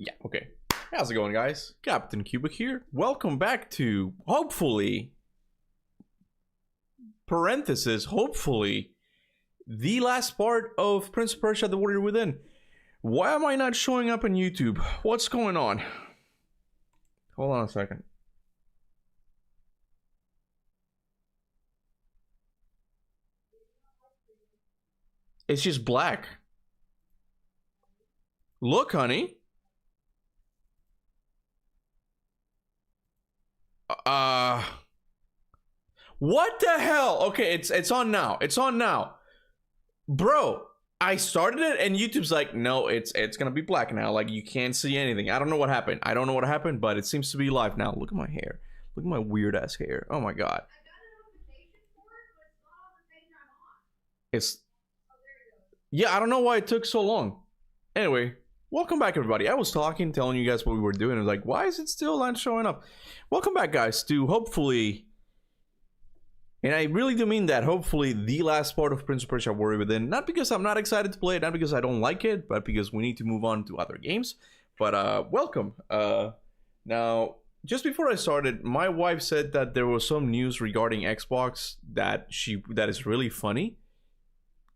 Yeah, okay. How's it going, guys? Captain Kuba here. Welcome back to, hopefully, parenthesis, hopefully, the last part of Prince of Persia: The Warrior Within. Why am I not showing up on YouTube? What's going on? Hold on a second. It's just black. Look, honey. What the hell? Okay, it's on now. It's on now. Bro, I started it and YouTube's like, no, it's gonna be black now. Like, you can't see anything. I don't know what happened. I don't know what happened, but it seems to be live now. Look at my hair. Look at my weird ass hair. Oh my god. It's... yeah, I don't know why it took so long. Anyway, welcome back, everybody. I was telling you guys what we were doing. I was like, why is it still not showing up? Welcome back, guys, to hopefully, and I really do mean that, hopefully the last part of Prince of Persia: Warrior Within. Not because I'm not excited to play it, not because I don't like it, but because we need to move on to other games. But welcome. Now, just before I started, my wife said that there was some news regarding Xbox that is really funny,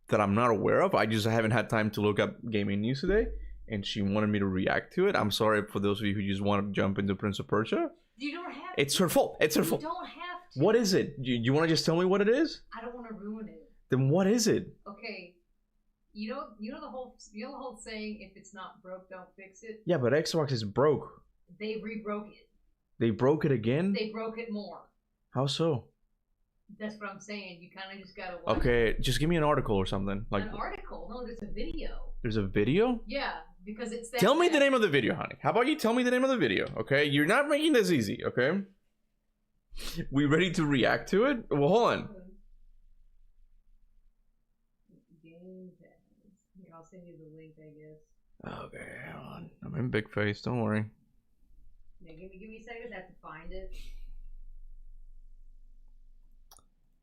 that I'm not aware of. I just haven't had time to look up gaming news today, and she wanted me to react to it. I'm sorry for those of you who just want to jump into Prince of Persia. You don't have to. It's her fault. It's her fault. You don't have to. What is it? You want to just tell me what it is? I don't want to ruin it. Then what is it? Okay. You know the whole saying, if it's not broke, don't fix it. Yeah, but Xbox is broke. They re-broke it. They broke it again? They broke it more. How so? That's what I'm saying. You kind of just gotta watch. Okay, just give me an article or something. Like an article? No, there's a video. There's a video? Yeah, because it's that. Tell me the name of the video, honey. How about you tell me the name of the video? Okay, you're not making this easy. Okay. We ready to react to it? Well, hold on. Game Pass. I'll send you the link, I guess. Okay, hold on. I'm in big face. Don't worry. Yeah, give me seconds. I have to find it.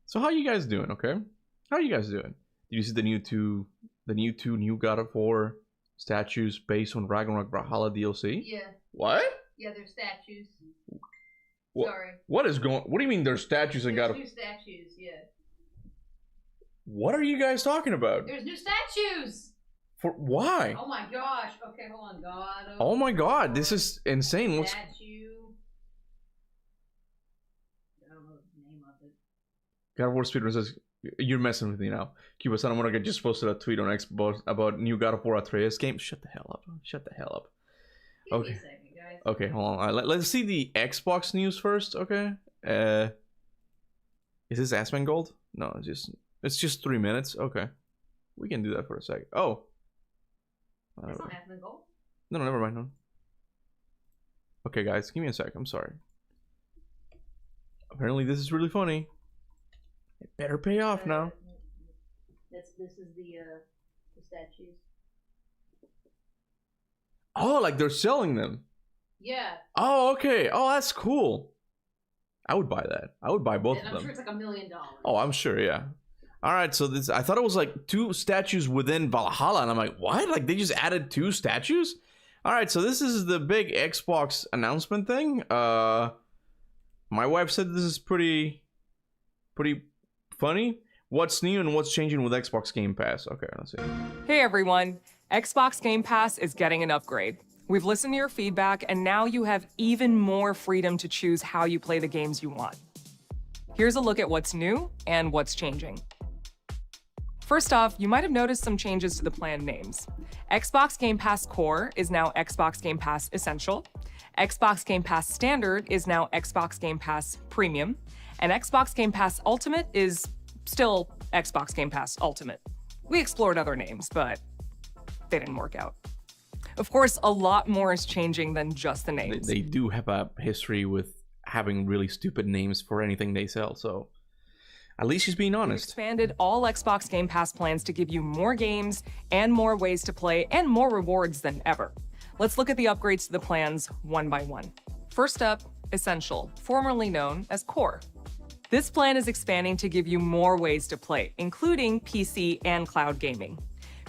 So how you guys doing? Okay, how you guys doing? Did you see the new two God of War statues based on Ragnarok Valhalla DLC? Yeah. What? Yeah, they're statues. Sorry. What is going? What do you mean there's statues in God of? There's new statues. Yeah. What are you guys talking about? There's new statues. For why? Oh my gosh. Okay, hold on. God. Oh my god, this is insane. What's... statue. I don't know the name of it. God of War speedrun says, you're messing with me now. Cuba Son, I'm gonna just posted a tweet on Xbox about new God of War Atreus game. Shut the hell up. Shut the hell up. Give Okay. me a second, guys. Okay, hold on. Let's see the Xbox news first, okay? Is this Asmongold? No, it's just 3 minutes. Okay. We can do that for a second. Oh. That's not Asmongold. No, never mind. No. Okay, guys, give me a sec. I'm sorry. Apparently this is really funny. It better pay off now. This is the statues. Oh, like they're selling them. Yeah. Oh, okay. Oh, that's cool. I would buy that. I would buy both of them. I'm sure it's like $1 million. Oh, I'm sure, yeah. All right, so this, I thought it was like 2 statues within Valhalla, and I'm like, what? Like they just added 2 statues? All right, so this is the big Xbox announcement thing. My wife said this is pretty funny. What's new and what's changing with Xbox Game Pass? Okay, let's see. Hey everyone, Xbox Game Pass is getting an upgrade. We've listened to your feedback and now you have even more freedom to choose how you play the games you want. Here's a look at what's new and what's changing. First off, you might have noticed some changes to the plan names. Xbox Game Pass Core is now Xbox Game Pass Essential. Xbox Game Pass Standard is now Xbox Game Pass Premium. And Xbox Game Pass Ultimate is still Xbox Game Pass Ultimate. We explored other names, but they didn't work out. Of course, a lot more is changing than just the names. They do have a history with having really stupid names for anything they sell, so at least she's being We honest. expanded all Xbox Game Pass plans to give you more games and more ways to play and more rewards than ever. Let's look at the upgrades to the plans one by one. First up, Essential, formerly known as Core. This plan is expanding to give you more ways to play, including PC and cloud gaming.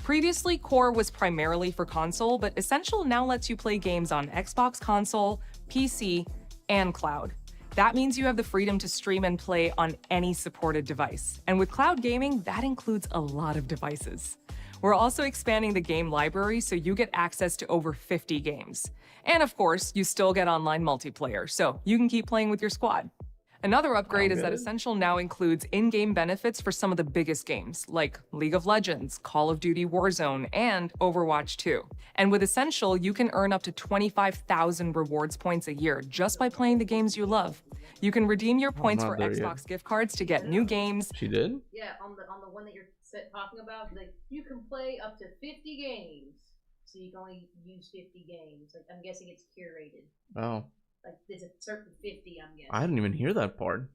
Previously, Core was primarily for console, but Essential now lets you play games on Xbox console, PC, and cloud. That means you have the freedom to stream and play on any supported device. And with cloud gaming, that includes a lot of devices. We're also expanding the game library so you get access to over 50 games. And of course, you still get online multiplayer, so you can keep playing with your squad. Another upgrade is that Essential now includes in-game benefits for some of the biggest games, like League of Legends, Call of Duty Warzone, and Overwatch 2. And with Essential, you can earn up to 25,000 rewards points a year just by playing the games you love. You can redeem your points for Xbox gift cards to get new games. She did? Yeah, on the one that you're talking about, like you can play up to 50 games. So you can only use 50 games. Like I'm guessing it's curated. Oh. Like there's a certain 50, I'm guessing. I didn't even hear that part.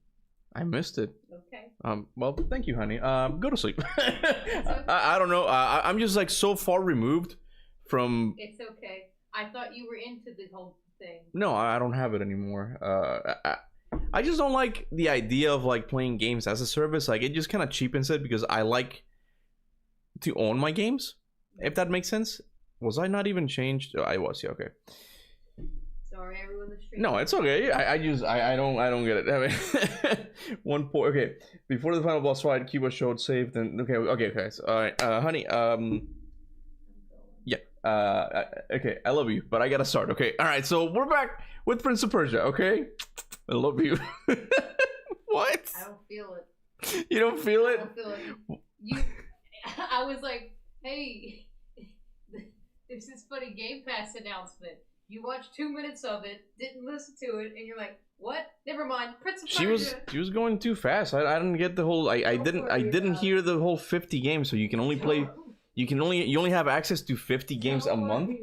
I missed it. Okay. Well, thank you, honey. Go to sleep. I don't know. I'm just like so far removed from. It's okay. I thought you were into the whole thing. No, I don't have it anymore. I just don't like the idea of like playing games as a service. Like it just kind of cheapens it because I like to own my games. If that makes sense. Was I not even changed? Oh, I was. Yeah. Okay. Sorry, everyone. The stream. No, it's okay. I don't get it. I mean, 1 point. Okay, before the final boss fight, Kuba showed saved and okay. So, all right, honey. Yeah. Okay, I love you, but I gotta start. Okay. All right. So we're back with Prince of Persia. Okay. I love you. What? I don't feel it. You don't feel it? I don't feel it. I was like, hey, there's this funny Game Pass announcement. You watched 2 minutes of it, didn't listen to it, and you're like, "What? Never mind." Prince of Persia. She was going too fast. I didn't get the whole. I didn't hear the whole 50 games. So you can only play. You only have access to 50 games a month.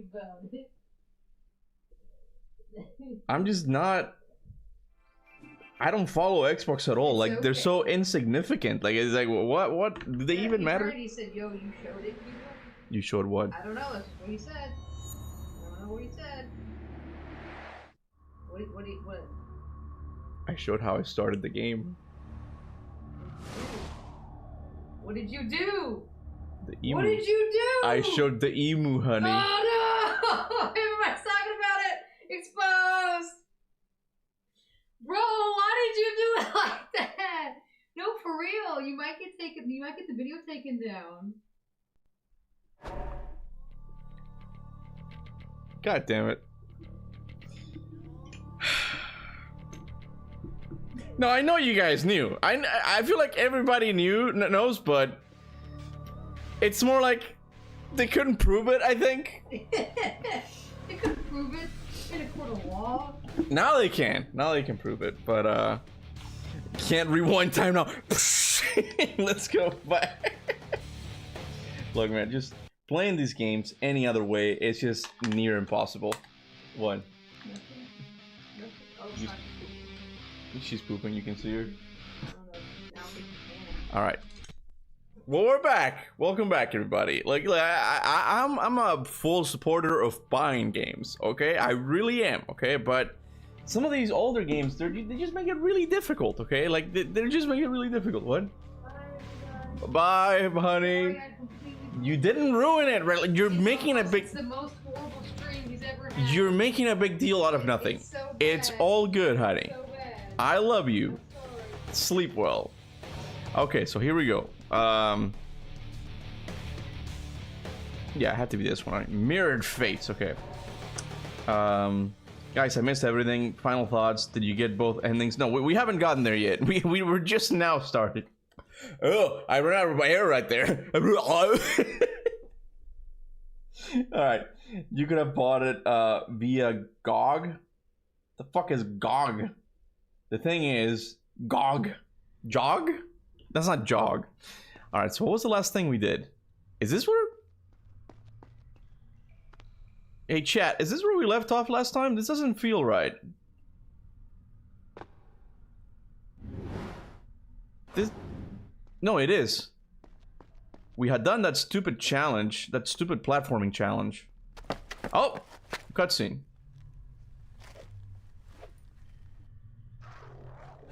I'm just not. I don't follow Xbox at all. Like they're so insignificant. Like it's like what? Do they even matter? He said, "Yo, you showed it." You showed what? I don't know. That's what he said. I don't know what he said. What? I showed how I started the game. What did you do? The emu. What did you do? I showed the emu, honey. Oh no! Everybody's talking about it. Exposed. Bro, why did you do it like that? No, for real. You might get taken. You might get the video taken down. God damn it. No, I know you guys knew. I feel like everybody knows, but it's more like they couldn't prove it, I think. They couldn't prove it in a court of law. Now they can. Now they can prove it, but can't rewind time now. Let's go back. Look, man, just playing these games any other way, it's just near impossible. What? Nothing. Oh, She's pooping, you can see her. Alright. Well, we're back. Welcome back, everybody. Like I'm a full supporter of buying games, okay? I really am, okay? But some of these older games, they just make it really difficult, okay? Like, they're just making it really difficult. What? Bye, honey. You didn't ruin it, right? Like, you're making a big... It's the most horrible stream he's ever had. You're making a big deal out of nothing. It's so bad. It's all good, honey. So bad. I love you. I'm sorry. Sleep well. Okay, so here we go. Yeah, it had to be this one. Right? Mirrored Fates. Okay. Guys, I missed everything. Final thoughts. Did you get both endings? No, we haven't gotten there yet. We were just now started. Oh, I ran out of my hair right there. All right, you could have bought it via GOG. The fuck is GOG? The thing is GOG. Jog? That's not jog. All right, so what was the last thing we did? Is this where? Hey chat, is this where we left off last time? This doesn't feel right. This... No, it is. We had done that stupid challenge, that stupid platforming challenge. Oh, cutscene.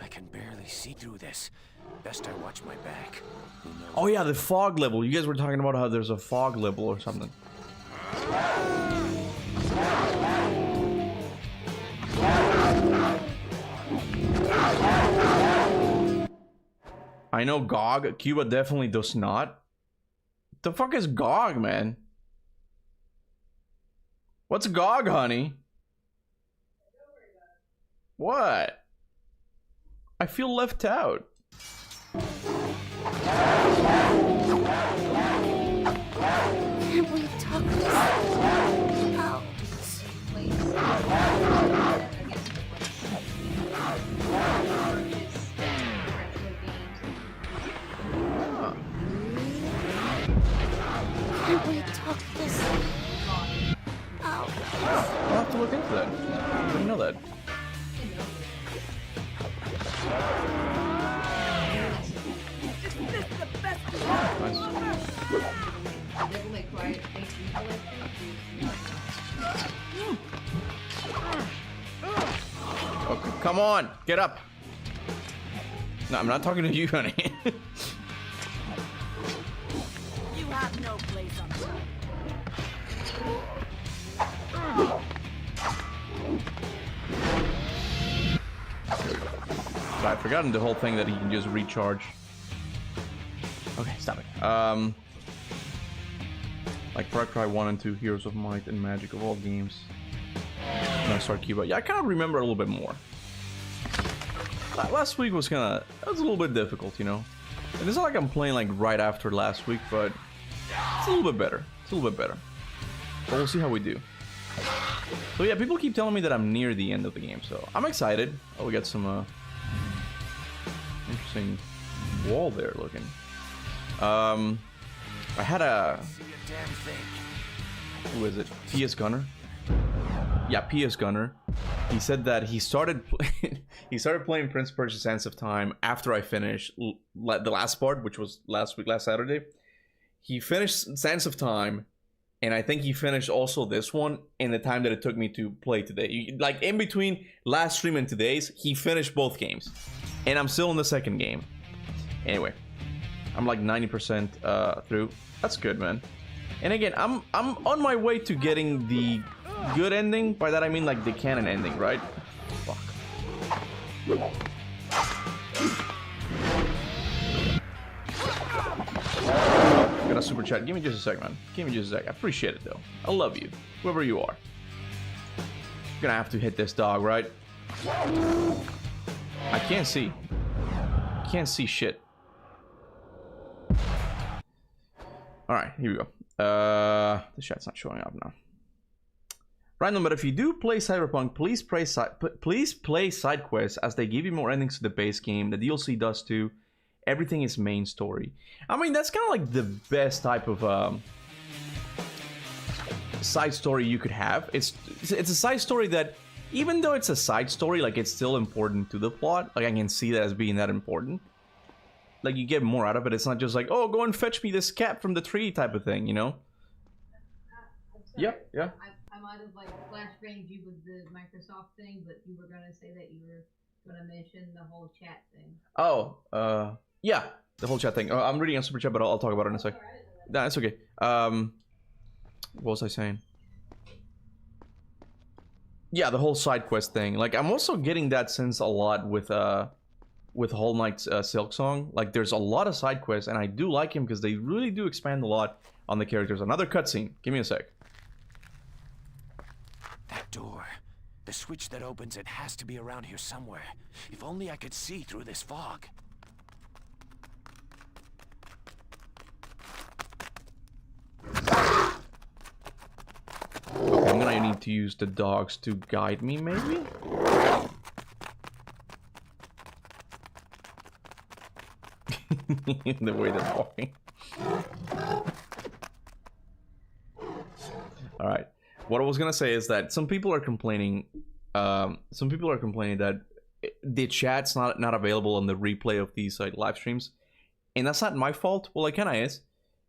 I can barely see through this. Best I watch my back. Who knows? Oh yeah, the fog level. You guys were talking about how there's a fog level or something. I know GOG. Cuba definitely does not. The fuck is GOG, man? What's GOG, honey? What? I feel left out. Can't we talk this out? Can't we talk this out? I'll have to look into that. I didn't know that. Okay, come on, get up. No, I'm not talking to you, honey. You have no place on top. So I've forgotten the whole thing that he can just recharge. Okay, stop it. Like Far Cry 1 and 2, Heroes of Might and Magic of all games. And I start Cuba. Yeah, I kind of remember a little bit more. Last week was a little bit difficult, you know. And it's not like I'm playing like right after last week, but it's a little bit better. It's a little bit better. But we'll see how we do. So yeah, people keep telling me that I'm near the end of the game, so I'm excited. Oh, we got some interesting wall there looking. I had a... Who is it? PS Gunner? Yeah, PS Gunner. He said that he started he started playing Prince of Persia: Sands of Time after I finished the last part, which was last Saturday. He finished Sands of Time, and I think he finished also this one in the time that it took me to play today. Like in between last stream and today's, he finished both games, and I'm still in the second game. Anyway, I'm like 90% through. That's good, man. And again, I'm on my way to getting the good ending. By that I mean like the canon ending, right? Fuck. Got a super chat. Give me just a sec, man. Give me just a sec. I appreciate it though. I love you, whoever you are. I'm gonna have to hit this dog, right? I can't see. Can't see shit. Alright, here we go. The chat's not showing up now. Random, but if you do play Cyberpunk, please play side quests, as they give you more endings to the base game. The DLC does too. Everything is main story. I mean, that's kind of like the best type of side story you could have. It's a side story that, even though it's a side story, like it's still important to the plot. Like I can see that as being that important. Like you get more out of it. It's not just like, oh, go and fetch me this cat from the tree type of thing, you know? Yeah. I might have like flashbanged you with the Microsoft thing, but you were gonna say that you were gonna mention the whole chat thing. Oh, yeah, the whole chat thing. I'm reading a super chat, but I'll talk about it in a sec. Nah, it's okay. What was I saying? Yeah, the whole side quest thing. Like, I'm also getting that sense a lot with Whole Knight's Silk Song. Like, there's a lot of side quests, and I do like him because they really do expand a lot on the characters. Another cutscene. Give me a sec. That door. The switch that opens it has to be around here somewhere. If only I could see through this fog. Okay, I'm gonna need to use the dogs to guide me, maybe? The way they're walking. Alright. What I was gonna say is that some people are complaining that the chat's not available on the replay of these like live streams. And that's not my fault. Well, it kinda is.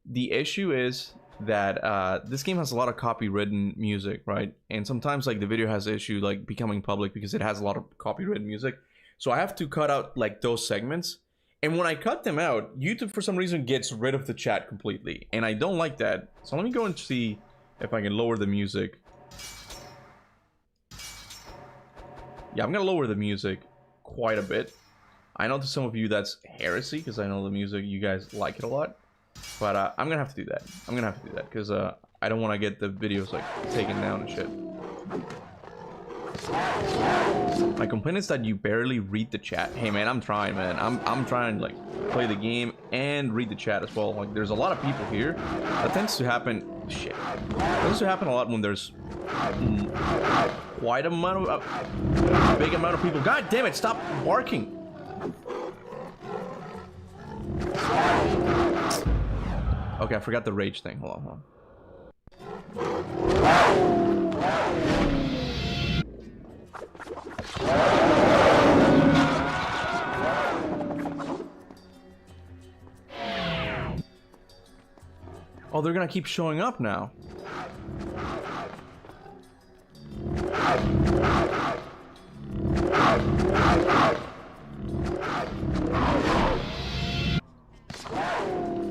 The issue is that this game has a lot of copywritten music, right? And sometimes like the video has an issue like becoming public because it has a lot of copywritten music. So I have to cut out like those segments. And when I cut them out, YouTube for some reason gets rid of the chat completely. And I don't like that. So let me go and see if I can lower the music. Yeah, I'm gonna lower the music quite a bit. I know to some of you that's heresy, because I know the music, you guys like it a lot. But I'm gonna have to do that. I'm gonna have to do that, because I don't want to get the videos like taken down and shit. My complaint is that you barely read the chat. Hey man, I'm trying, man. I'm trying to like play the game and read the chat as well. Like there's a lot of people here. That tends to happen. Shit. That tends to happen a lot when there's quite a big amount of people. God damn it! Stop barking. Okay, I forgot the rage thing. Hold on, hold on. Oh, they're gonna keep showing up now.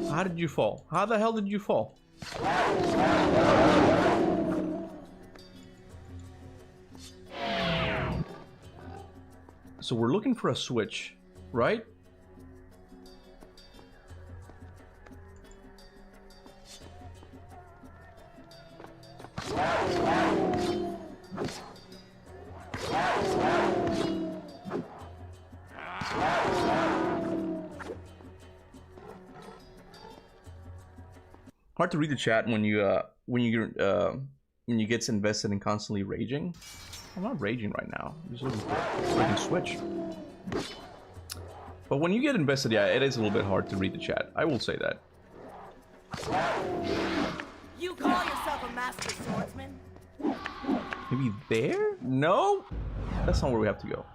How did you fall? How the hell did you fall? So we're looking for a switch, right? Hard to read the chat when you get invested in constantly raging. I'm not raging right now. I'm just looking for so I can switch. But when you get invested, yeah, it is a little bit hard to read the chat. I will say that. You call yourself a master swordsman? Maybe there? No? That's not where we have to go.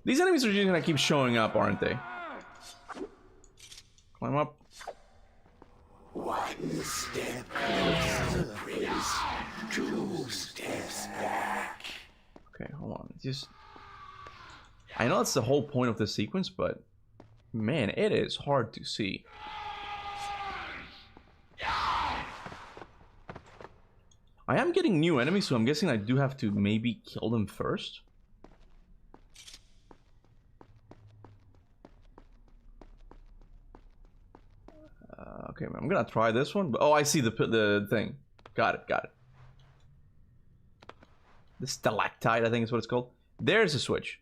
These enemies are just gonna keep showing up, aren't they? Climb up. One step closer, Prince. 2 steps back. Okay, hold on. Just... I know that's the whole point of the sequence, but... Man, it is hard to see. I am getting new enemies, so I'm guessing I do have to maybe kill them first. Okay, I'm gonna try this one. Oh, I see the thing. Got it, got it. The stalactite, I think is what it's called. There's a switch.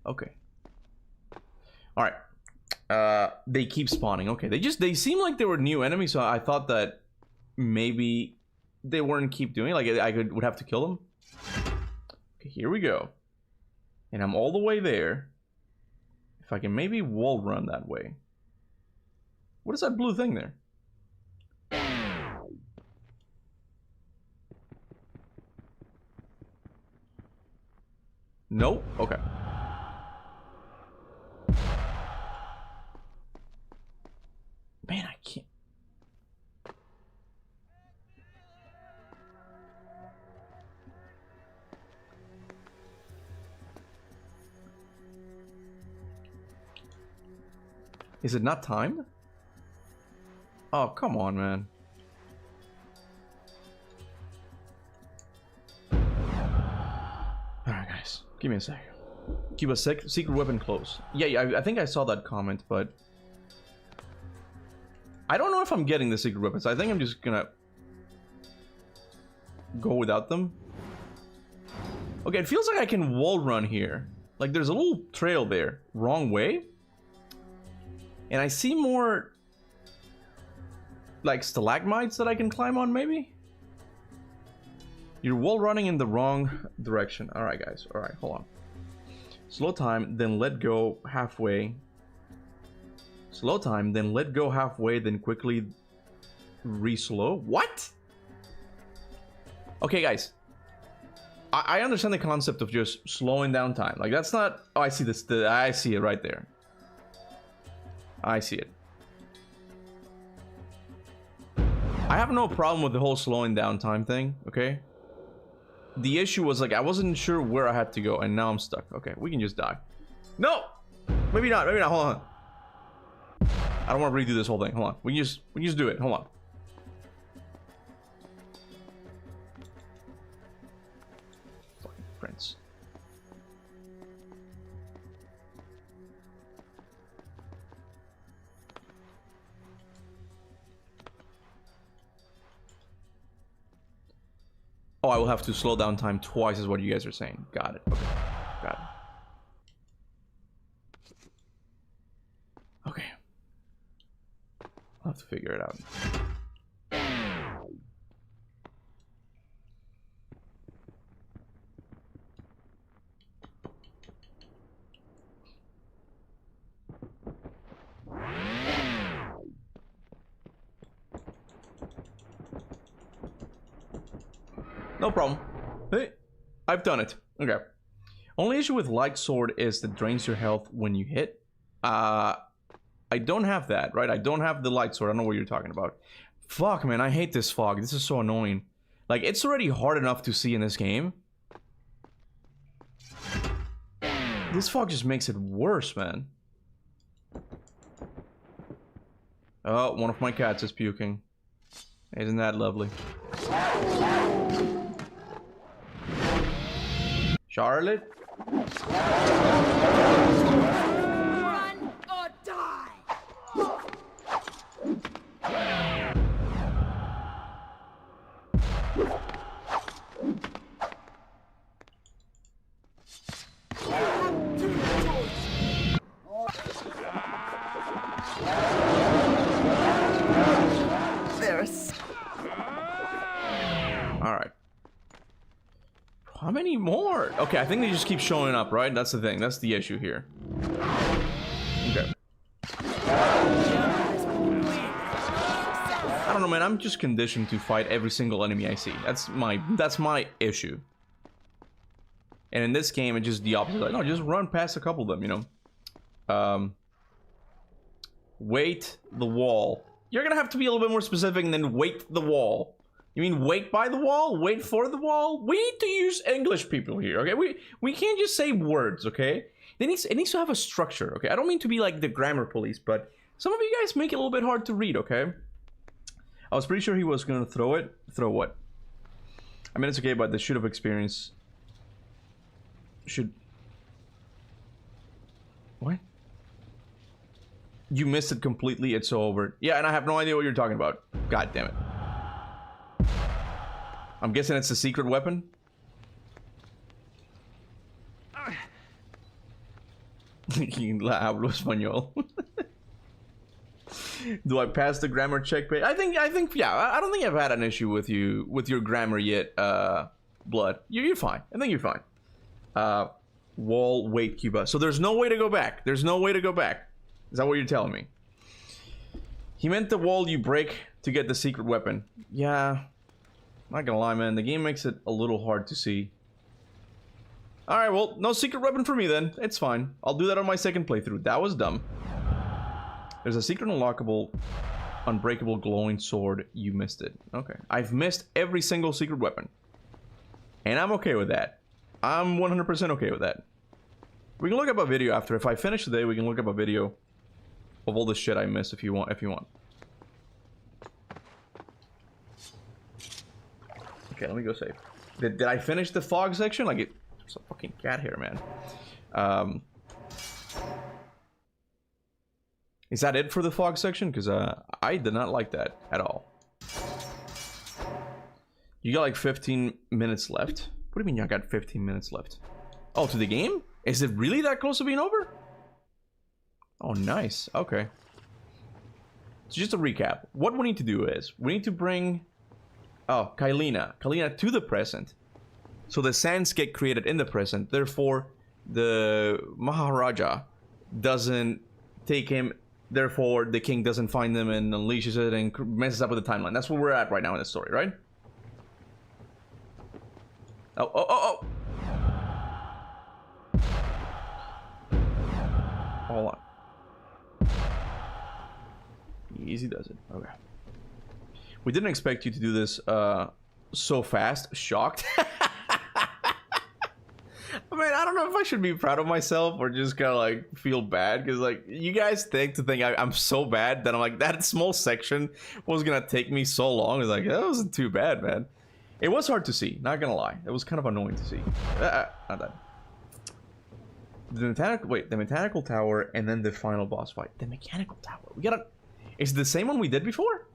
Okay. All right. They keep spawning. Okay, they seem like they were new enemies, so I thought that maybe they weren't keep doing it. Like I would have to kill them. Okay, here we go. And I'm all the way there. If I can maybe wall run that way. What is that blue thing there? Nope. Okay. Man, I can't. Is it not timed? Oh, come on, man. Alright, guys. Give me a sec. Keep a secret weapon close. Yeah, I think I saw that comment, but... I don't know if I'm getting the secret weapons. I think I'm just gonna... go without them. Okay, it feels like I can wall run here. Like, there's a little trail there. Wrong way? And I see more... like stalagmites that I can climb on, maybe? You're wall running in the wrong direction. Alright, guys. Alright, hold on. Slow time, then let go halfway. Slow time, then let go halfway, then quickly re-slow. What? Okay, guys. I understand the concept of just slowing down time. Like, that's not... Oh, I see this. I see it right there. I see it. I have no problem with the whole slowing down time thing, okay? The issue was, like, I wasn't sure where I had to go, and now I'm stuck. Okay, we can just die. No! Maybe not, maybe not. Hold on. I don't want to redo this whole thing. Hold on. We can just do it. Hold on. Fucking Prince. Oh, I will have to slow down time twice is what you guys are saying. Got it. Okay. Got it. Okay. I'll have to figure it out. No problem. Hey, I've done it. Okay. Only issue with light sword is that drains your health when you hit. I don't have that, right? I don't have the light sword. I don't know what you're talking about. Fuck, man. I hate this fog. This is so annoying. Like, it's already hard enough to see in this game. This fog just makes it worse, man. Oh, one of my cats is puking. Isn't that lovely? Charlotte? Run or die! There's... Alright. How many more? Okay, I think they just keep showing up, right? That's the thing. That's the issue here. Okay. I don't know, man. I'm just conditioned to fight every single enemy I see. That's my issue. And in this game, it's just the opposite. Like, no, just run past a couple of them, you know. Wait the wall. You're gonna have to be a little bit more specific than wait the wall. You mean wait by the wall? Wait for the wall? We need to use English, people, here, okay? We can't just say words, okay? It needs to have a structure, okay? I don't mean to be like the grammar police, but some of you guys make it a little bit hard to read, okay? I was pretty sure he was gonna throw it. Throw what? I mean, it's okay, but the should have experience should... What? You missed it completely, it's over. Yeah, and I have no idea what you're talking about. God damn it. I'm guessing it's a secret weapon? Hablo español. Do I pass the grammar check page? I think, yeah. I don't think I've had an issue with you, with your grammar yet, Blood. You're fine. I think you're fine. Wall, wait, Kuba. So there's no way to go back. There's no way to go back. Is that what you're telling me? He meant the wall you break to get the secret weapon. Yeah. Not gonna lie, man. The game makes it a little hard to see. Alright, well, no secret weapon for me then. It's fine. I'll do that on my second playthrough. That was dumb. There's a secret unlockable, unbreakable glowing sword. You missed it. Okay. I've missed every single secret weapon. And I'm okay with that. I'm 100% okay with that. We can look up a video after. If I finish today, we can look up a video of all the shit I missed if you want. Okay, let me go save. Did I finish the fog section? Like, there's a fucking cat here, man. Is that it for the fog section? Because I did not like that at all. You got like 15 minutes left? What do you mean I got 15 minutes left? Oh, to the game? Is it really that close to being over? Oh, nice. Okay. So just a recap. What we need to do is, we need to bring... Oh, Kailina to the present. So the sands get created in the present. Therefore, the Maharaja doesn't take him. Therefore, the king doesn't find them and unleashes it and messes up with the timeline. That's where we're at right now in the story, right? Oh. Hold on. Easy does it. Okay. We didn't expect you to do this so fast. Shocked. I mean, I don't know if I should be proud of myself or just kind of like feel bad, because like you guys think I'm so bad that I'm like, that small section was gonna take me so long. It's like, that wasn't too bad, man. It was hard to see, not gonna lie. It was kind of annoying to see. Not that. The mechanical tower, and then the final boss fight. The mechanical tower. We gotta. Is it the same one we did before?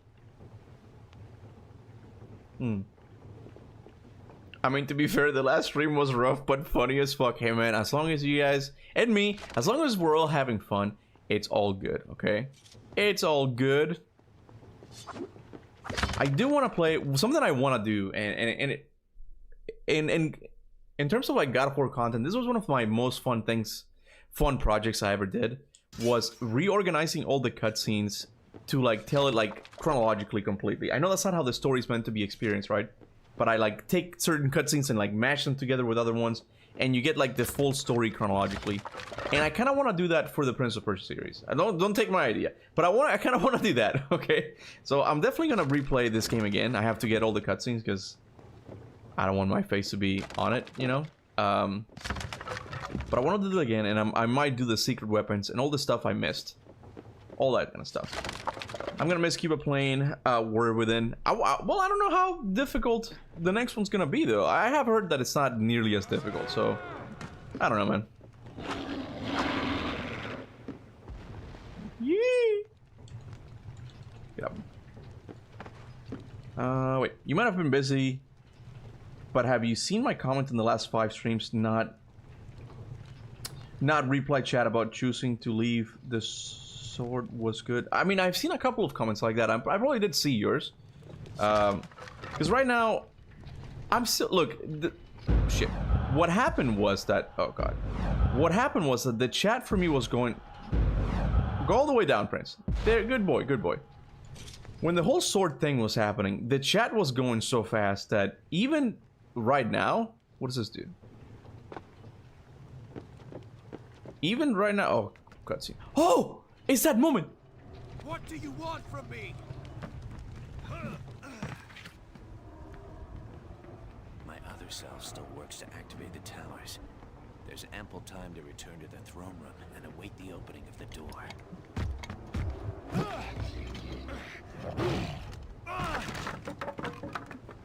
I mean, to be fair, the last stream was rough, but funny as fuck. Hey, man, as long as you guys, and me, as long as we're all having fun, it's all good, okay? It's all good. I do want to play, something I want to do, and in terms of like God of War content, this was one of my most fun projects I ever did, was reorganizing all the cutscenes to like tell it like chronologically completely. I know that's not how the story's meant to be experienced, right? But I like take certain cutscenes and like mash them together with other ones, and you get like the full story chronologically. And I kind of want to do that for the Prince of Persia series. Don't take my idea, but I kind of want to do that. Okay, so I'm definitely gonna replay this game again. I have to get all the cutscenes because I don't want my face to be on it, you know. But I want to do it again, and I might do the secret weapons and all the stuff I missed, all that kind of stuff. I'm gonna miss Kuba playing War Within. Well, I don't know how difficult the next one's gonna be, though. I have heard that it's not nearly as difficult, so I don't know, man. Yee! Get up. Wait. You might have been busy, but have you seen my comment in the last 5 streams? Not reply chat about choosing to leave the sword was good. I mean, I've seen a couple of comments like that. I probably did see yours. Because right now, I'm still... Look, shit. What happened was that... Oh, God. What happened was that the chat for me was going... Go all the way down, Prince. There, good boy, good boy. When the whole sword thing was happening, the chat was going so fast that even right now... What does this do? Even right now... Oh, cutscene. Oh! It's that moment! What do you want from me? My other self still works to activate the towers. There's ample time to return to the throne room and await the opening of the door.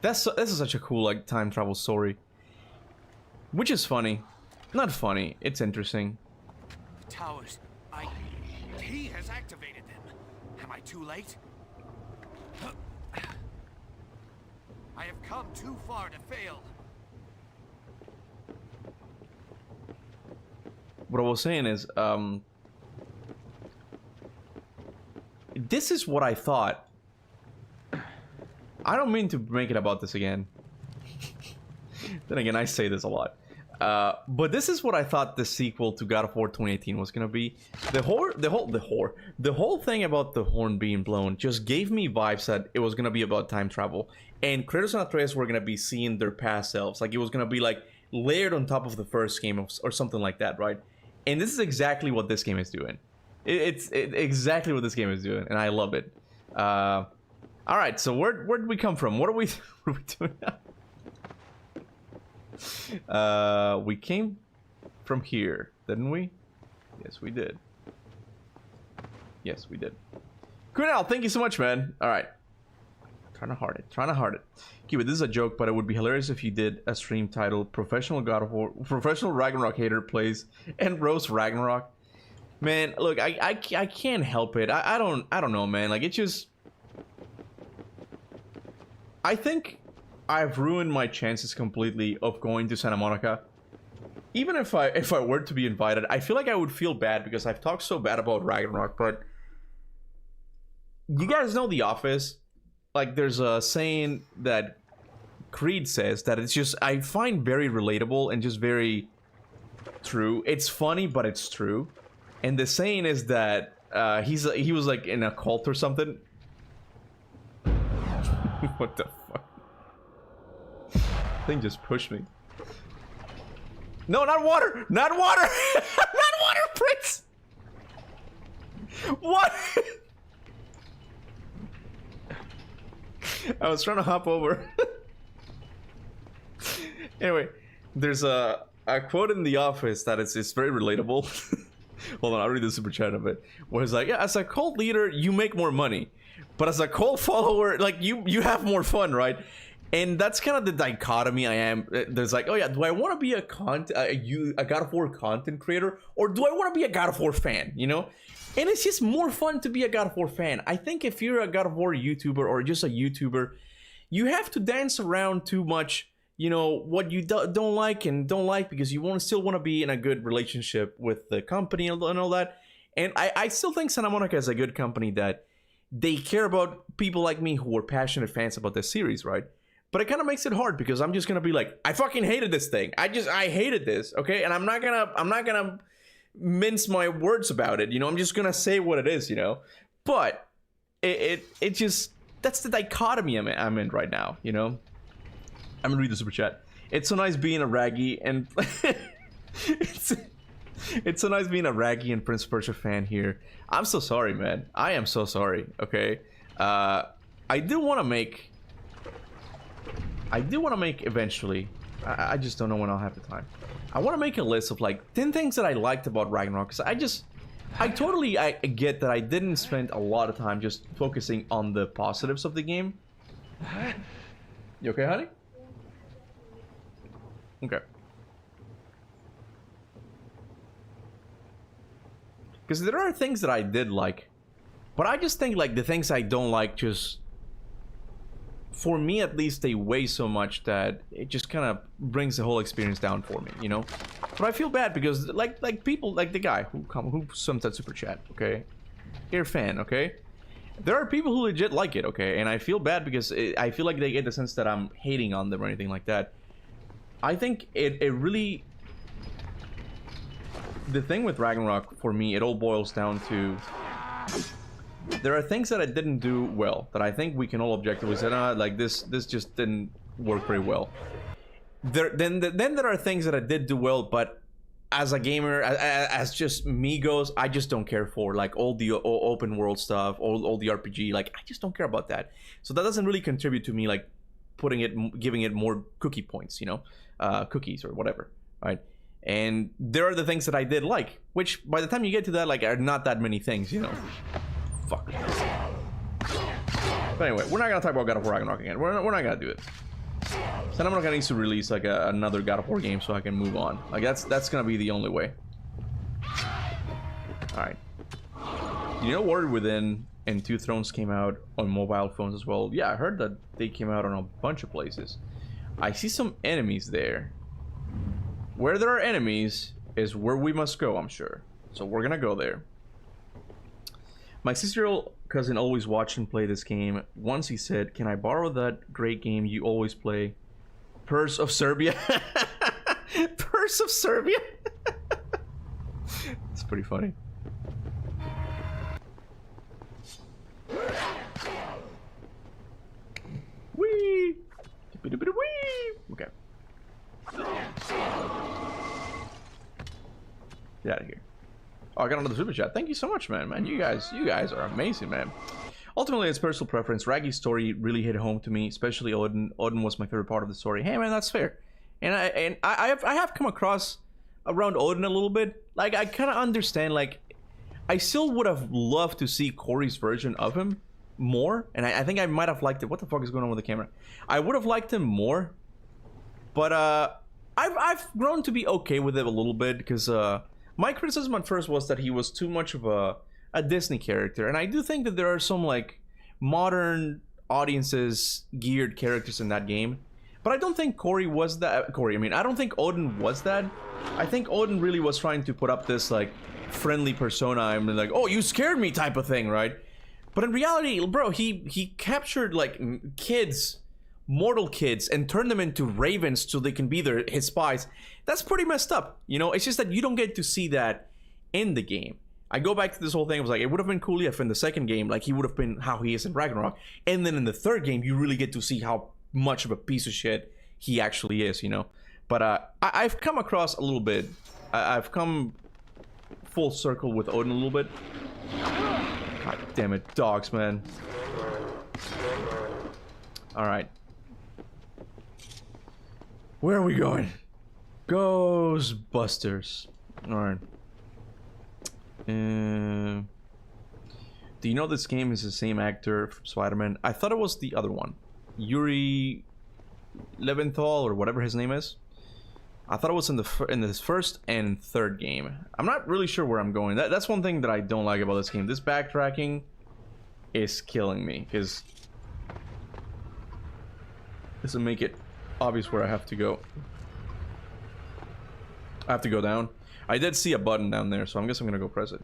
This is such a cool like time travel story. Which is funny. Not funny, it's interesting. The towers. He has activated them. Am I too late? I have come too far to fail. What I was saying is, this is what I thought. I don't mean to make it about this again. Then again, I say this a lot. But this is what I thought the sequel to God of War 2018 was gonna be. The whole thing about the horn being blown just gave me vibes that it was gonna be about time travel, and Kratos and Atreus were gonna be seeing their past selves. Like it was gonna be like layered on top of the first game or something like that, right? And this is exactly what this game is doing. It's exactly what this game is doing, and I love it. All right, so where did we come from? What are we doing now? We came from here, didn't we? Yes, we did. Yes, we did. Kunal, thank you so much, man. All right. Trying to hard it. Kuba, this is a joke, but it would be hilarious if you did a stream titled Professional God of War, Professional Ragnarok Hater Plays and Roast Ragnarok. Man, look, I can't help it. I don't know, man. Like, it just... I think I've ruined my chances completely of going to Santa Monica. Even if I were to be invited, I feel like I would feel bad because I've talked so bad about Ragnarok, but... You guys know The Office? Like, there's a saying that Creed says that it's just... I find very relatable and just very true. It's funny, but it's true. And the saying is that he was like in a cult or something. What the fuck? Thing just pushed me. No, not water! Not water! Not water, Prince! What? I was trying to hop over. Anyway, there's a quote in The Office that it's very relatable. Hold on, I'll read the super chat of it. Where it's like, yeah, as a cult leader, you make more money. But as a cult follower, like, you have more fun, right? And that's kind of the dichotomy I am. There's like, oh yeah, do I want to be a God of War content creator? Or do I want to be a God of War fan, you know? And it's just more fun to be a God of War fan. I think if you're a God of War YouTuber or just a YouTuber, you have to dance around too much, you know, what you don't like and don't like, because you still want to be in a good relationship with the company and all that. And I still think Santa Monica is a good company that they care about people like me who are passionate fans about this series, right? But it kind of makes it hard because I'm just gonna be like, I fucking hated this thing. I hated this, okay? And I'm not gonna mince my words about it, you know. I'm just gonna say what it is, you know. But it just, that's the dichotomy I'm in right now, you know. I'm gonna read the super chat. It's so nice being a raggy and it's so nice being a raggy and Prince of Persia fan here. I'm so sorry, man. I am so sorry. Okay, I do want to make eventually. I just don't know when I'll have the time. I want to make a list of like 10 things that I liked about Ragnarok, because I totally get that I didn't spend a lot of time just focusing on the positives of the game. You okay, honey? Okay. Because there are things that I did like, but I just think like the things I don't like, just for me at least, they weigh so much that it just kind of brings the whole experience down for me, you know. But I feel bad because like people like the guy who sent that super chat, okay, you're a fan, okay. There are people who legit like it, okay, and I feel bad because I feel like they get the sense that I'm hating on them or anything like that. I think it really, the thing with Ragnarok for me, it all boils down to there are things that I didn't do well that I think we can all objectively say, like this just didn't work very well. Then there are things that I did do well, but as a gamer, as just me goes, I just don't care for like all the open world stuff, all the RPG. Like I just don't care about that. So that doesn't really contribute to me like giving it more cookie points, you know, cookies or whatever, right? And there are the things that I did like, which by the time you get to that, like, are not that many things, you know. Fuck. But anyway, we're not gonna talk about God of War Ragnarok again. We're not gonna do it. Santa Monica needs to release like another God of War game so I can move on. Like that's gonna be the only way. All right. You know, Warrior Within and Two Thrones came out on mobile phones as well. Yeah, I heard that they came out on a bunch of places. I see some enemies there. Where there are enemies is where we must go, I'm sure. So we're gonna go there. My 6-year-old cousin always watched and play this game. Once he said, "Can I borrow that great game you always play? Persia of Serbia." Persia of Serbia? It's pretty funny. Whee! Okay. Get out of here. Oh, I got another super chat. Thank you so much, man. You guys are amazing, man. Ultimately, it's personal preference. Raggy's story really hit home to me, especially Odin. Odin was my favorite part of the story. Hey, man, that's fair. And I have come across around Odin a little bit. Like, I kind of understand. Like, I still would have loved to see Corey's version of him more, and I think I might have liked it. What the fuck is going on with the camera? I would have liked him more, but I've grown to be okay with it a little bit because my criticism at first was that he was too much of a Disney character, and I do think that there are some like modern audiences geared characters in that game, but I don't think Corey was that. I don't think Odin was that. I think Odin really was trying to put up this like friendly persona. I mean, like, oh, you scared me type of thing, right? But in reality, bro, he captured like kids, mortal kids, and turned them into ravens so they can be his spies. That's pretty messed up, you know. It's just that you don't get to see that in the game. I go back to this whole thing. I was like, it would have been cool if in the second game, like, he would have been how he is in Ragnarok, and then in the third game, you really get to see how much of a piece of shit he actually is, you know. But I've come across a little bit. I've come full circle with Odin a little bit. God damn it, dogs, man. Alright. Where are we going? Ghostbusters. Alright. Do you know this game is the same actor from Spider-Man? I thought it was the other one. Yuri Leventhal or whatever his name is. I thought it was in this first and third game. I'm not really sure where I'm going. That's one thing that I don't like about this game. This backtracking is killing me because it doesn't make it obvious where I have to go. I have to go down. I did see a button down there, so I guess I'm gonna go press it.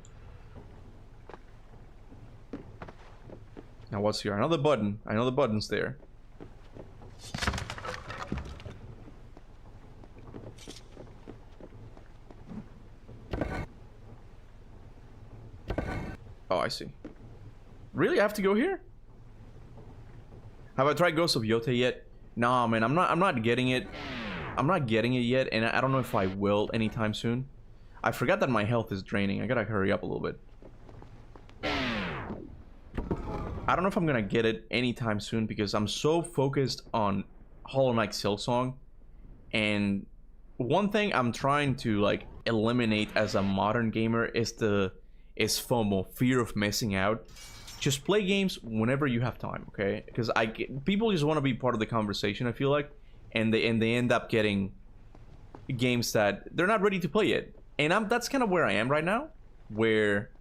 Now what's here? Another button. I know the button's there. Oh, I see. Really? I have to go here? Have I tried Ghost of Yote yet? Nah, man, I'm not getting it. I'm not getting it yet, and I don't know if I will anytime soon. I forgot that my health is draining. I gotta hurry up a little bit. I don't know if I'm gonna get it anytime soon because I'm so focused on Hollow Knight Silksong. And one thing I'm trying to like eliminate as a modern gamer is FOMO, fear of missing out. Just play games whenever you have time, okay? Because people just want to be part of the conversation, I feel like, and they end up getting games that they're not ready to play yet. And that's kind of where I am right now, where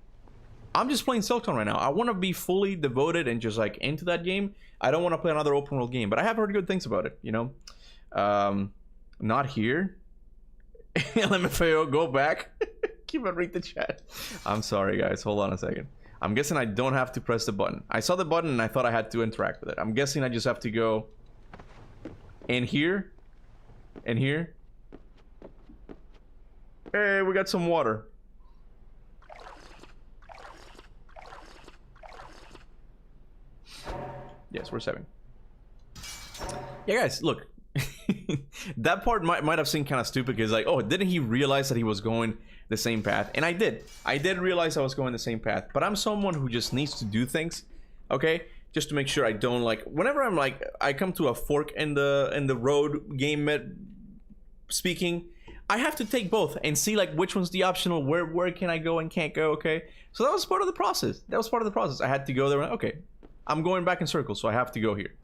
I'm just playing Silksong right now. I want to be fully devoted and just like into that game. I don't want to play another open world game, but I have heard good things about it, you know? Not here. LMFAO, go back. Keep on read the chat. I'm sorry, guys. Hold on a second. I'm guessing I don't have to press the button. I saw the button and I thought I had to interact with it. I'm guessing I just have to go in here and here. Hey, we got some water. Yes, we're 7. Yeah, guys, look. That part might have seemed kind of stupid because like, oh, didn't he realize that he was going the same path? And I did realize I was going the same path, but I'm someone who just needs to do things, okay, just to make sure I don't like, whenever I'm like, I come to a fork in the road game speaking, I have to take both and see like which one's the optional, where can I go and can't go, okay? So that was part of the process. I had to go there and, okay, I'm going back in circles, so I have to go here.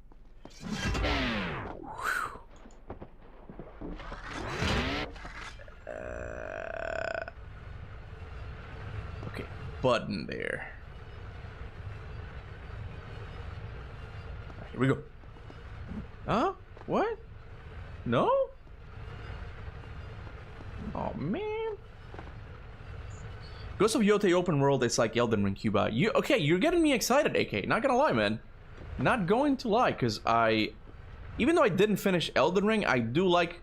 Okay, button there. Here we go. Huh? What? No? Oh man. Ghost of Yote open world, it's like Elden Ring, Kuba. Okay, you're getting me excited, AK. Not gonna lie, man. Not going to lie, because even though I didn't finish Elden Ring, I do like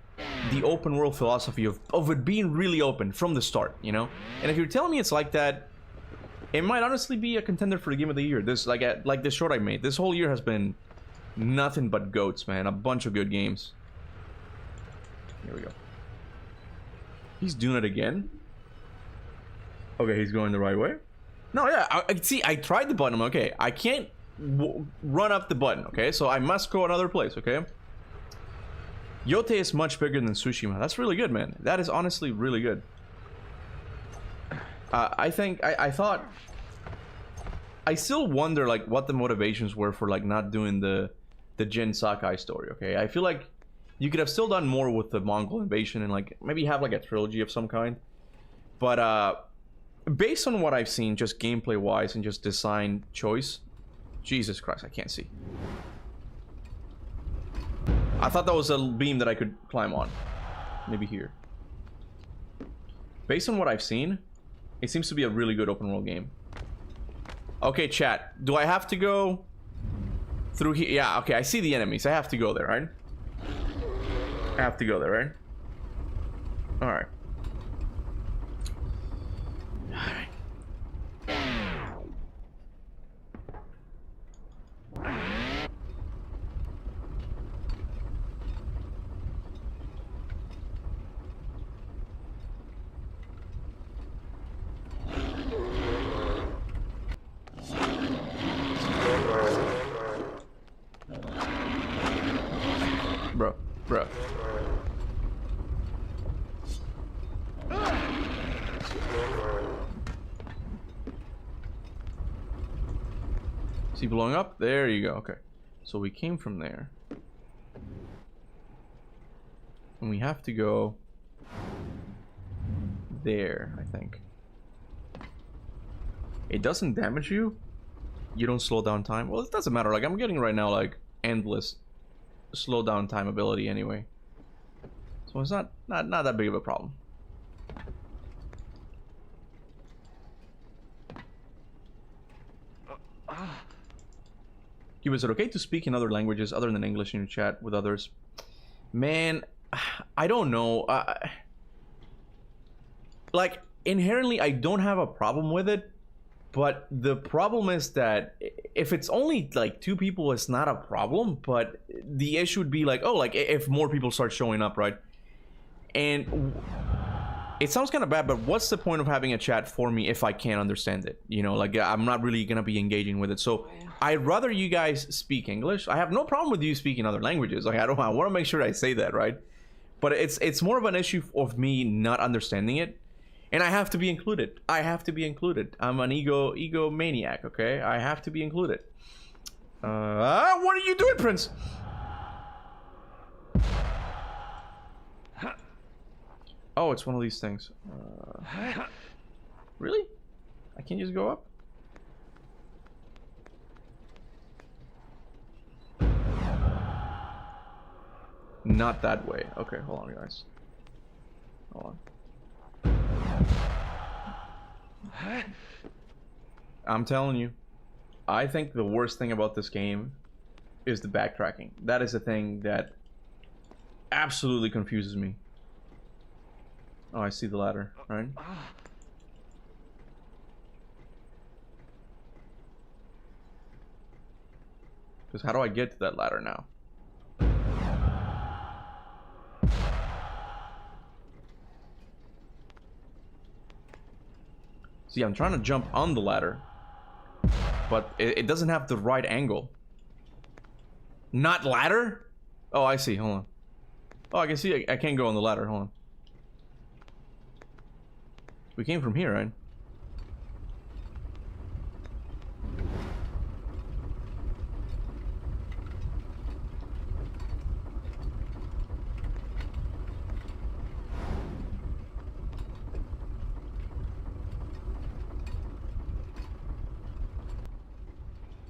the open world philosophy of it being really open from the start, you know? And if you're telling me it's like that, it might honestly be a contender for the game of the year. This like the short I made. This whole year has been nothing but goats, man. A bunch of good games. Here we go. He's doing it again. Okay, he's going the right way. No, yeah, I see. I tried the button. Okay, I can't run up the button. Okay, so I must go another place. Okay. Yote is much bigger than Tsushima. That's really good, man. That is honestly really good. I think I thought. I still wonder like what the motivations were for like not doing the Jin Sakai story. Okay, I feel like you could have still done more with the Mongol invasion and like maybe have like a trilogy of some kind. But based on what I've seen, just gameplay wise and just design choice, Jesus Christ, I can't see. I thought that was a beam that I could climb on. Maybe here. Based on what I've seen, it seems to be a really good open world game. Okay, chat. Do I have to go through here? Yeah, okay, I see the enemies. I have to go there, right? I have to go there, right? Alright. Alright. Is he blowing up? There you go. Okay. So we came from there. And we have to go there, I think. It doesn't damage you. You don't slow down time. Well, it doesn't matter. Like, I'm getting right now, like, endless slow down time ability anyway. So it's not that big of a problem. Kuba, is it okay to speak in other languages other than English in your chat with others? Man, I don't know. Like, inherently, I don't have a problem with it. But the problem is that if it's only like 2 people, it's not a problem. But the issue would be like, oh, like if more people start showing up, right? And it sounds kind of bad, but what's the point of having a chat for me if I can't understand it? You know, like I'm not really gonna be engaging with it. So I'd rather you guys speak English. I have no problem with you speaking other languages. Like I want to make sure I say that, right? But it's more of an issue of me not understanding it. And I have to be included. I have to be included. I'm an ego maniac, okay? I have to be included. What are you doing, Prince? Oh, it's one of these things. Really? I can't just go up? Not that way. Okay, hold on, guys. Hold on. I'm telling you, I think the worst thing about this game is the backtracking. That is the thing that absolutely confuses me. Oh, I see the ladder, right? Because how do I get to that ladder now? See, I'm trying to jump on the ladder, but it doesn't have the right angle. Not ladder? Oh, I see. Hold on. Oh, I can see I can't go on the ladder. Hold on. We came from here, right?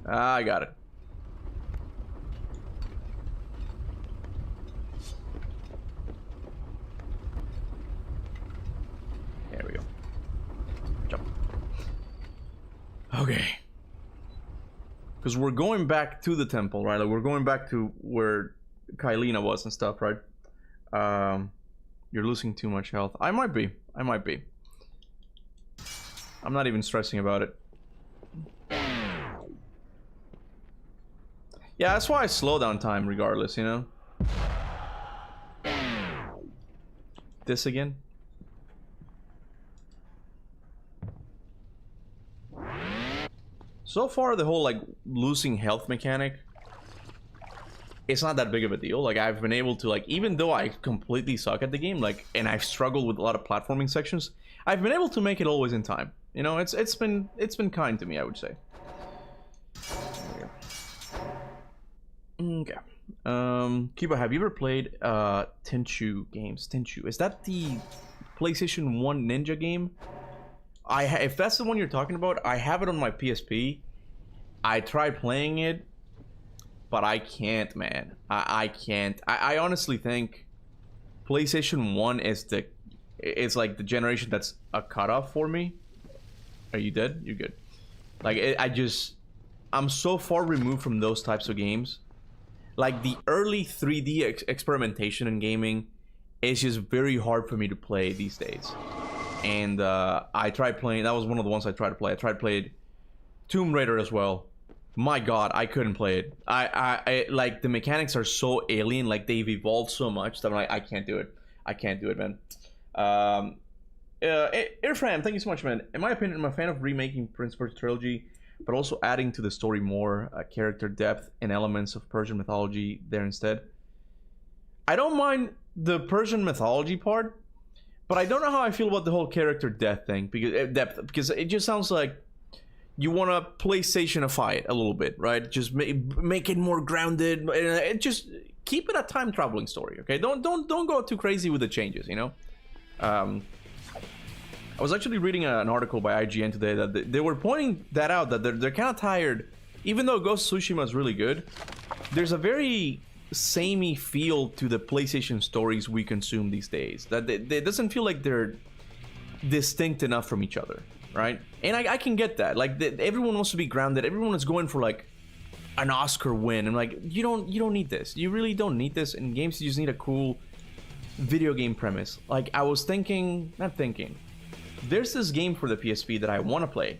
I got it. There we go. Jump. Okay. Because we're going back to the temple, right? Like we're going back to where Kylina was and stuff, right? You're losing too much health. I might be. I might be. I'm not even stressing about it. Yeah, that's why I slow down time regardless, you know? This again? So far, the whole, like, losing health mechanic, it's not that big of a deal. Like, I've been able to, like, even though I completely suck at the game, like, and I've struggled with a lot of platforming sections, I've been able to make it always in time. You know, it's been kind to me, I would say. Okay. Kuba, have you ever played Tenchu games? Tenchu, is that the PlayStation 1 Ninja game? If that's the one you're talking about, I have it on my PSP. I tried playing it, but I can't, man. I can't. I honestly think PlayStation 1 is like the generation that's a cutoff for me. Are you dead? You're good. Like I'm so far removed from those types of games. Like the early 3D experimentation in gaming is just very hard for me to play these days. And I tried playing, that was one of the ones I tried to play. I tried playing Tomb Raider as well. My god, I couldn't play it. I like the mechanics are so alien, like they've evolved so much that I'm like, I can't do it. I can't do it, man. Irfan, thank you so much, man. In my opinion, I'm a fan of remaking Prince of Persia trilogy, but also adding to the story more character depth and elements of Persian mythology there instead. I don't mind the Persian mythology part, but I don't know how I feel about the whole character depth thing, because it just sounds like you want to PlayStation-ify it a little bit, right? Just make it more grounded. Just keep it a time traveling story, okay? Don't go too crazy with the changes, you know. I was actually reading an article by IGN today that they were pointing that out, that they're kind of tired. Even though Ghost of Tsushima is really good, there's a very samey feel to the PlayStation stories we consume these days. That it doesn't feel like they're distinct enough from each other, right? And I can get that. Like everyone wants to be grounded. Everyone is going for like an Oscar win. And like you don't need this. You really don't need this in games. You just need a cool video game premise. Like I was thinking, there's this game for the PSP that I want to play,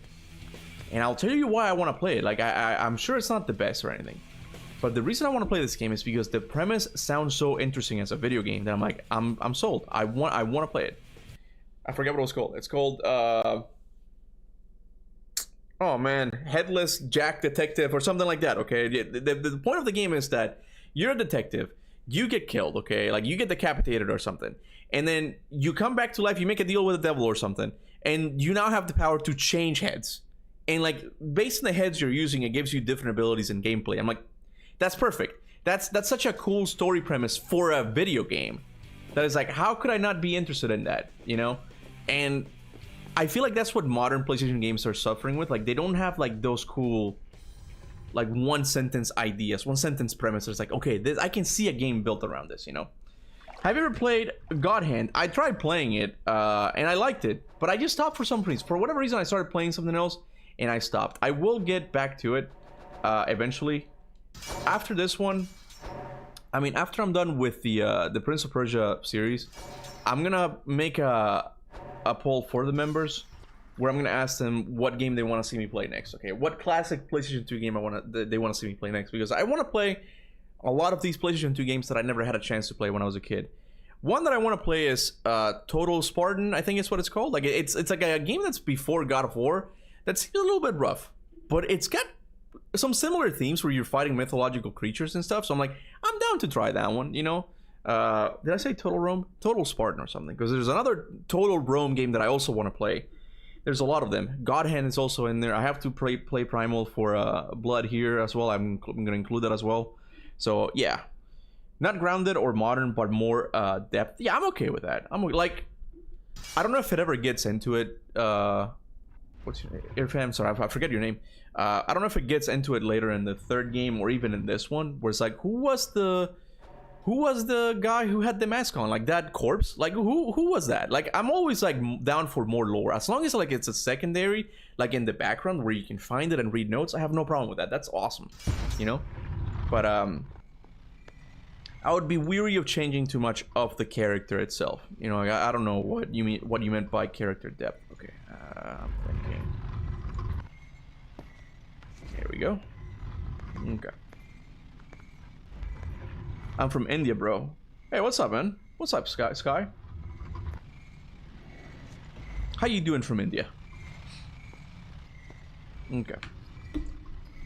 and I'll tell you why I want to play it. Like I'm sure it's not the best or anything, but the reason I want to play this game is because the premise sounds so interesting as a video game that I'm like, I'm sold. I want to play it. I forget what it was called. It's called oh man, Headless Jack Detective or something like that. Okay, the point of the game is that you're a detective. You get killed, okay? Like you get decapitated or something, and then you come back to life. You make a deal with the devil or something, and you now have the power to change heads. And like based on the heads you're using, it gives you different abilities in gameplay. I'm like, that's perfect. That's such a cool story premise for a video game. That is like, how could I not be interested in that? You know, and I feel like that's what modern PlayStation games are suffering with. Like they don't have like those cool, like one sentence ideas, one sentence premises. Like, okay, I can see a game built around this, you know. Have you ever played God Hand? I tried playing it and I liked it, but I just stopped for some reason. For whatever reason, I started playing something else and I stopped. I will get back to it eventually. After this one, I mean, after I'm done with the Prince of Persia series, I'm gonna make a poll for the members where I'm gonna ask them what game they want to see me play next. Okay, what classic PlayStation 2 game they want to see me play next, because I want to play a lot of these PlayStation 2 games that I never had a chance to play when I was a kid. One that I want to play is Total Spartan, I think is what it's called. Like it's like a game that's before God of War. That seems a little bit rough, but it's got some similar themes where you're fighting mythological creatures and stuff. So I'm like, I'm down to try that one, you know. Did I say Total Rome? Total Spartan or something? Because there's another Total Rome game that I also want to play. There's a lot of them. God Hand is also in there. I have to play Primal for Blood here as well. I'm going to include that as well. So yeah, not grounded or modern, but more depth. Yeah, I'm okay with that. I'm like, I don't know if it ever gets into it. What's your name? Irfan, sorry, I forget your name. I don't know if it gets into it later in the third game or even in this one, where it's like, who was the guy who had the mask on? Like that corpse? Like who was that? Like I'm always like down for more lore. As long as like it's a secondary, like in the background where you can find it and read notes, I have no problem with that. That's awesome, you know? But I would be weary of changing too much of the character itself. You know, I don't know what you meant by character depth. Okay, I'm thinking. Here we go. Okay. I'm from India, bro. Hey, what's up, man? What's up, Sky? How you doing from India? Okay.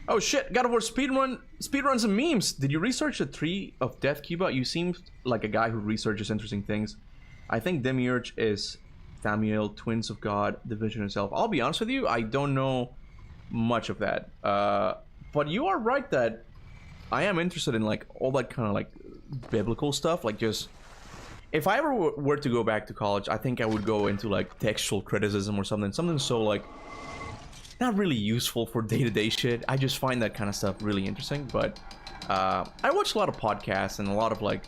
Oh shit, God of War speedruns and memes. Did you research the Tree of Death, Kuba? You seem like a guy who researches interesting things. I think Demiurge is Thamiel, Twins of God, Division itself. I'll be honest with you, I don't know much of that. But you are right that I am interested in like all that kind of like biblical stuff. Like just, if I ever were to go back to college, I think I would go into like textual criticism or something so like not really useful for day-to-day shit. I just find that kind of stuff really interesting. But I watch a lot of podcasts and a lot of like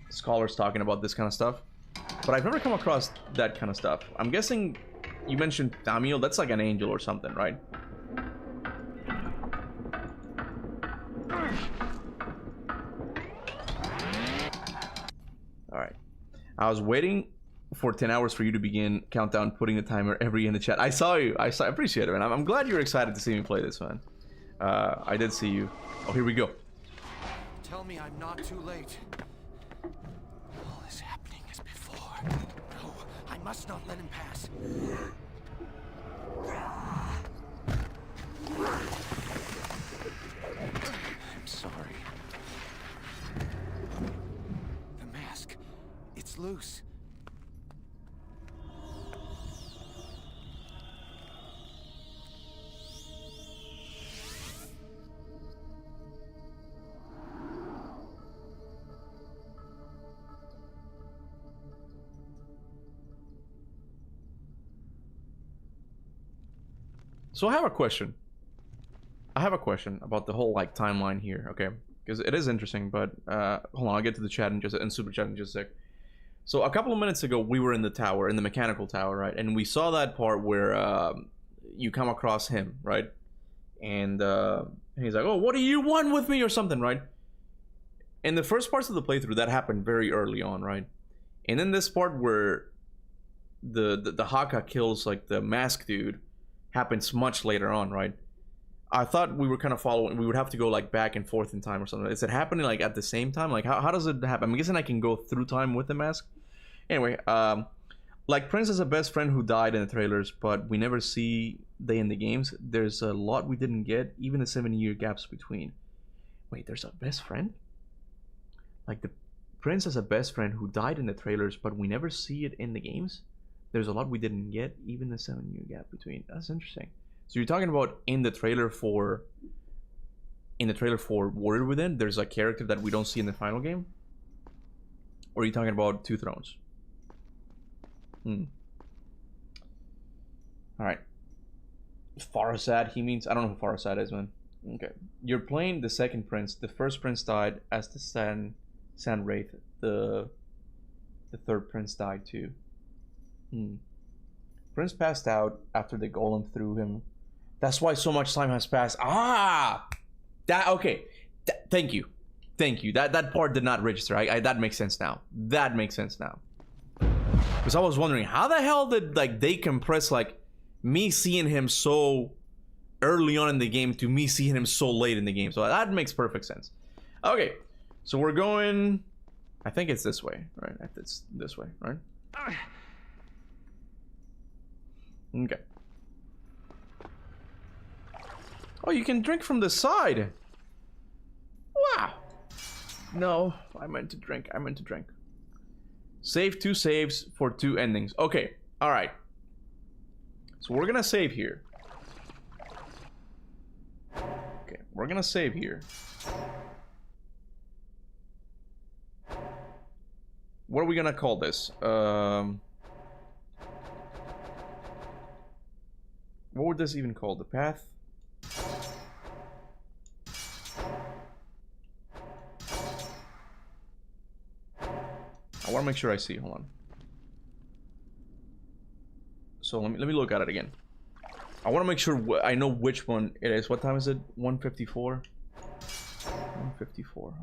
scholars talking about this kind of stuff, but I've never come across that kind of stuff. I'm guessing you mentioned Thamiel. That's like an angel or something, right? All right, I was waiting for 10 hours for you to begin countdown, putting the timer in the chat. I saw you. I appreciate it, man. I'm glad you're excited to see me play this, man. I did see you. Oh, here we go. Tell me I'm not too late. All this happening as before. No, I must not let him pass. I'm sorry. The mask, it's loose. So I have a question. I have a question about the whole like timeline here, okay? Because it is interesting, but hold on, I'll get to the chat in super chat in just a sec. So a couple of minutes ago, we were in the tower, in the mechanical tower, right? And we saw that part where you come across him, right? And he's like, "Oh, what do you want with me?" or something, right? In the first parts of the playthrough, that happened very early on, right? And then this part where the Haka kills like the mask dude happens much later on, right? I thought we were kind of following. We would have to go like back and forth in time or something. Is it happening like at the same time? Like how does it happen? I'm guessing I can go through time with the mask. Anyway, like Prince has a best friend who died in the trailers, but we never see they in the games. There's a lot we didn't get, even the 7-year gaps between. Wait, there's a best friend? Like the Prince has a best friend who died in the trailers, but we never see it in the games. There's a lot we didn't get, even the 7-year gap between. That's interesting. So you're talking about in the trailer for Warrior Within, there's a character that we don't see in the final game? Or are you talking about Two Thrones? Alright. Farasad, he means... I don't know who Farasad is, man. Okay. You're playing the second prince. The first prince died as the Sand Wraith. The third prince died too. Prince passed out after the golem threw him. That's why so much time has passed. Ah! That... Okay. Thank you. Thank you. That part did not register. That makes sense now. That makes sense now. Because I was wondering, how the hell did like they compress like me seeing him so early on in the game to me seeing him so late in the game? So that makes perfect sense. Okay, so we're going... I think it's this way, right? It's this way, right? Okay. Oh, you can drink from the side. Wow. No, I meant to drink. Save 2 saves for 2 endings. Okay, alright. So we're gonna save here. Okay, we're gonna save here. What are we gonna call this? What would this even call? The path? I want to make sure I see. Hold on. So let me look at it again. I want to make sure I know which one it is. What time is it? 1:54. 1:54.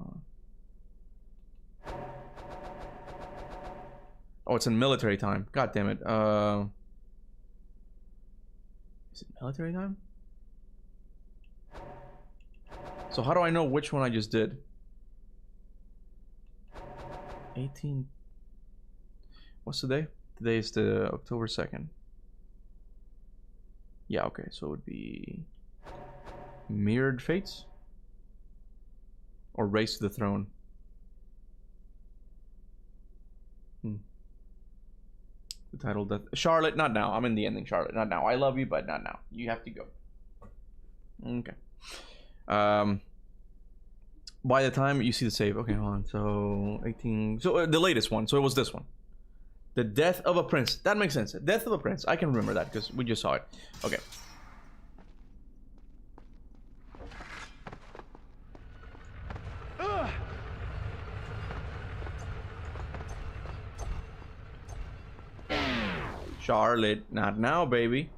Huh? Oh, it's in military time. God damn it. Is it military time? So how do I know which one I just did? 18. What's today? Today is the October 2nd. Yeah, okay, so it would be Mirrored Fates or Race to the Throne. The title that Charlotte, not now. I'm in the ending, Charlotte, not now. I love you, but not now. You have to go. Okay. By the time you see the save, okay, hold on. So 18. So the latest one. So it was this one. The Death of a Prince. That makes sense. Death of a Prince. I can remember that because we just saw it. Okay. Charlotte, not now, baby.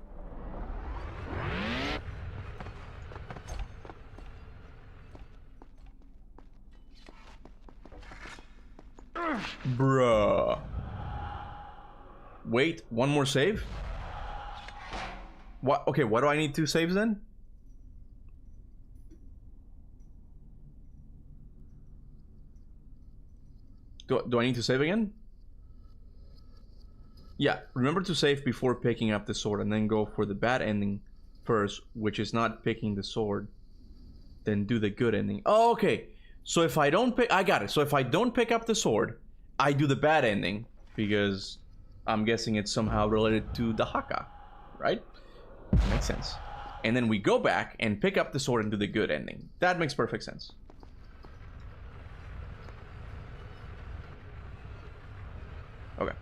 Bruh. Wait, one more save? What? Okay, what do I need 2 saves then? Do I need to save again? Yeah, remember to save before picking up the sword and then go for the bad ending first, which is not picking the sword. Then do the good ending. Oh, okay. So if I don't pick... I got it. So if I don't pick up the sword, I do the bad ending because I'm guessing it's somehow related to the Haka, right? Makes sense. And then we go back and pick up the sword and do the good ending. That makes perfect sense. Okay.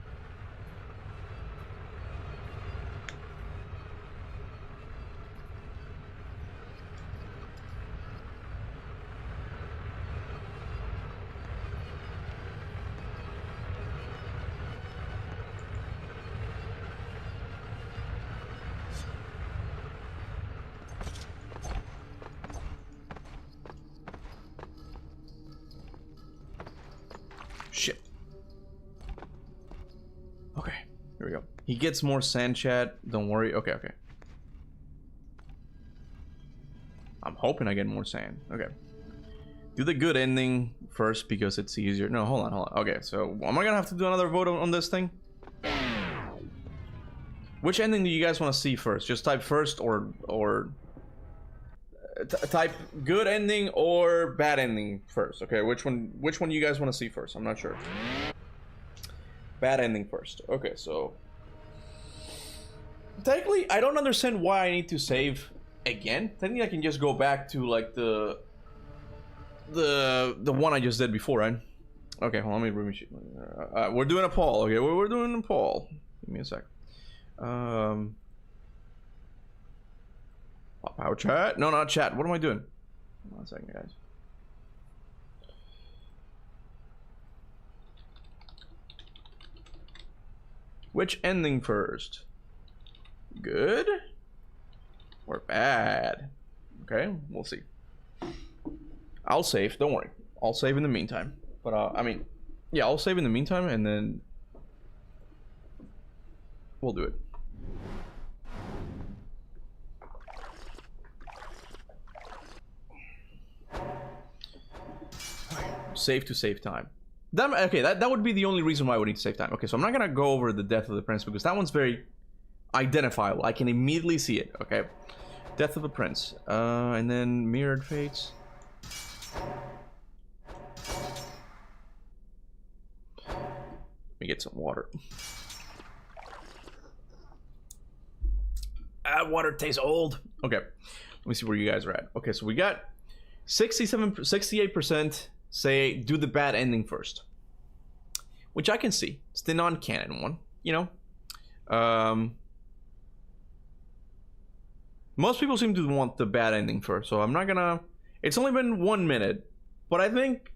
He gets more sand, chat. Don't worry. Okay, okay. I'm hoping I get more sand. Okay. Do the good ending first because it's easier. No, hold on, hold on. Okay, so am I gonna have to do another vote on this thing? Which ending do you guys want to see first? Just type first or type good ending or bad ending first. Okay, which one you guys want to see first? I'm not sure. Bad ending first. Okay, so technically I don't understand why I need to save again. Technically I can just go back to like the one I just did before, right? Okay, hold on, let me we're doing a poll. Okay, we're doing a poll. Give me a sec. Power chat? No, not chat. What am I doing? 1 second, guys. Which ending first? Good or bad? Okay, we'll see. I'll save. Don't worry. I'll save in the meantime. But I mean, yeah, I'll save in the meantime, and then we'll do it. Save to save time. Okay, that would be the only reason why I would need to save time. Okay, so I'm not gonna go over the Death of the Prince because that one's very identifiable. I can immediately see it. Okay, Death of the Prince, and then Mirrored Fates. Let me get some water. Water tastes old. Okay, let me see where you guys are at. Okay, so we got 68% say do the bad ending first, which I can see. It's the non-canon one, you know. Most people seem to want the bad ending first, so I'm not gonna. It's only been 1 minute, but I think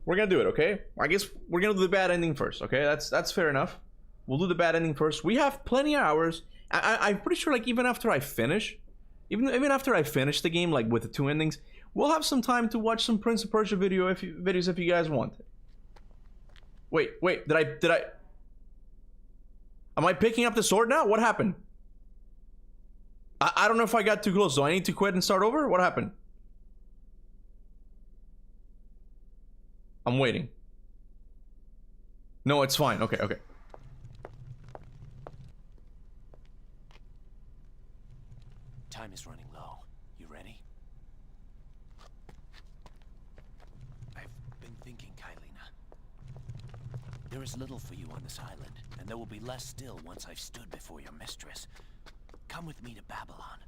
we're gonna do it. Okay, I guess we're gonna do the bad ending first. Okay, that's fair enough. We'll do the bad ending first. We have plenty of hours. I'm pretty sure, like, even after I finish, even after I finish the game, like with the 2 endings, we'll have some time to watch some Prince of Persia videos if you guys want. Wait, did I? Am I picking up the sword now? What happened? I don't know if I got too close. Do I need to quit and start over? What happened? I'm waiting. No, it's fine. Okay, okay. Time is running low. You ready? I've been thinking, Kailina. There is little for you on this island, and there will be less still once I've stood before your mistress. Come with me to Babylon.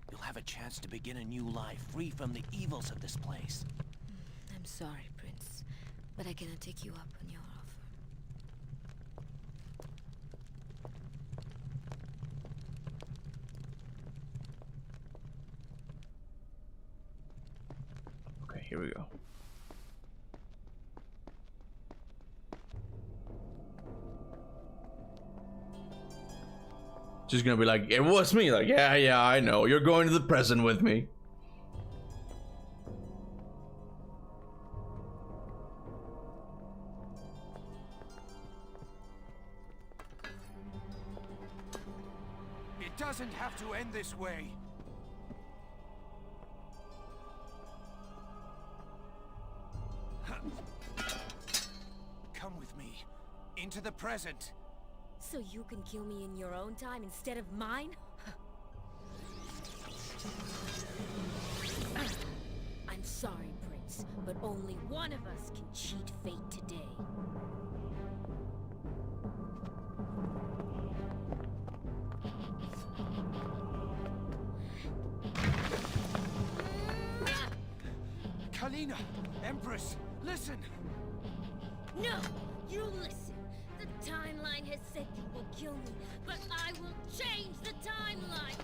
You'll have a chance to begin a new life, free from the evils of this place. I'm sorry, Prince, but I cannot take you up on your offer. Okay, here we go. She's gonna be like, it was me. Like, yeah, I know. You're going to the present with me. It doesn't have to end this way. Come with me into the present. So you can kill me in your own time instead of mine? I'm sorry, Prince, but only one of us can cheat fate today. Kailina, Empress, listen! No! You listen! The timeline has said you will kill me, but I will change the timeline!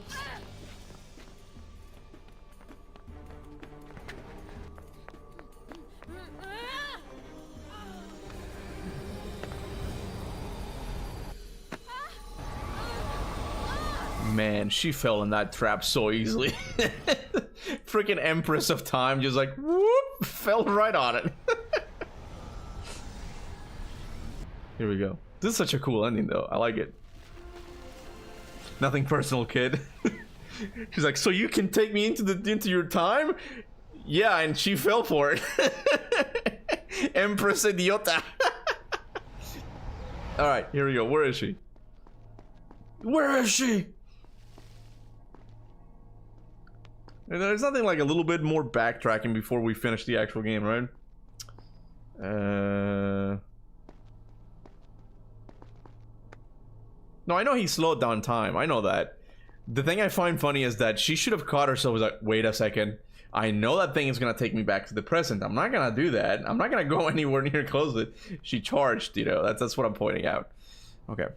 Man, she fell in that trap so easily. Freaking Empress of Time just like, whoop, fell right on it. Here we go. This is such a cool ending, though. I like it. Nothing personal, kid. She's like, so you can take me into your time? Yeah, and she fell for it. Empress idiota. All right, here we go. Where is she? Where is she? And there's nothing like a little bit more backtracking before we finish the actual game, right? No, I know he slowed down time. I know that. The thing I find funny is that she should have caught herself. Was like, wait a second. I know that thing is gonna take me back to the present. I'm not gonna do that. I'm not gonna go anywhere near close to it. She charged, you know. That's what I'm pointing out. Okay.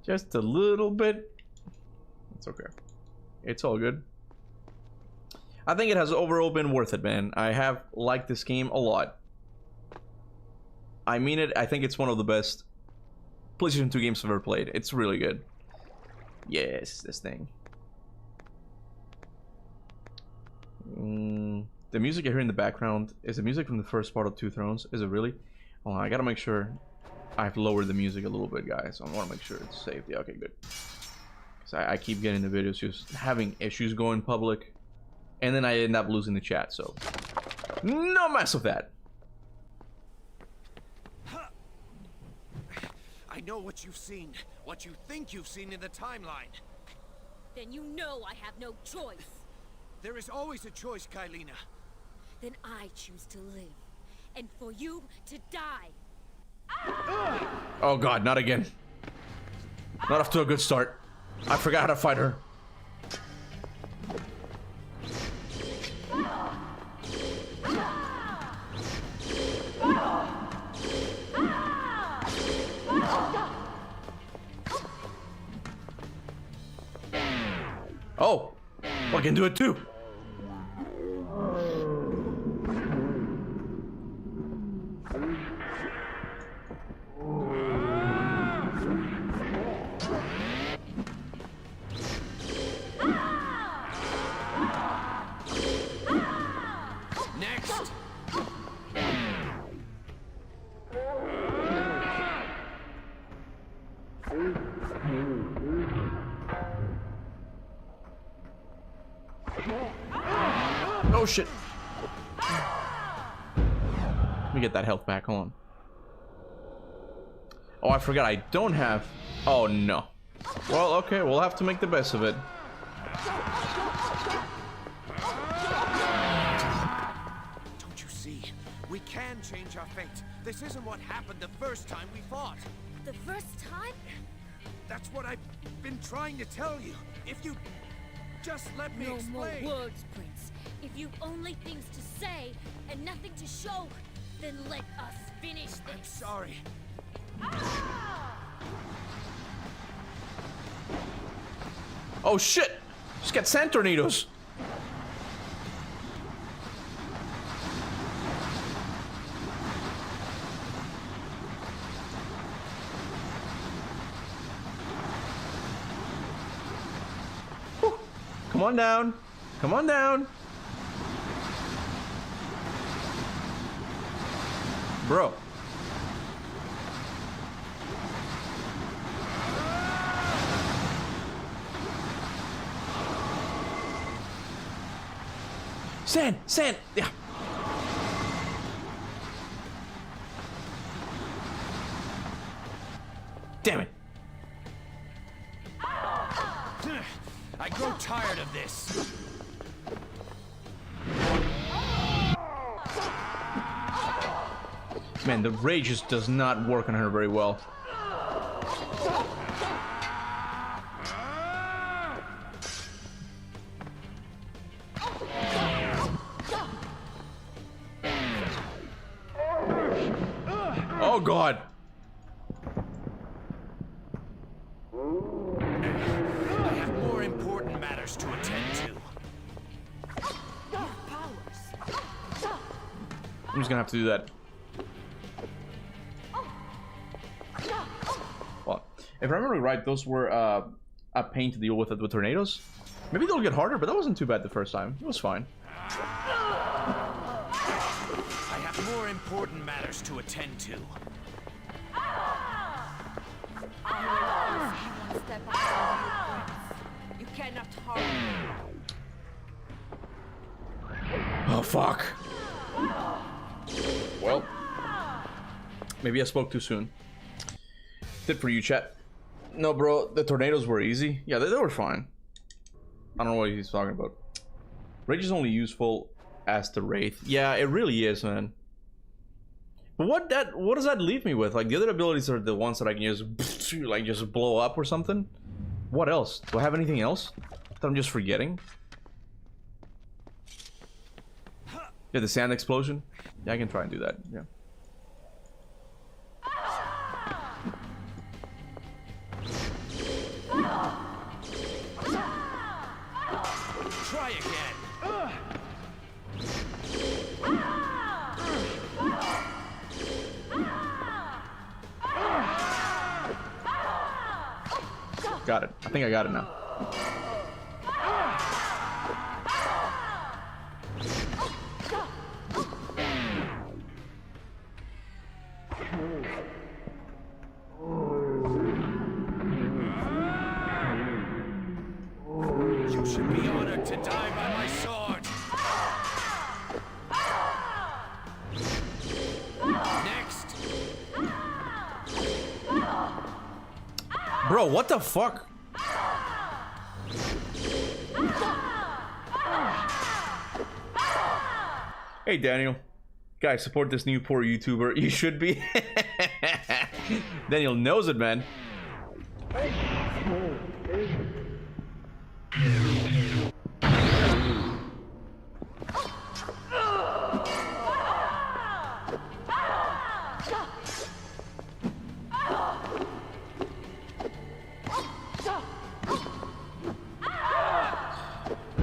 Just a little bit. It's okay. It's all good. I think it has overall been worth it, man. I have liked this game a lot. I mean it. I think it's one of the best PlayStation 2 games I've ever played. It's really good. Yes, this thing. The music I hear in the background is the music from the first part of Two Thrones. Is it really? Hold on, I gotta make sure I've lowered the music a little bit, guys. I want to make sure it's safe. Yeah, okay, good. Because I keep getting the videos just having issues going public. And then I end up losing the chat, so no mess with that. I know what you've seen, what you think you've seen in the timeline. Then you know I have no choice. There is always a choice, Kailina. Then I choose to live, and for you to die. Oh god, not again. Not off to a good start. I forgot how to fight her. Oh, I can do it too. Next. Oh shit. Let me get that health back. Hold on. Oh, I forgot I don't have... Oh no. Well, okay, we'll have to make the best of it. Don't you see? We can change our fate. This isn't what happened the first time we fought. The first time? That's what I've been trying to tell you. If you just let me No explain. more words, Prince. If you've only things to say and nothing to show, then let us finish this. I'm sorry. Oh shit! Just get sand tornadoes. Whew. Come on down. Come on down. Bro. Sand! Sand! Yeah. Damn it. I grow tired of this. Man, the rage just does not work on her very well. Oh god. I have more important matters to attend to. I'm just gonna have to do that. Well, if I remember right, those were a pain to deal with it with tornadoes. Maybe they'll get harder, but that wasn't too bad the first time. It was fine. I have more important matters to attend to. One step outside your you cannot harm me. Oh fuck. Well, maybe I spoke too soon. Did for you, chat. No, bro, the tornadoes were easy. Yeah, they were fine. I don't know what he's talking about. Rage is only useful as the Wraith. Yeah, it really is, man. But what does that leave me with? Like, the other abilities are the ones that I can just like just blow up or something. What else? Do I have anything else that I'm just forgetting? Yeah, the sand explosion. Yeah, I can try and do that. Yeah. Try again. Got it. I think I got it now. You should be honored to die by my sword. Next. Bro, what the fuck? Hey, Daniel. Guys, support this new poor YouTuber. You should be. Daniel knows it, man.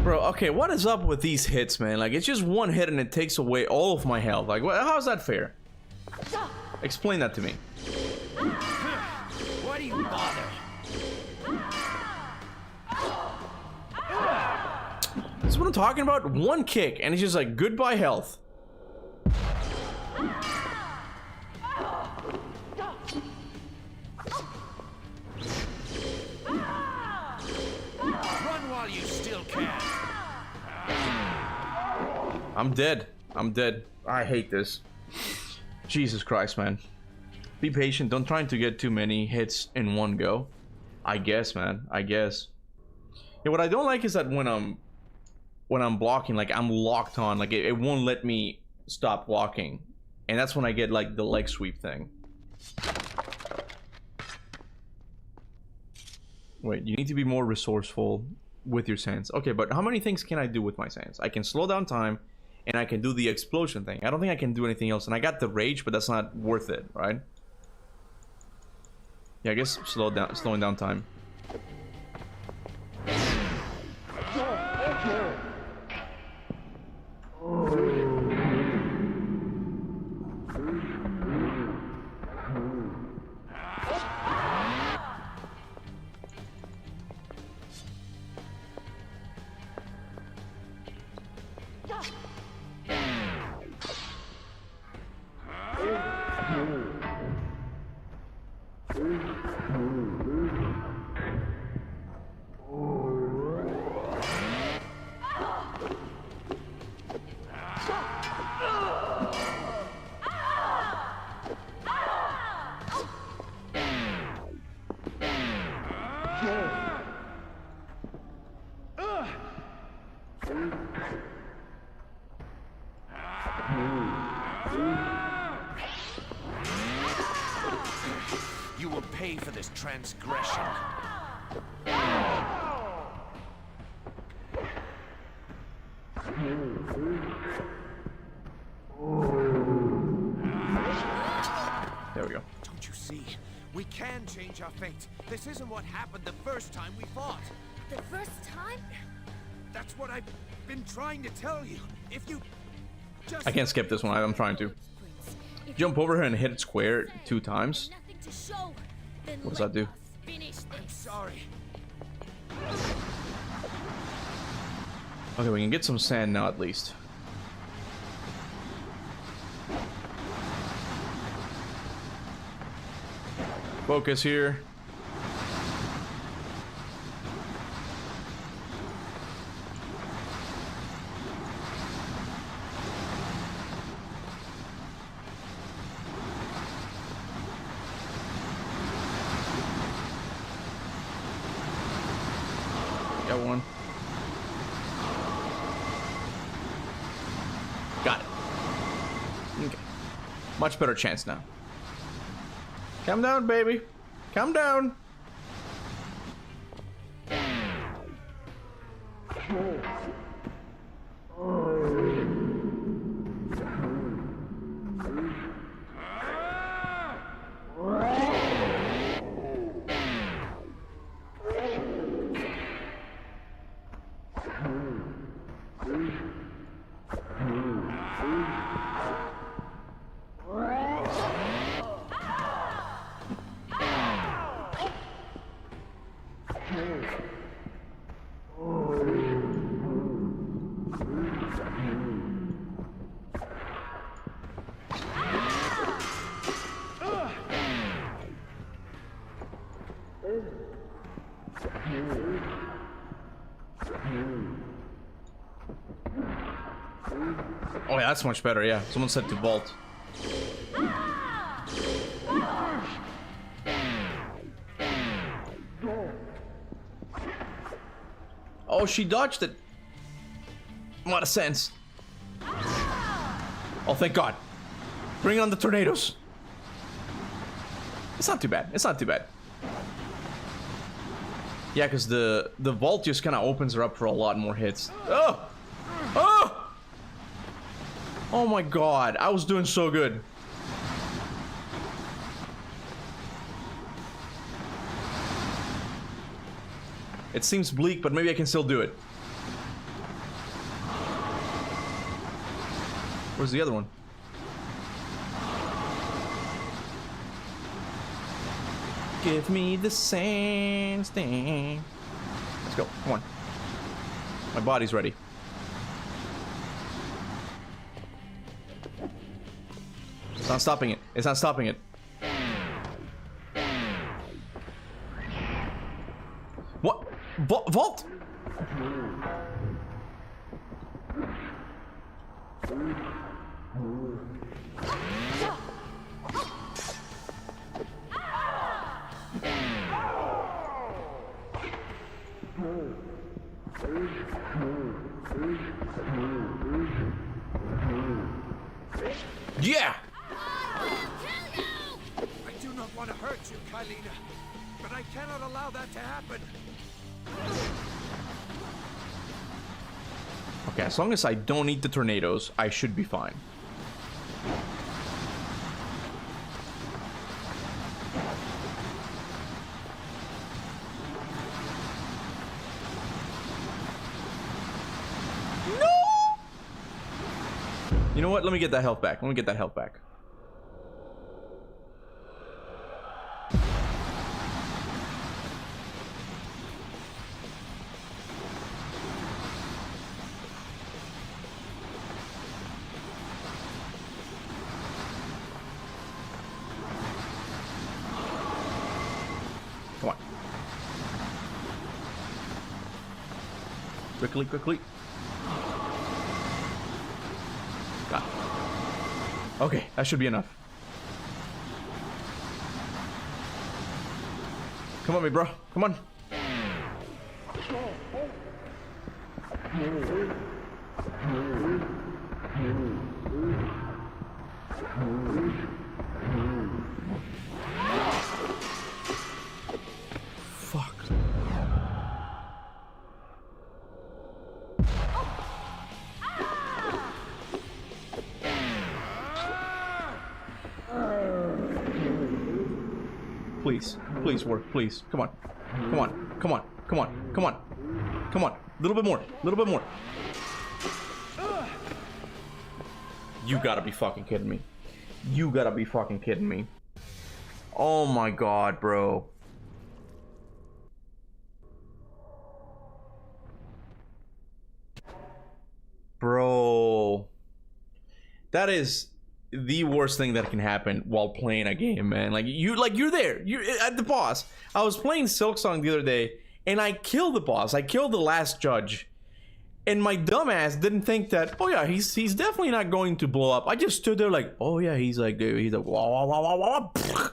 Bro, okay, what is up with these hits, man? Like, it's just one hit and it takes away all of my health. Like, how's that fair? Explain that to me. Why do you bother? This is what I'm talking about. One kick and it's just like goodbye health. Run while you still can. I'm dead. I'm dead. I hate this. Jesus Christ, man. Be patient. Don't try to get too many hits in one go. I guess, man. I guess. Yeah, what I don't like is that when I'm blocking, like, I'm locked on. Like, it won't let me stop walking. And that's when I get, like, the leg sweep thing. Wait, you need to be more resourceful with your sands. Okay, but how many things can I do with my sands? I can slow down time, and I can do the explosion thing. I don't think I can do anything else. And I got the rage, but that's not worth it, right? Yeah, I guess slowing down time. You will pay for this transgression. There we go. Don't you see? We can change our fate. This isn't what happened the first time we fought. The first time? That's what I've been trying to tell you. If you just I can't skip this one. I'm trying to. Jump over her and hit it square 2 times. Nothing to show. Then What does that do? finish I'm this. sorry. Okay, we can get some sand now at least. Focus here. Got one. Got it. Okay. Much better chance now. Calm down, baby. Calm down. Oh yeah, that's much better, yeah. Someone said to vault. Oh, she dodged it. What a sense. Oh, thank God. Bring on the tornadoes. It's not too bad. It's not too bad. Yeah, because the vault just kind of opens her up for a lot more hits. Oh! Oh! Oh my God, I was doing so good. It seems bleak, but maybe I can still do it. Where's the other one? Give me the sand thing. Let's go, come on. My body's ready. It's not stopping it. It's not stopping it. What? Vault? Yeah! I do not want to hurt you, Kylina, but I cannot allow that to happen. Okay, as long as I don't eat the tornadoes, I should be fine. No! You know what? Let me get that health back. Let me get that health back. Come on. Quickly, quickly. Got it. Okay, that should be enough. Come on, me bro. Come on. Fuck. Please, please work, please. Come on. Come on. Come on. Come on. Come on. Come on. A little bit more. A little bit more. You gotta be fucking kidding me. You gotta be fucking kidding me. Oh my God, bro. Bro. That is the worst thing that can happen while playing a game, man. You're there. You're at the boss. I was playing Silksong the other day and I killed the boss. I killed the last judge. And my dumbass didn't think that, oh yeah, he's definitely not going to blow up. I just stood there like, oh yeah, he's like wah, wah, wah, wah, wah, wah.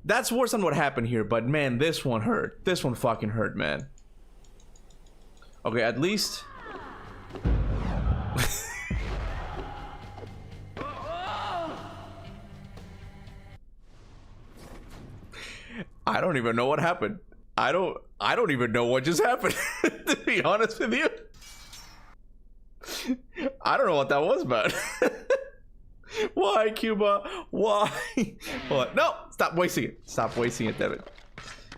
That's worse than what happened here, but man, this one hurt. This one fucking hurt, man. Okay, at least. I don't even know what happened. I don't even know what just happened. To be honest with you, I don't know what that was about. Why, Kuba? Why? What? No! Stop wasting it. Stop wasting it, Devin.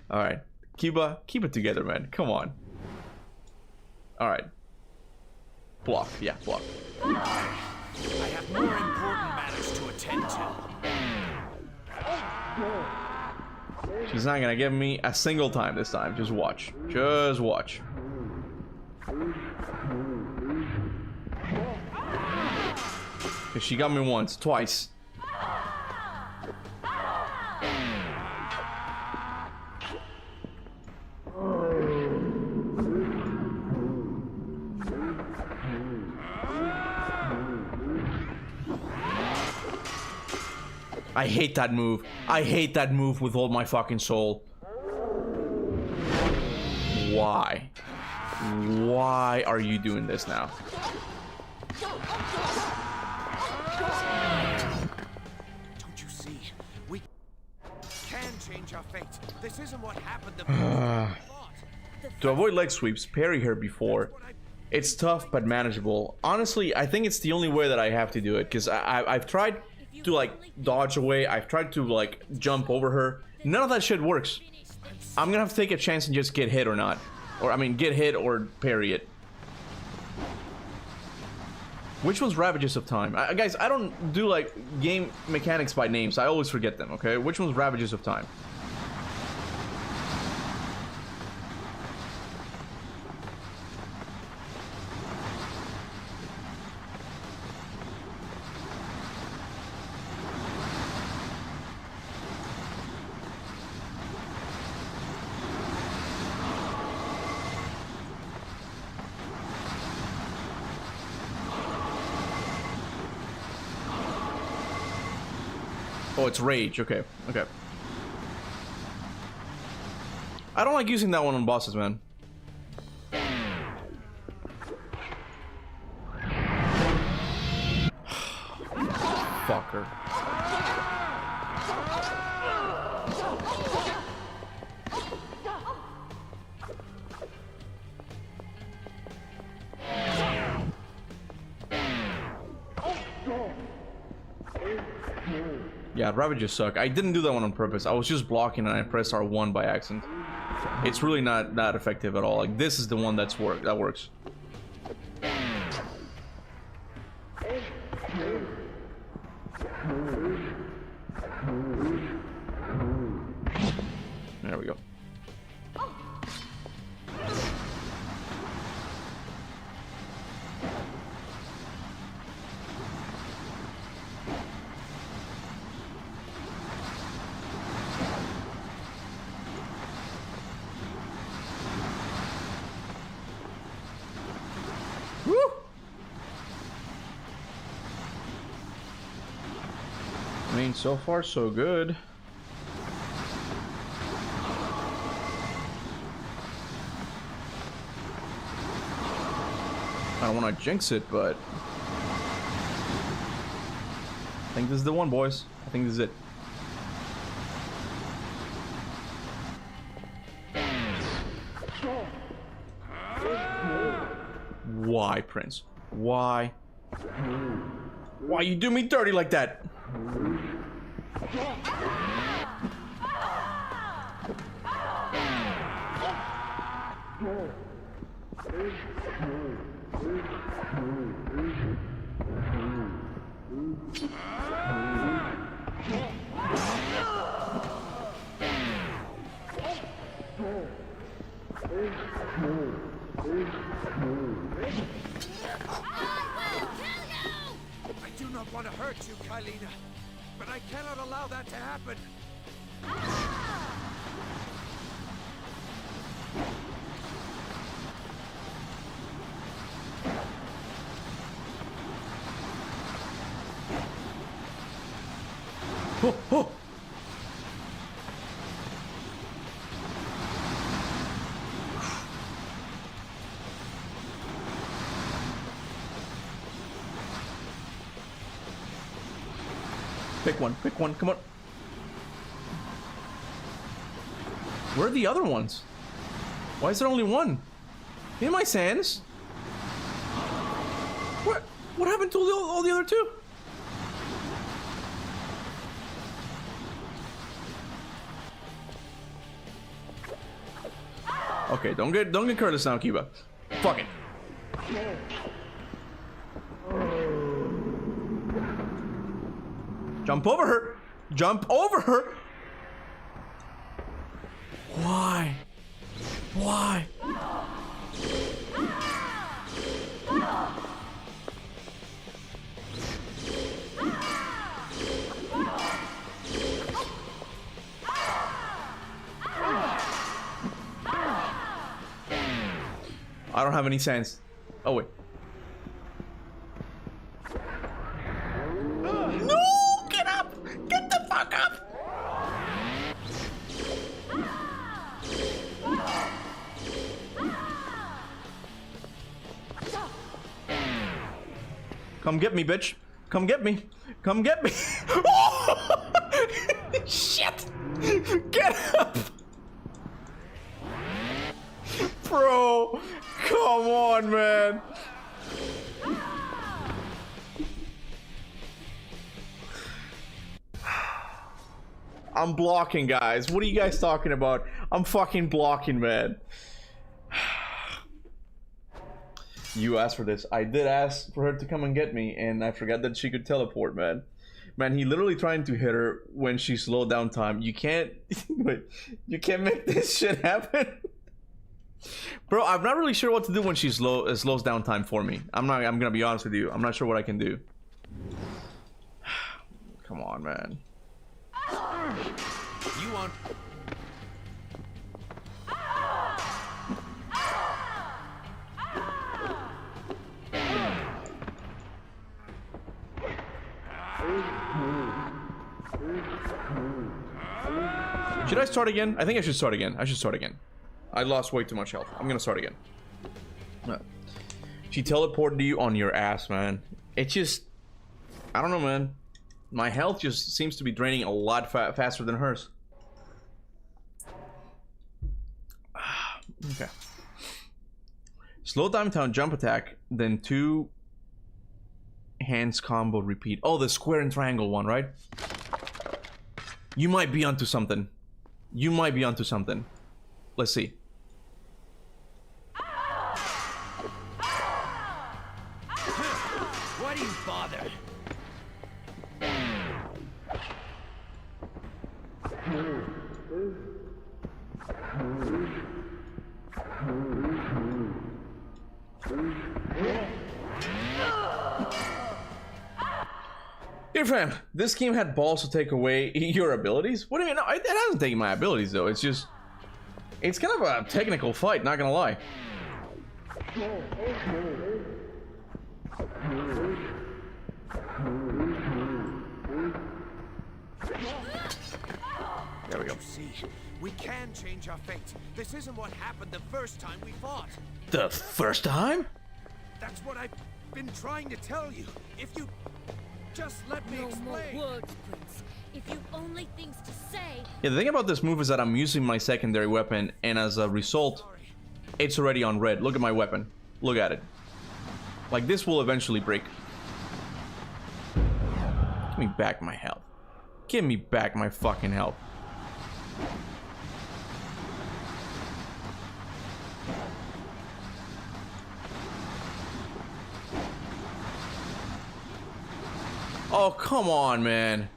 All right, Kuba, keep it together, man. Come on. All right. Block. Yeah, block. I have more important matters to attend to. She's not gonna give me a single time this time. Just watch. Just watch. She got me once, twice. I hate that move. I hate that move with all my fucking soul. Why? Why are you doing this now? Don't you see? We can change our fate. This isn't what happened To avoid leg sweeps, parry her before. It's tough but manageable. Honestly, I think it's the only way that I have to do it, because I've tried to like dodge away. I've tried to like jump over her. None of that shit works. I'm gonna have to take a chance and just get hit or not. Or I mean get hit or parry it. Which one's Ravages of Time? Guys, I don't do like game mechanics by names. I always forget them, okay? Which one's Ravages of Time? Oh, it's Rage. Okay, okay. I don't like using that one on bosses, man. Fucker. Yeah, Ravages suck. I didn't do that one on purpose. I was just blocking and I pressed R1 by accident. It's really not that effective at all. Like, this is the one that works. There we go. I mean, so far so good. I don't want to jinx it, but I think this is the one, boys. I think this is it. Why, Prince? Why? Why you do me dirty like that? I do not want to hurt you, Kailina, but I cannot allow that to happen. Oh, oh. Pick one, come on. Where are the other ones? Why is there only one? In my sands? What happened to all the other two? Okay, don't get careless now, Kuba. Fuck it. Jump over her! Jump over her! Why? Why? I don't have any sense. Oh wait. No! Get up! Get the fuck up! Come get me, bitch. Come get me. Come get me. Oh! Shit! Get up! Bro, come on, man. I'm blocking, guys. What are you guys talking about? I'm fucking blocking, man. You asked for this. I did ask for her to come and get me, and I forgot that she could teleport, man. Man, he literally trying to hit her when she slowed down time. You can't... Wait, you can't make this shit happen. Bro, I'm not really sure what to do when she slows down time for me. I'm gonna be honest with you. I'm not sure what I can do. Come on, man. You want... Should I start again? I think I should start again. I should start again. I lost way too much health. I'm gonna start again. She teleported you on your ass, man. It just... I don't know, man. My health just seems to be draining a lot faster than hers. Okay. Slow down jump attack, then 2 hands combo repeat. Oh, the square and triangle one, right? You might be onto something. You might be onto something. Let's see. Why do you bother? Here, fam, this game had balls to take away your abilities? What do you mean? No, it hasn't taken my abilities, though. It's just... It's kind of a technical fight, not gonna lie. There we go. See, we can change our fate. This isn't what happened the first time we fought. The first time? That's what I've been trying to tell you. If you just let me No more explain. words, Prince. If you've only things to say, Yeah, the thing about this move is that I'm using my secondary weapon, and as a result, it's already on red. Look at my weapon. Look at it. Like, this will eventually break. Give me back my health. Give me back my fucking health. Oh, come on, man.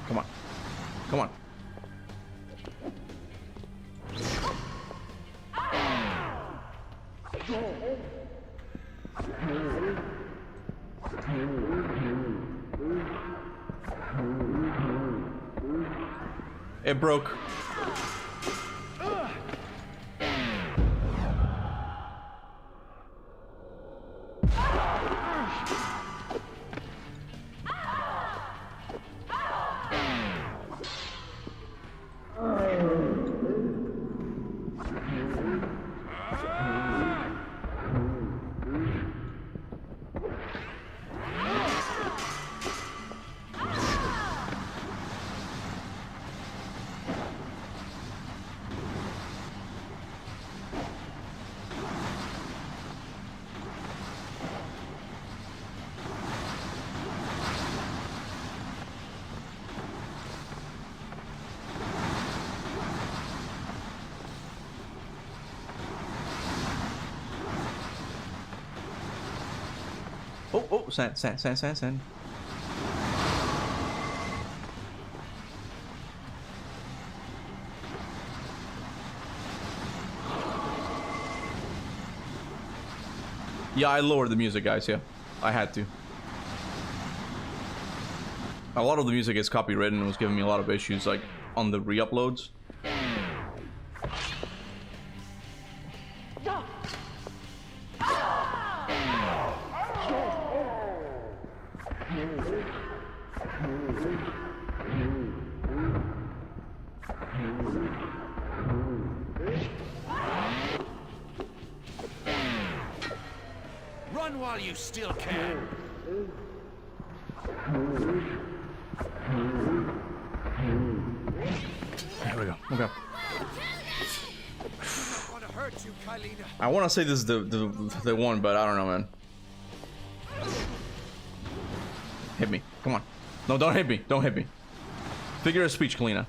Come on. Come on. It broke. Oh, sand. Yeah, I lowered the music, guys, yeah. I had to. A lot of the music is copywritten and was giving me a lot of issues, like, on the re-uploads. Run while you still can. There we go. Okay. Want to hurt you, Kailina. I want to say this is the one, but I don't know, man. Hit me. Come on. No, don't hit me. Don't hit me. Figure of speech, Kalina.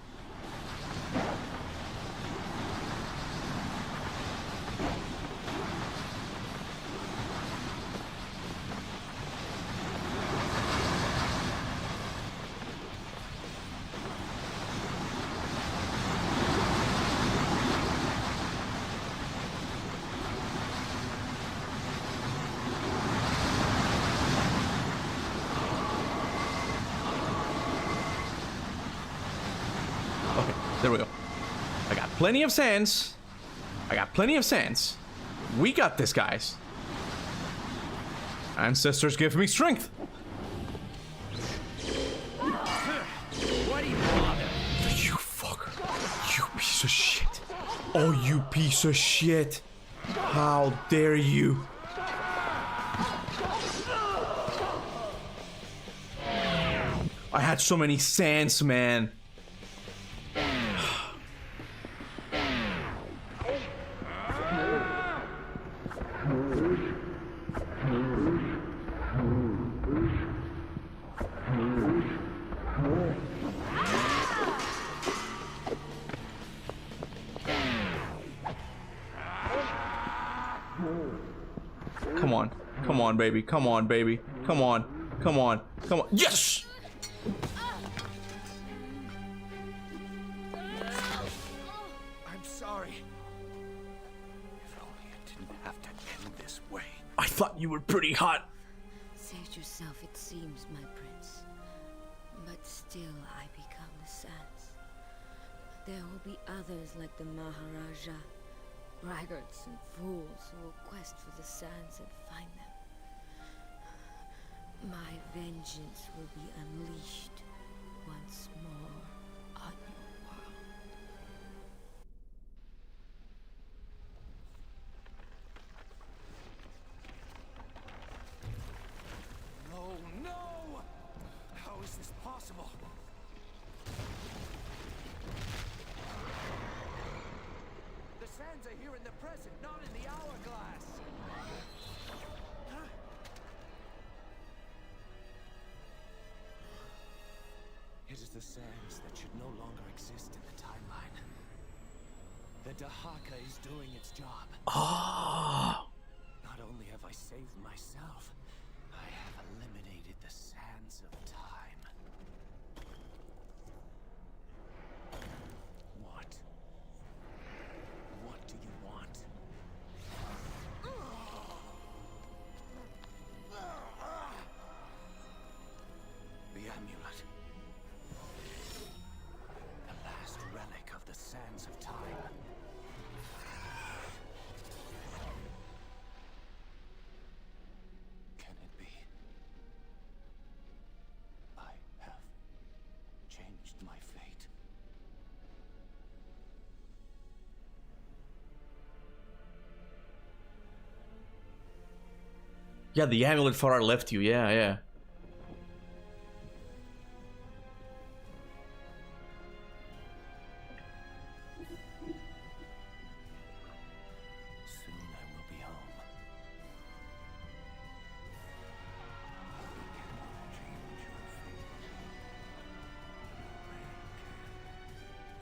Okay, there we go. I got plenty of sands. We got this, guys. Ancestors give me strength. What do you bother? You fucker. You piece of shit. Oh, you piece of shit. How dare you? I had so many sands, man. Come on, baby. Come on, baby. Come on. Come on. Come on. Yes! I'm sorry. If only it didn't have to end this way. I thought you were pretty hot. Saved yourself, it seems, my prince. But still, I become the sands. There will be others like the Maharaja, braggarts and fools who will quest for the sands and find them. My vengeance will be unleashed once more on your world. No, no! How is this possible? The sands are here in the present, not in the hourglass. It is the sands that should no longer exist in the timeline. The Dahaka is doing its job. Ah. Not only have I saved myself, I have eliminated the sands of time. What? What do you want? Yeah, the amulet Farah left you. Yeah, yeah. Soon I will be home.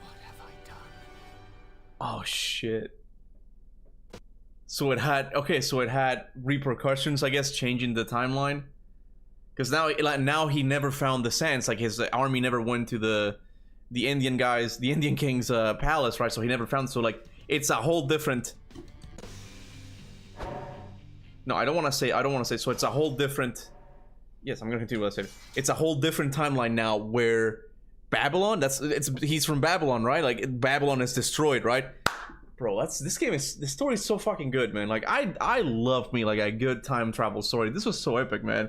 What have I done? Oh shit. So it had, okay, so it had repercussions, I guess, changing the timeline. Because now, like, now he never found the sands. Like his army never went to the Indian guys, the Indian king's palace, right? So he never found. So like, it's a whole different. No, I don't want to say. I don't want to say. So it's a whole different. Yes, I'm gonna continue what I said. It's a whole different timeline now where Babylon. He's from Babylon, right? Like Babylon is destroyed, right? Bro, this story is so fucking good, man. Like I love me like a good time travel story. This was so epic, man.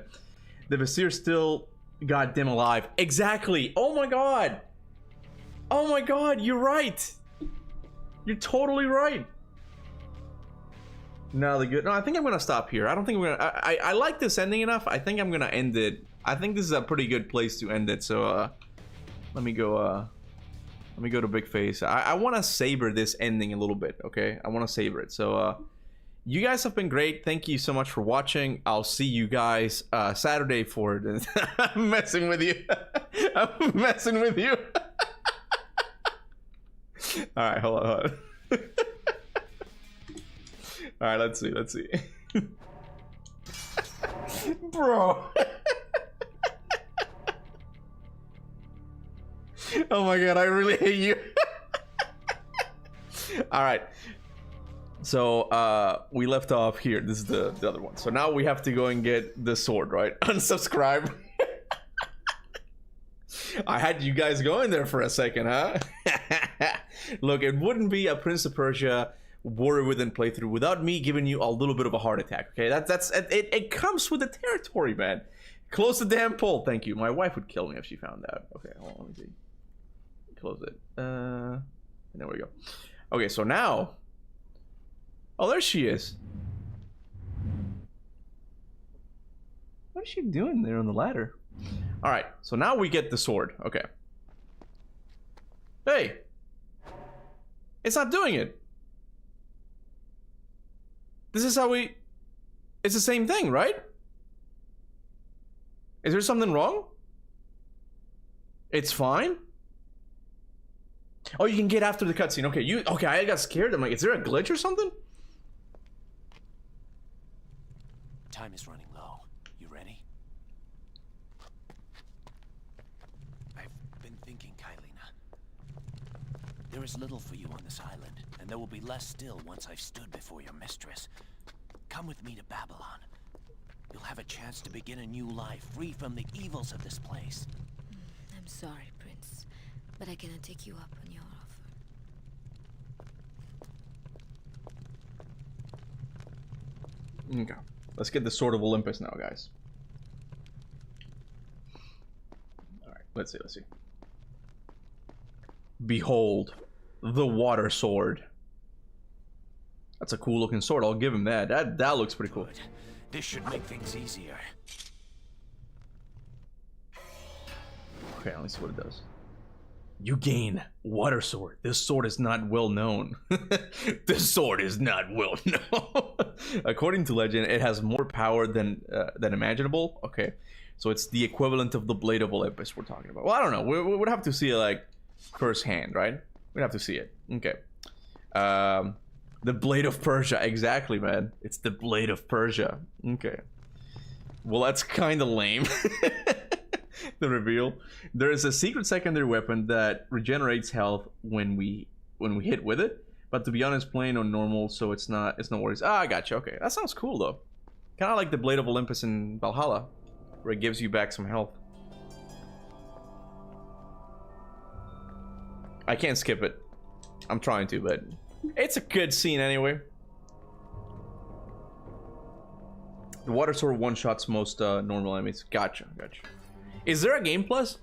The Vizier still goddamn alive. Exactly. Oh my god. Oh my god, you're right. You're totally right. No, I think I'm gonna stop here. I don't think we're gonna. I like this ending enough. I think I'm gonna end it. I think this is a pretty good place to end it. So let me go. Let me go to Big Face. I want to savor this ending a little bit. Okay, I want to savor it. So you guys have been great. Thank you so much for watching. I'll see you guys Saturday for the I'm messing with you. I'm messing with you. All right, hold on. All right, let's see. Bro. Oh my god, I really hate you. All right. So we left off here. This is the other one. So now we have to go and get the sword, right? Unsubscribe. I had you guys go in there for a second, huh? Look, it wouldn't be a Prince of Persia Warrior Within playthrough without me giving you a little bit of a heart attack. Okay, it comes with the territory, man. Close the damn poll. Thank you. My wife would kill me if she found out. Okay, hold on, let me see. Close it. And there we go. Okay, so now. Oh, there she is. What is she doing there on the ladder? All right, so now we get the sword. Okay. Hey, it's not doing it. This is how we. It's the same thing, right? Is there something wrong? It's fine. Oh, you can get after the cutscene. Okay, okay, I got scared. I'm like, is there a glitch or something? Time is running low. You ready? I've been thinking, Kailina. There is little for you on this island, and there will be less still once I've stood before your mistress. Come with me to Babylon. You'll have a chance to begin a new life, free from the evils of this place. I'm sorry, Prince, but I cannot take you up on your offer. Okay, let's get the Sword of Olympus now, guys. All right, let's see. Behold, the water sword. That's a cool looking sword. I'll give him that. That looks pretty cool. Good. This should make things easier. Okay, let me see what it does. You gain water sword. This sword is not well known. This sword is not well known. According to legend, it has more power than imaginable. Okay, so it's the equivalent of the Blade of Olympus we're talking about. Well, I don't know. We would have to see it like firsthand, right? We'd have to see it. Okay. The Blade of Persia. Exactly, man. It's the Blade of Persia. Okay. Well, that's kind of lame. The reveal. There is a secret secondary weapon that regenerates health when we hit with it. But to be honest, playing on normal, so it's no worries. Ah, I gotcha. Okay, that sounds cool though. Kind of like the Blade of Olympus in Valhalla, where it gives you back some health. I can't skip it. I'm trying to, but it's a good scene anyway. The water sword one-shots most normal enemies. Gotcha. Is there a game plus?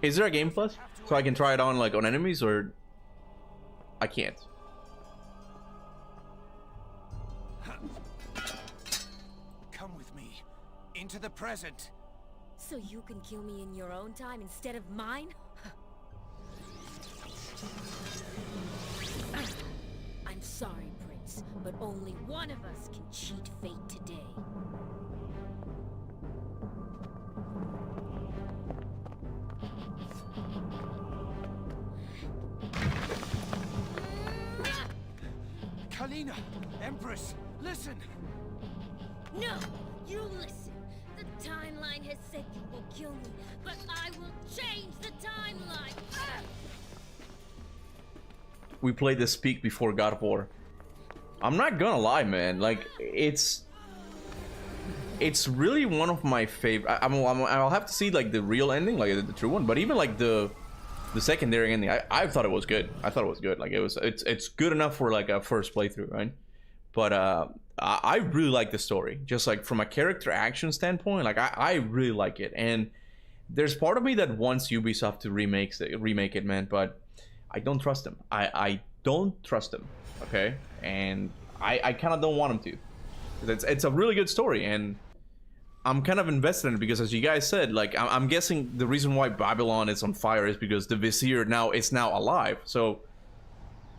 So I can try it on like on enemies, or I can't? Come with into the present. So you can kill me in your own time instead of mine? I'm sorry, Prince, but only one of us can cheat fate today. Kailina, Empress, listen! No! You listen! The timeline has said you will kill me, but I will change the timeline! We played this peak before God of War. I'm not gonna lie, man. Like, it's really one of my favorite. I'll have to see like the real ending, like the true one. But even like the secondary ending, I thought it was good. I thought it was good. Like it's good enough for like a first playthrough, right? But I really like the story. Just like from a character action standpoint, like I really like it. And there's part of me that wants Ubisoft to remake it, man. But I don't trust them. I don't trust them. Okay, and I kind of don't want them to. It's a really good story, and I'm kind of invested in it because, as you guys said, like I'm guessing the reason why Babylon is on fire is because the Vizier is now alive. So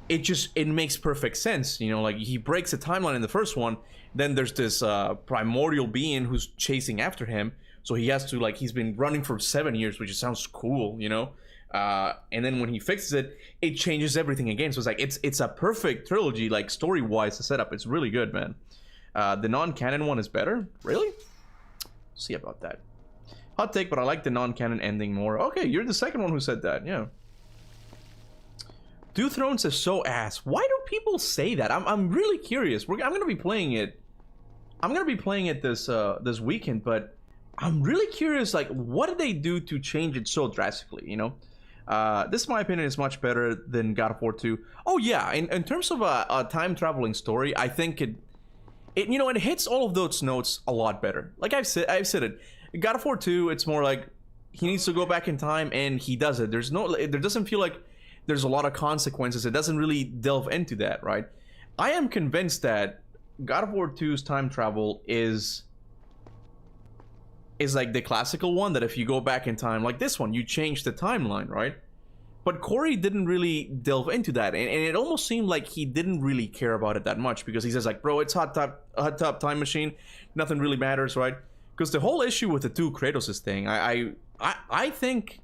it makes perfect sense, you know. Like he breaks the timeline in the first one, then there's this primordial being who's chasing after him. So he has to, like, he's been running for 7 years, which sounds cool, you know. And then when he fixes it, it changes everything again. So it's like it's a perfect trilogy, like story-wise, the setup. It's really good, man. The non-canon one is better, really? See about that. Hot take, but I like the non-canon ending more. Okay, you're the second one who said that. Yeah. Two Thrones is so ass. Why do people say that? I'm really curious. I'm gonna be playing it. I'm gonna be playing it this weekend, but I'm really curious. Like, what did they do to change it so drastically? You know, this, in my opinion, is much better than God of War 2. Oh yeah, in terms of a time traveling story, I think it you know, it hits all of those notes a lot better. Like I've said it. God of War 2, it's more like he needs to go back in time and he does it. There doesn't feel like there's a lot of consequences. It doesn't really delve into that, right? I am convinced that God of War 2's time travel is like the classical one, that if you go back in time, like this one, you change the timeline, right? But Corey didn't really delve into that, and it almost seemed like he didn't really care about it that much, because he says like, bro, it's hot tub time machine, nothing really matters, right? Because the whole issue with the two Kratoses thing, I think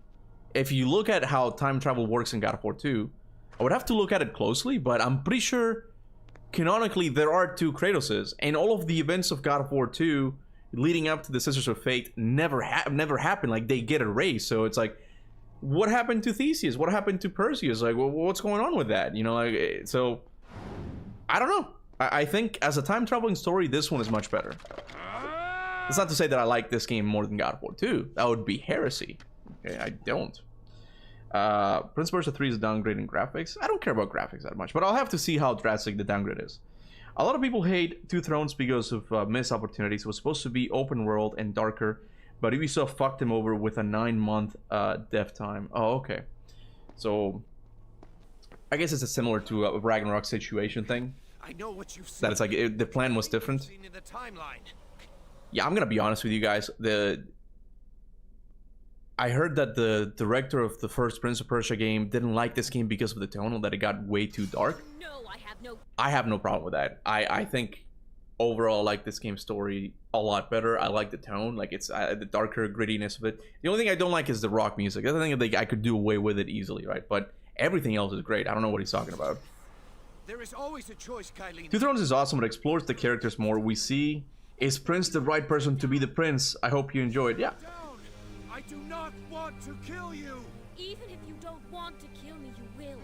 if you look at how time travel works in God of War 2, I would have to look at it closely, but I'm pretty sure canonically there are two Kratoses, and all of the events of God of War 2 leading up to the Sisters of Fate never happened. Like, they get erased. So it's like, what happened to Theseus? What happened to Perseus? Like, well, what's going on with that? You know, like, so I don't know. I think as a time traveling story, this one is much better. That's not to say that I like this game more than God of War 2. That would be heresy. Okay, I don't. Prince of Persia 3 is a downgrade in graphics. I don't care about graphics that much, but I'll have to see how drastic the downgrade is. A lot of people hate Two Thrones because of missed opportunities. It was supposed to be open world and darker, but Ubisoft fucked him over with a 9-month dev time. Oh, okay. So I guess it's similar to a Ragnarok situation thing. I know what you've seen. That it's like the plan was different. Yeah, I'm gonna be honest with you guys. I heard that the director of the first Prince of Persia game didn't like this game because of the tone, that it got way too dark. No, I have no problem with that. I think overall I like this game's story a lot better. I like the tone, like it's the darker grittiness of it. The only thing I don't like is the rock music. I think I could do away with it easily, right? But everything else is great. I don't know what he's talking about. There is always a choice, Kailina. Two Thrones is awesome. It explores the characters more. We see, is Prince the right person to be the prince? I hope you enjoyed. Yeah. I do not want to kill you. Even if you don't want to kill me, you will.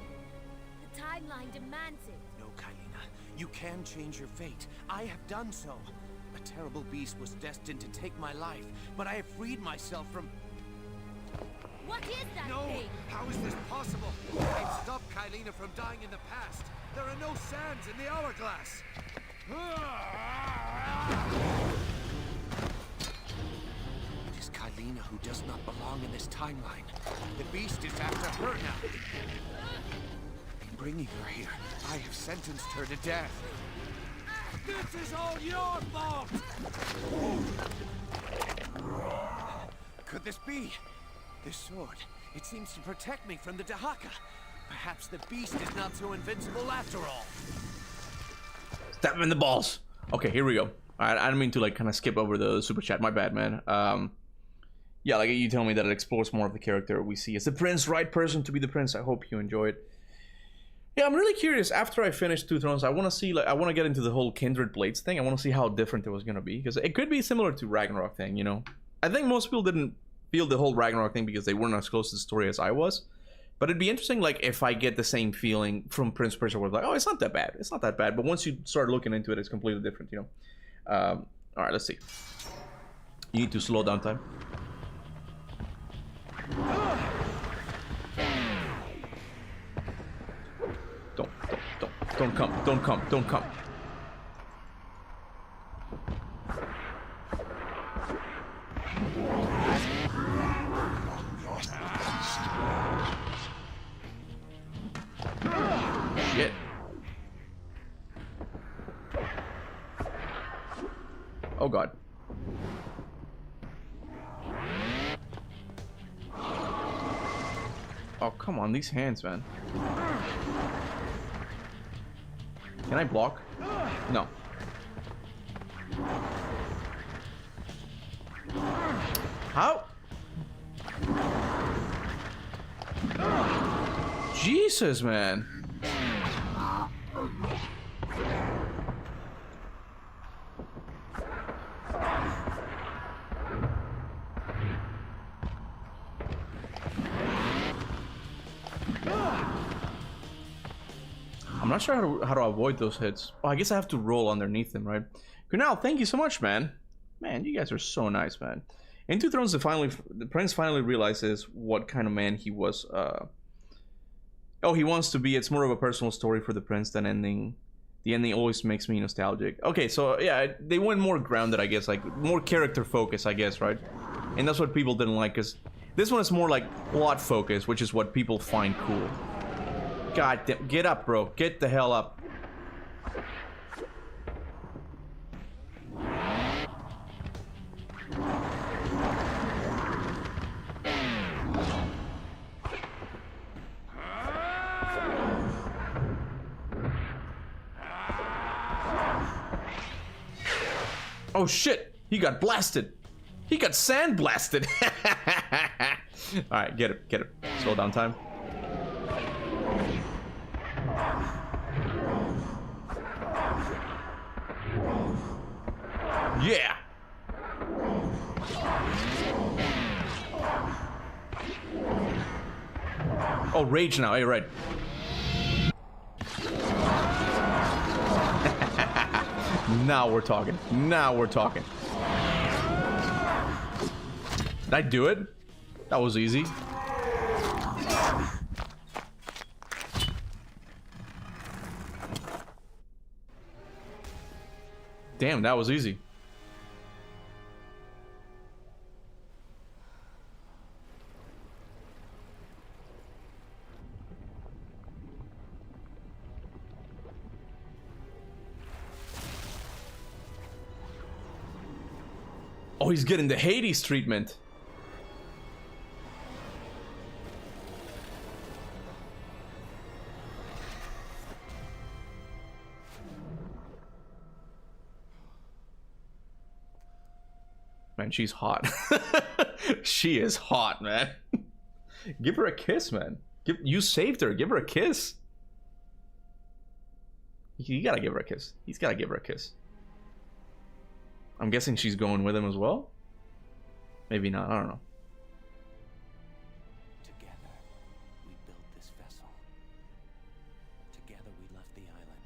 The timeline demands it. No, Kailina. You can change your fate. I have done so. A terrible beast was destined to take my life, but I have freed myself from... What is that No! thing? How is this possible? I've stopped Kailina from dying in the past. There are no sands in the hourglass. It is Kailina who does not belong in this timeline. The beast is after her now. In bringing her here, I have sentenced her to death. This is all your fault! Could this be? This sword, it seems to protect me from the Dahaka. Perhaps the beast is not so invincible after all. Stab him in the balls. Okay, here we go. Alright, I didn't mean to like kind of skip over the super chat. My bad, man. Yeah, like you tell me that it explores more of the character we see as the prince, right person to be the prince. I hope you enjoy it. Yeah, I'm really curious. After I finish Two Thrones, I want to see, like, I want to get into the whole Kindred Blades thing. I want to see how different it was gonna be, because it could be similar to Ragnarok thing, you know. I think most people didn't feel the whole Ragnarok thing because they weren't as close to the story as I was. But it'd be interesting, like, if I get the same feeling from Prince Persia, where it's like, oh, it's not that bad. It's not that bad. But once you start looking into it, it's completely different, you know. All right, let's see. You need to slow down time. Don't come. Shit. Oh god. Oh, come on, these hands, man. Can I block? No. How? Jesus, man. I'm not sure how to avoid those hits. Oh, I guess I have to roll underneath them, right? Kunal, thank you so much, man. Man, you guys are so nice, man. In Two Thrones, the prince finally realizes what kind of man he was. Oh, he wants to be. It's more of a personal story for the prince than ending. The ending always makes me nostalgic. Okay, so yeah, they went more grounded, I guess, like more character focus, I guess, right? And that's what people didn't like, because this one is more like plot focus, which is what people find cool. God damn, get up, bro. Get the hell up. Oh shit, he got blasted. He got sand blasted. Alright, get it. Slow down time. Yeah. Oh, rage now. Hey, right. Now we're talking. Did I do it? That was easy. Damn, that was easy. Oh, he's getting the Hades treatment. Man, she's hot. She is hot, man. Give her a kiss, man. You saved her. Give her a kiss. You gotta give her a kiss. He's gotta give her a kiss. I'm guessing she's going with him as well? Maybe not, I don't know. Together, we built this vessel. Together we left the island.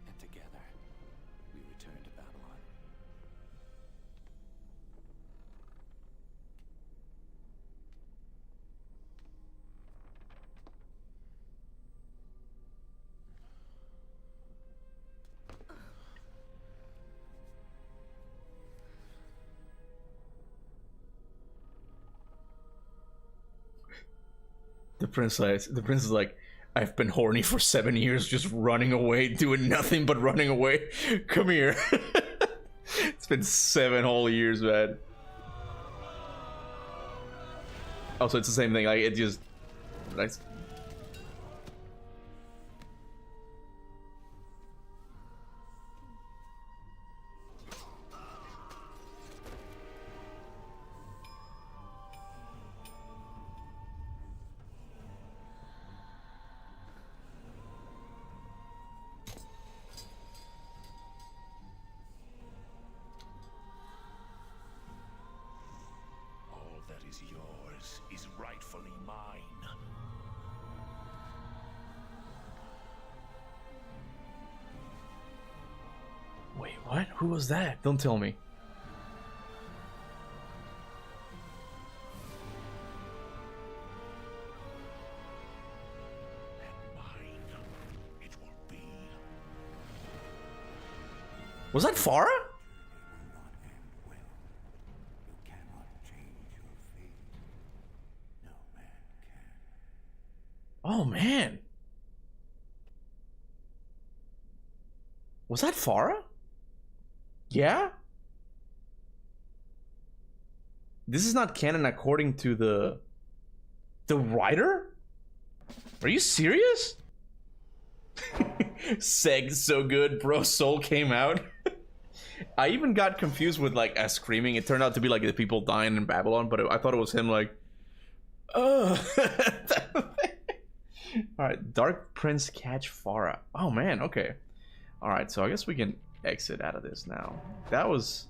And together, we returned to Babylon. The prince is like, I've been horny for 7 years, just running away, doing nothing but running away. Come here. It's been 7 whole years, man. Oh, so it's the same thing. Like it just. Nice. Yours is rightfully mine. Wait, what? Who was that? Don't tell me. And mine it will be. Was that Farah? Oh man. Was that Farah? Yeah? This is not canon according to the writer? Are you serious? Seg's so good, bro. Soul came out. I even got confused with like a screaming. It turned out to be like the people dying in Babylon, but I thought it was him like, ugh. Alright, Dark Prince catch Farah. Oh man, okay. Alright, so I guess we can exit out of this now. That was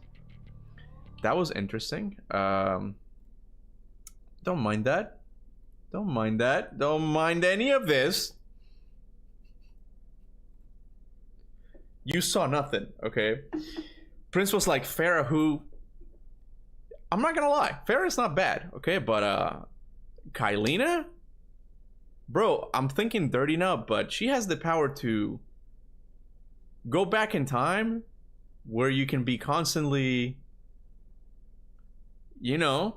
interesting. Don't mind that. Don't mind that. Don't mind any of this. You saw nothing, okay? Prince was like, Farah, who... I'm not gonna lie. Farah's not bad, okay? But, Kylina? Bro, I'm thinking dirty now, but she has the power to go back in time where you can be constantly, you know,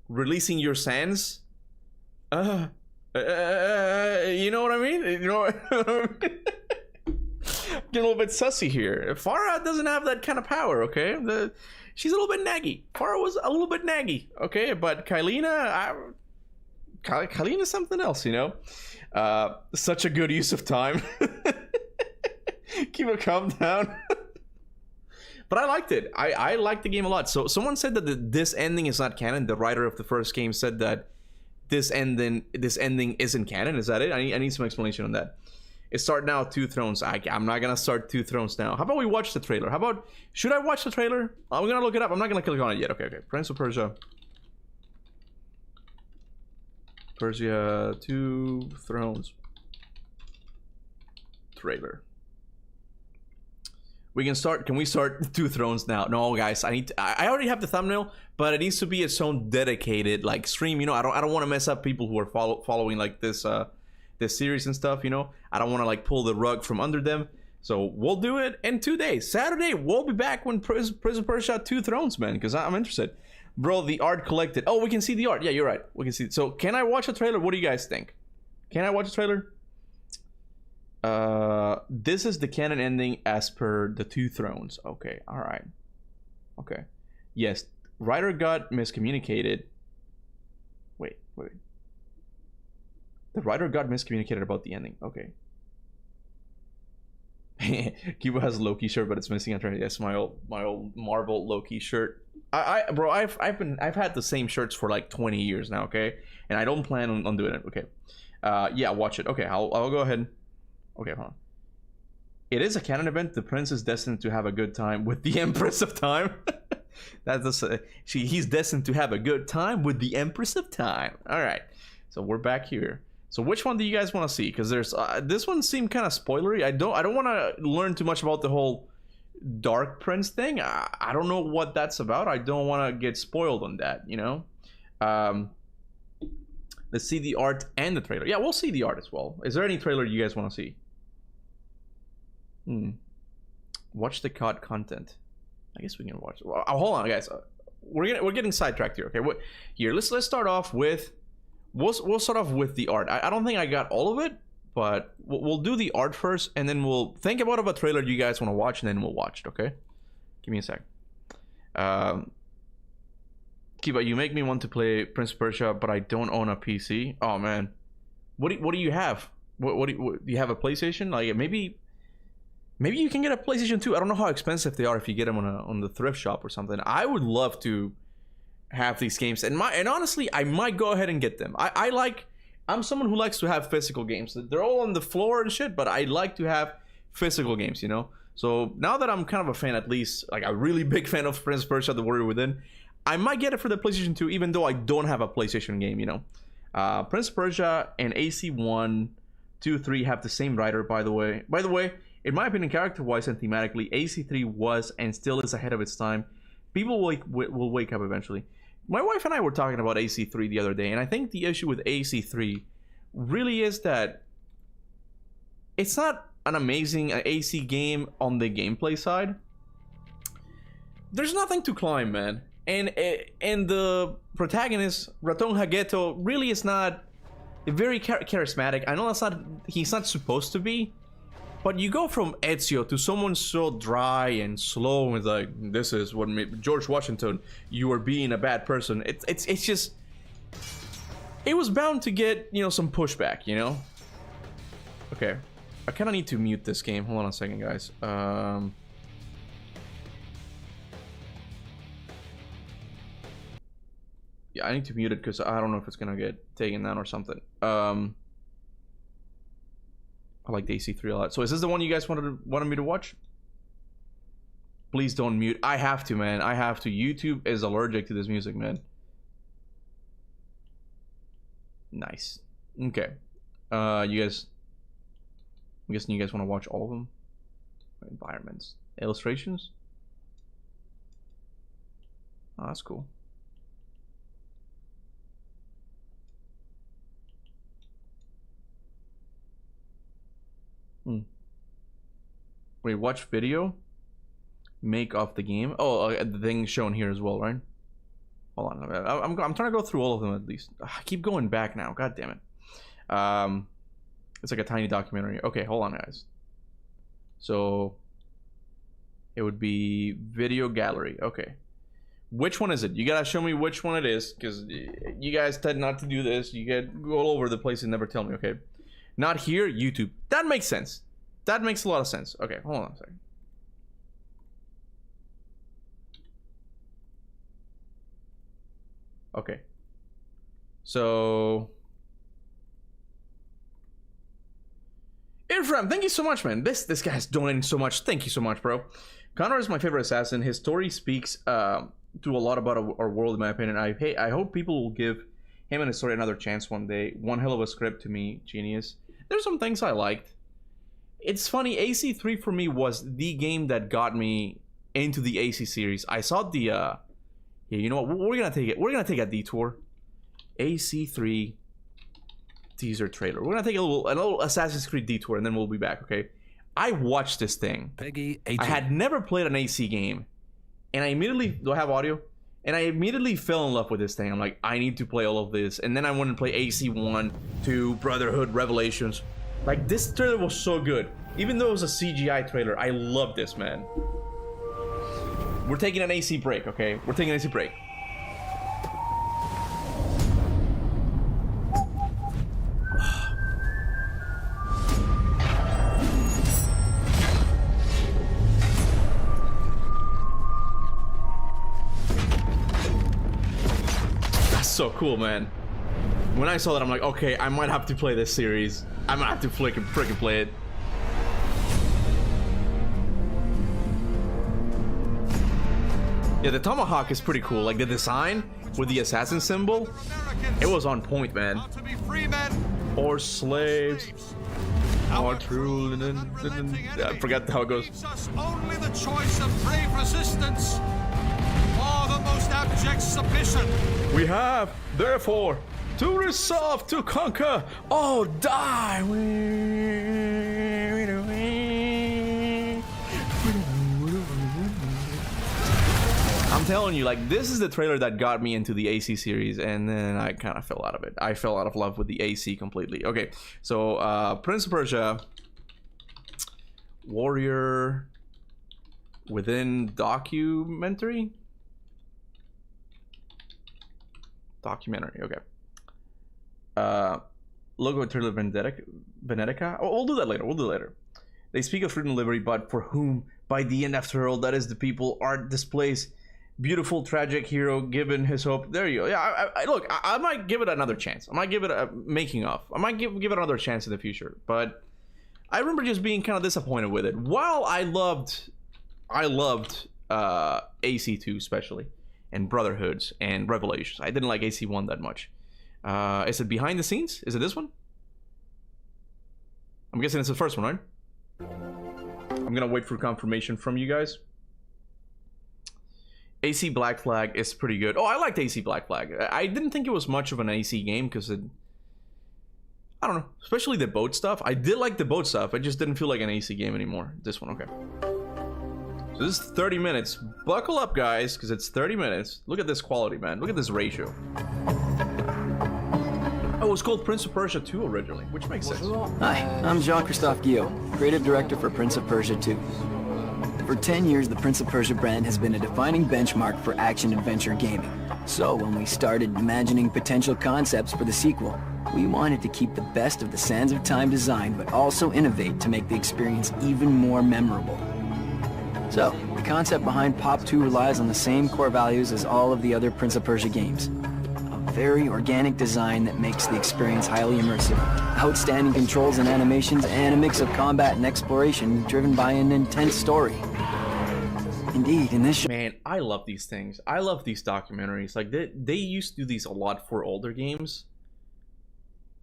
releasing your sands. You know what I mean? You know, getting a little bit sussy here. Farah doesn't have that kind of power, okay? She's a little bit naggy. Farah was a little bit naggy, okay? But Kylina, Kylina's something else, you know? Such a good use of time. Keep it calm down. But I liked it. I liked the game a lot. So someone said that this ending is not canon. The writer of the first game said that this ending isn't canon. Is that it? I need some explanation on that. It's start now, Two Thrones. I'm not gonna start Two Thrones now. How about we watch the trailer? How about, should I watch the trailer? I'm gonna look it up. I'm not gonna click on it yet. Okay. Prince of Persia. Persia, Two Thrones trailer. We can start. Can we start Two Thrones now? No, guys. I already have the thumbnail, but it needs to be its own dedicated like stream. You know, I don't want to mess up people who are following like this this series and stuff. You know, I don't want to like pull the rug from under them. So we'll do it in 2 days. Saturday, we'll be back when Prince of Persia Two Thrones, man, because I'm interested. Bro, the art collected. Oh, we can see the art. Yeah, you're right. We can see. So can I watch a trailer? What do you guys think? Can I watch a trailer? This is the canon ending as per the Two Thrones. Okay, all right. Okay. Yes, writer got miscommunicated. Wait. The writer got miscommunicated about the ending. Okay. Kuba has a Loki shirt, but it's missing a trend. Yes, my old Marvel Loki shirt. Bro, I've had the same shirts for like 20 years now. Okay, and I don't plan on doing it. Okay. Yeah, watch it. Okay, I'll go ahead. Okay, hold on. It is a canon event. The prince is destined to have a good time with the Empress of Time. He's destined to have a good time with the Empress of Time. All right, so we're back here. So which one do you guys want to see? Because there's this one seemed kind of spoilery. I don't want to learn too much about the whole Dark Prince thing. I don't know what that's about. I don't want to get spoiled on that. You know. Let's see the art and the trailer. Yeah, we'll see the art as well. Is there any trailer you guys want to see? Watch the COD content. I guess we can watch. Oh, hold on, guys. We're getting sidetracked here. Okay, here let's start off with. We'll start off with the art. I don't think I got all of it, but we'll do the art first, and then we'll think about a trailer you guys want to watch, and then we'll watch it. Okay, give me a sec. Kuba, you make me want to play Prince of Persia, but I don't own a PC. Oh man, what do you have? What do you have a PlayStation? Like maybe you can get a PlayStation 2. I don't know how expensive they are if you get them on the thrift shop or something. I would love to have these games, and honestly, I might go ahead and get them. I'm someone who likes to have physical games. They're all on the floor and shit, but I like to have physical games, you know. So now that I'm kind of a fan, at least like a really big fan of Prince of Persia: The Warrior Within, I might get it for the PlayStation 2, even though I don't have a PlayStation game, you know. Prince of Persia and AC1, 2, 3 have the same writer, by the way. By the way, in my opinion, character-wise and thematically, AC3 was and still is ahead of its time. People will wake up eventually. My wife and I were talking about AC3 the other day, and I think the issue with AC3 really is that it's not an amazing AC game on the gameplay side. There's nothing to climb, man. And the protagonist, Raton Hageto, really is not very charismatic. I know he's not supposed to be, but you go from Ezio to someone so dry and slow, and like, this is what made George Washington, you are being a bad person. It's just, it was bound to get, you know, some pushback, you know. Okay, I kind of need to mute this game. Hold on a second, guys. Yeah, I need to mute it because I don't know if it's gonna get taken down or something. I like the AC3 a lot. So is this the one you guys wanted me to watch? Please don't mute. I have to, man. I have to. YouTube is allergic to this music, man. Nice. Okay. You guys, I'm guessing you guys want to watch all of them. Environments, illustrations. Oh, that's cool. Wait, watch video. Make of the game. Oh, the thing shown here as well, right? Hold on. I'm trying to go through all of them at least. I keep going back now. God damn it. It's like a tiny documentary. Okay, hold on, guys. So it would be video gallery. Okay. Which one is it? You gotta show me which one it is, because you guys tend not to do this. You get all over the place and never tell me. Okay. Not here, YouTube. That makes sense. That makes a lot of sense. Okay, hold on a second. Okay. So Irfram, thank you so much, man. This guy's donating so much. Thank you so much, bro. Connor is my favorite assassin. His story speaks to a lot about our world, in my opinion. I hope people will give him and his story another chance one day. One hell of a script to me, genius. There's some things I liked. It's funny, AC3 for me was the game that got me into the AC series. I saw the yeah, you know what? We're gonna take a detour. AC3 teaser trailer. We're gonna take a little Assassin's Creed detour, and then we'll be back. Okay. I watched this thing. Peggy 18. I had never played an AC game, and I immediately, do I have audio? And I immediately fell in love with this thing. I'm like, I need to play all of this. And then I went and play AC1, 2, Brotherhood, Revelations. Like, this trailer was so good. Even though it was a CGI trailer, I love this, man. We're taking an AC break, okay? We're taking an AC break. So cool, man. When I saw that, I'm like, okay, I might have to play this series. I might have to freaking play it. Yeah, the tomahawk is pretty cool. Like the design with the assassin symbol, it was on point, man. Or slaves, or true. I forgot how it goes. Only the choice of brave resistance. The most abject submission. We have, therefore, to resolve to conquer or die. I'm telling you, like, this is the trailer that got me into the AC series, and then I kind of fell out of it. I fell out of love with the AC completely. Okay, so Prince of Persia, Warrior Within documentary. Documentary. Okay. Logo Turtle Venetica. Oh, we'll do that later. They speak of freedom and liberty, but for whom? By the end, after all, that is the people. Art displays beautiful, tragic hero given his hope. There you go. Yeah, look, I might give it another chance. I might give it a making of. I might give it another chance in the future. But I remember just being kind of disappointed with it. While I loved AC2 especially, and Brotherhoods and Revelations. I didn't like AC1 that much. Is it behind the scenes? Is it this one? I'm guessing it's the first one, right? I'm gonna wait for confirmation from you guys. AC Black Flag is pretty good. Oh, I liked AC Black Flag. I didn't think it was much of an AC game because it... I don't know. Especially the boat stuff. I did like the boat stuff. I just didn't feel like an AC game anymore. This one, okay. So this is 30 minutes. Buckle up, guys, because it's 30 minutes. Look at this quality, man. Look at this ratio. Oh, it was called Prince of Persia 2 originally, which makes sense. Hi, I'm Jean-Christophe Guillaume, creative director for Prince of Persia 2. For 10 years, the Prince of Persia brand has been a defining benchmark for action-adventure gaming. So when we started imagining potential concepts for the sequel, we wanted to keep the best of the Sands of Time design, but also innovate to make the experience even more memorable. So, the concept behind Pop 2 relies on the same core values as all of the other Prince of Persia games. A very organic design that makes the experience highly immersive, outstanding controls and animations, and a mix of combat and exploration driven by an intense story. Indeed, in this Man, I love these things. I love these documentaries. Like, they used to do these a lot for older games.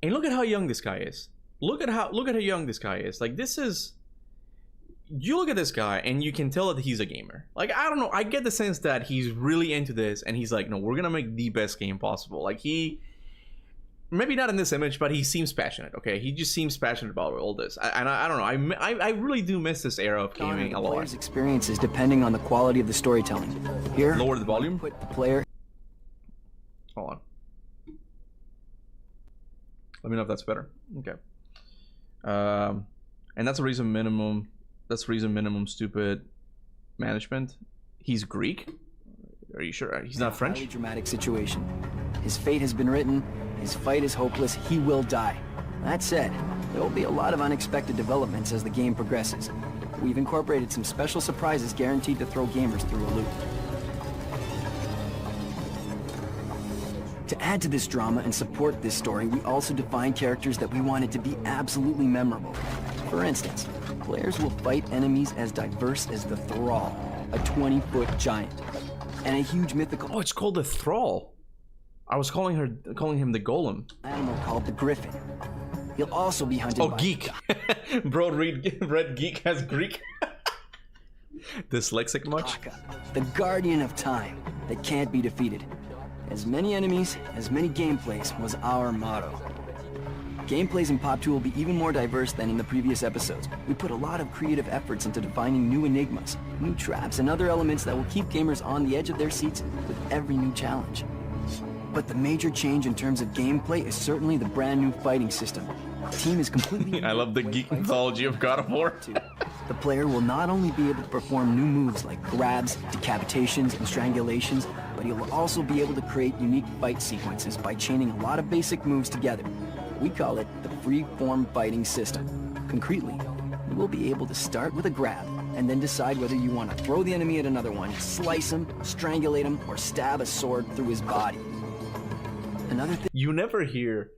And look at how young this guy is. Look at how young this guy is. Like, this is... You look at this guy and you can tell that he's a gamer. Like, I don't know, I get the sense that he's really into this and he's like, no, we're gonna make the best game possible. Like, he... Maybe not in this image, but he seems passionate, okay? He just seems passionate about all this. I don't know, I really do miss this era of gaming a lot. Player's experiences depending on the quality of the storytelling. Here, lower the volume. put the player... Hold on. Let me know if that's better. Okay. And that's the reason minimum... That's the reason minimum stupid management. He's Greek? Are you sure? He's not French? Highly dramatic situation. His fate has been written. His fight is hopeless. He will die. That said, there will be a lot of unexpected developments as the game progresses. We've incorporated some special surprises guaranteed to throw gamers through a loop. To add to this drama and support this story, we also defined characters that we wanted to be absolutely memorable. For instance, players will fight enemies as diverse as the Thrall, a 20-foot giant, and a huge mythical... Oh, it's called the Thrall. I was calling him the Golem. ...animal called the Griffin. He'll also be hunted by... Oh, geek. Bro, Red Geek has Greek. Dyslexic much? The Guardian of Time that can't be defeated. As many enemies, as many gameplays was our motto. Gameplays in Pop 2 will be even more diverse than in the previous episodes. We put a lot of creative efforts into defining new enigmas, new traps, and other elements that will keep gamers on the edge of their seats with every new challenge. But the major change in terms of gameplay is certainly the brand new fighting system. The team is completely... I love the geek mythology of God of War. The player will not only be able to perform new moves like grabs, decapitations, and strangulations, but he will also be able to create unique fight sequences by chaining a lot of basic moves together. We call it the free-form fighting system. Concretely, you will be able to start with a grab, and then decide whether you want to throw the enemy at another one, slice him, strangulate him, or stab a sword through his body. Another thing... You never hear,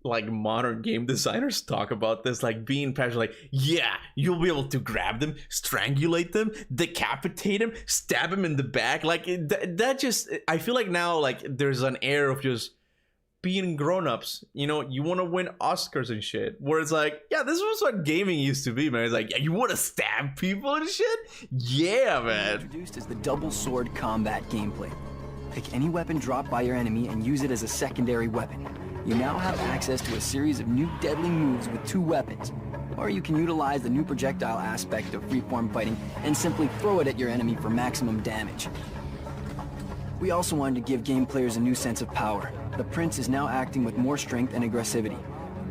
like, modern game designers talk about this, like, being passionate, like, yeah, you'll be able to grab them, strangulate them, decapitate them, stab them in the back. Like, that just... I feel like now, like, there's an air of just... being grown-ups, you know, you want to win Oscars and shit, where it's like, yeah, this was what gaming used to be, man. It's like, yeah, you want to stab people and shit? Yeah, man. Introduced is the double sword combat gameplay. Pick any weapon dropped by your enemy and use it as a secondary weapon. You now have access to a series of new deadly moves with 2 weapons. Or you can utilize the new projectile aspect of freeform fighting and simply throw it at your enemy for maximum damage. We also wanted to give game players a new sense of power. The Prince is now acting with more strength and aggressivity.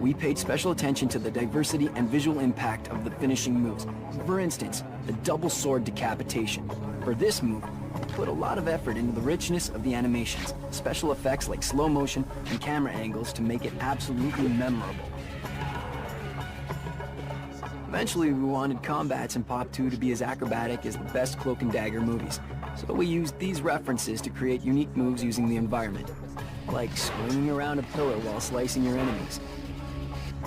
We paid special attention to the diversity and visual impact of the finishing moves. For instance, the double sword decapitation. For this move, put a lot of effort into the richness of the animations, special effects like slow motion and camera angles to make it absolutely memorable. Eventually, we wanted combats in Pop 2 to be as acrobatic as the best Cloak and Dagger movies, so we used these references to create unique moves using the environment, like swinging around a pillar while slicing your enemies,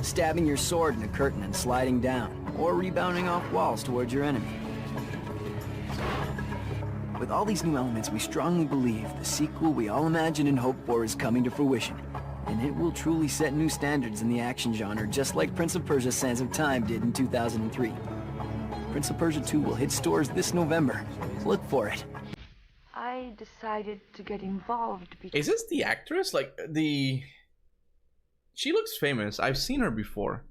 stabbing your sword in a curtain and sliding down, or rebounding off walls towards your enemy. With all these new elements, we strongly believe the sequel we all imagined and hoped for is coming to fruition. And it will truly set new standards in the action genre, just like Prince of Persia: Sands of Time did in 2003. Prince of Persia 2 will hit stores this November. Look for it. I decided to get involved because... Is this the actress? Like, the... She looks famous. I've seen her before.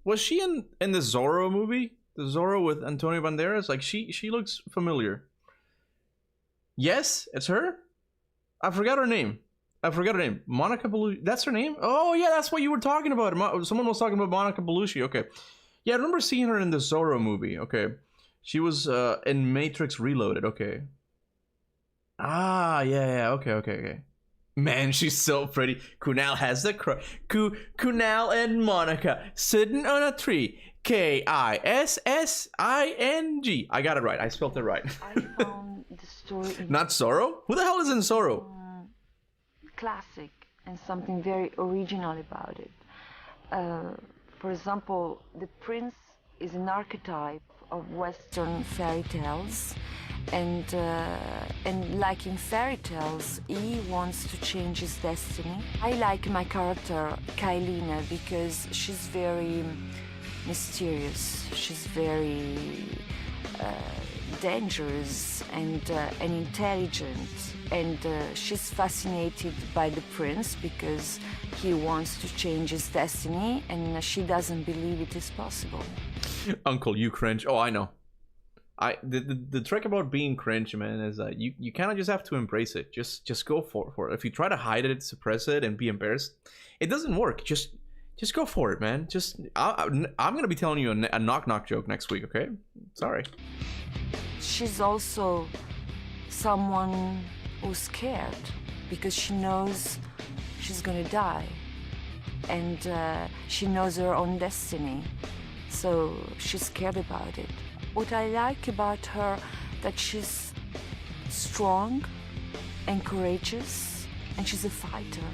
Was she in the Zorro movie? The Zorro with Antonio Banderas? Like, she looks familiar. Yes, it's her? I forgot her name. Monica Bellucci. That's her name? Oh, yeah, that's what you were talking about. Someone was talking about Monica Bellucci. Okay. Yeah, I remember seeing her in the Zorro movie. Okay. She was in Matrix Reloaded. Okay. Ah, yeah. Okay. Man, she's so pretty. Kunal has the Kunal and Monica sitting on a tree. Kissing. I got it right. I spelled it right. I found the story... Not Zorro? Who the hell is in Zorro? Classic and something very original about it. For example, the prince is an archetype of Western fairy tales, and like in fairy tales, he wants to change his destiny. I like my character Kailina because she's very mysterious. She's very dangerous and intelligent, and she's fascinated by the prince because he wants to change his destiny, and she doesn't believe it is possible. Uncle, you cringe. Oh, I know. The trick about being cringe, man, is that you kind of just have to embrace it. Just go for it. If you try to hide it, suppress it, and be embarrassed, it doesn't work. Just go for it, man. I'm gonna be telling you a knock joke next week, okay? Sorry. She's also someone who's scared because she knows she's gonna die, and she knows her own destiny, so she's scared about it. What I like about her, that she's strong and courageous, and she's a fighter,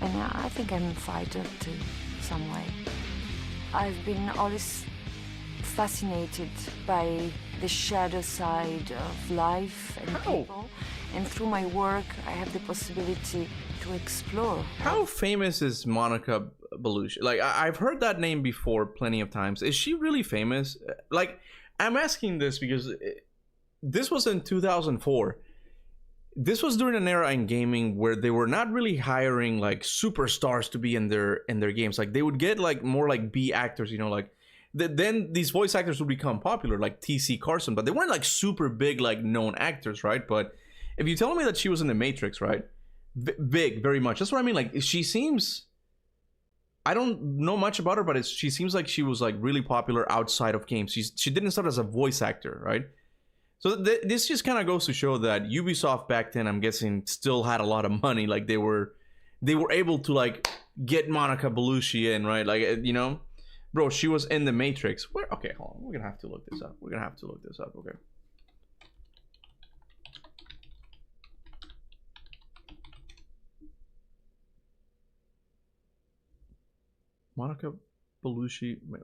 and I think I'm a fighter too, some way. I've been always fascinated by the shadow side of life and people, and through my work I have the possibility to explore. How famous is Monica Bellucci? Like, I've heard that name before plenty of times. Is she really famous? Like, I'm asking this because this was in 2004. This was during an era in gaming where they were not really hiring like superstars to be in their games. Like, they would get like more like B actors, you know, like then these voice actors would become popular, like T.C. Carson, but they weren't like super big, like known actors, right? But if you tell me that she was in the Matrix, right? Big, very much. That's what I mean. Like, she seems, I don't know much about her, but she seems like she was like really popular outside of games. She didn't start as a voice actor, right? So this just kind of goes to show that Ubisoft back then, I'm guessing, still had a lot of money. Like, they were able to like get Monica Bellucci in, right? Like, you know. Bro, she was in the Matrix. Where? Okay, hold on. We're gonna have to look this up. Okay. Monica Bellucci. Wait.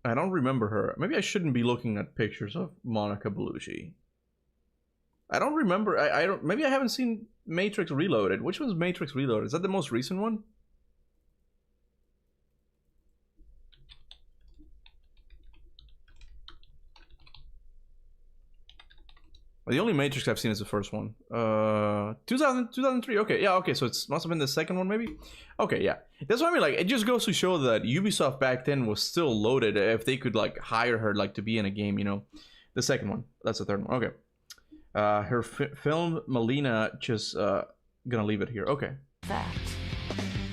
I don't remember her. Maybe I shouldn't be looking at pictures of Monica Bellucci. I don't remember. I don't. Maybe I haven't seen Matrix Reloaded. Which one's Matrix Reloaded? Is that the most recent one? The only Matrix I've seen is the first one. 2003. Okay, yeah, okay, so it must have been the second one, maybe? Okay, yeah. That's what I mean, like, it just goes to show that Ubisoft back then was still loaded if they could, like, hire her, like, to be in a game, you know? The second one. That's the third one. Okay. Her film, Melina, gonna leave it here. Okay. That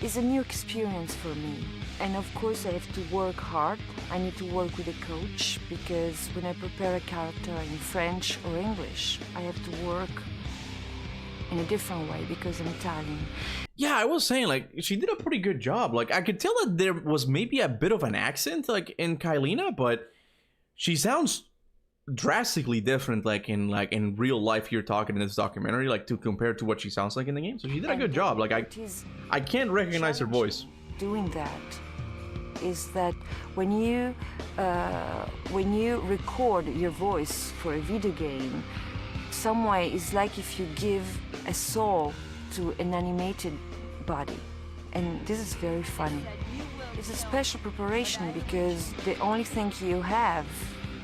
is a new experience for me. And of course I have to work hard. I need to work with a coach because when I prepare a character in French or English, I have to work in a different way because I'm Italian. Yeah, I was saying, like, she did a pretty good job. Like, I could tell that there was maybe a bit of an accent, like, in Kailina, but she sounds drastically different, like in real life here talking in this documentary, like, to compare to what she sounds like in the game. So she did a good job. Like, I can't recognize her voice. Doing that is that when you record your voice for a video game, some way it's like if you give a soul to an animated body, and this is very funny. It's a special preparation because the only thing you have,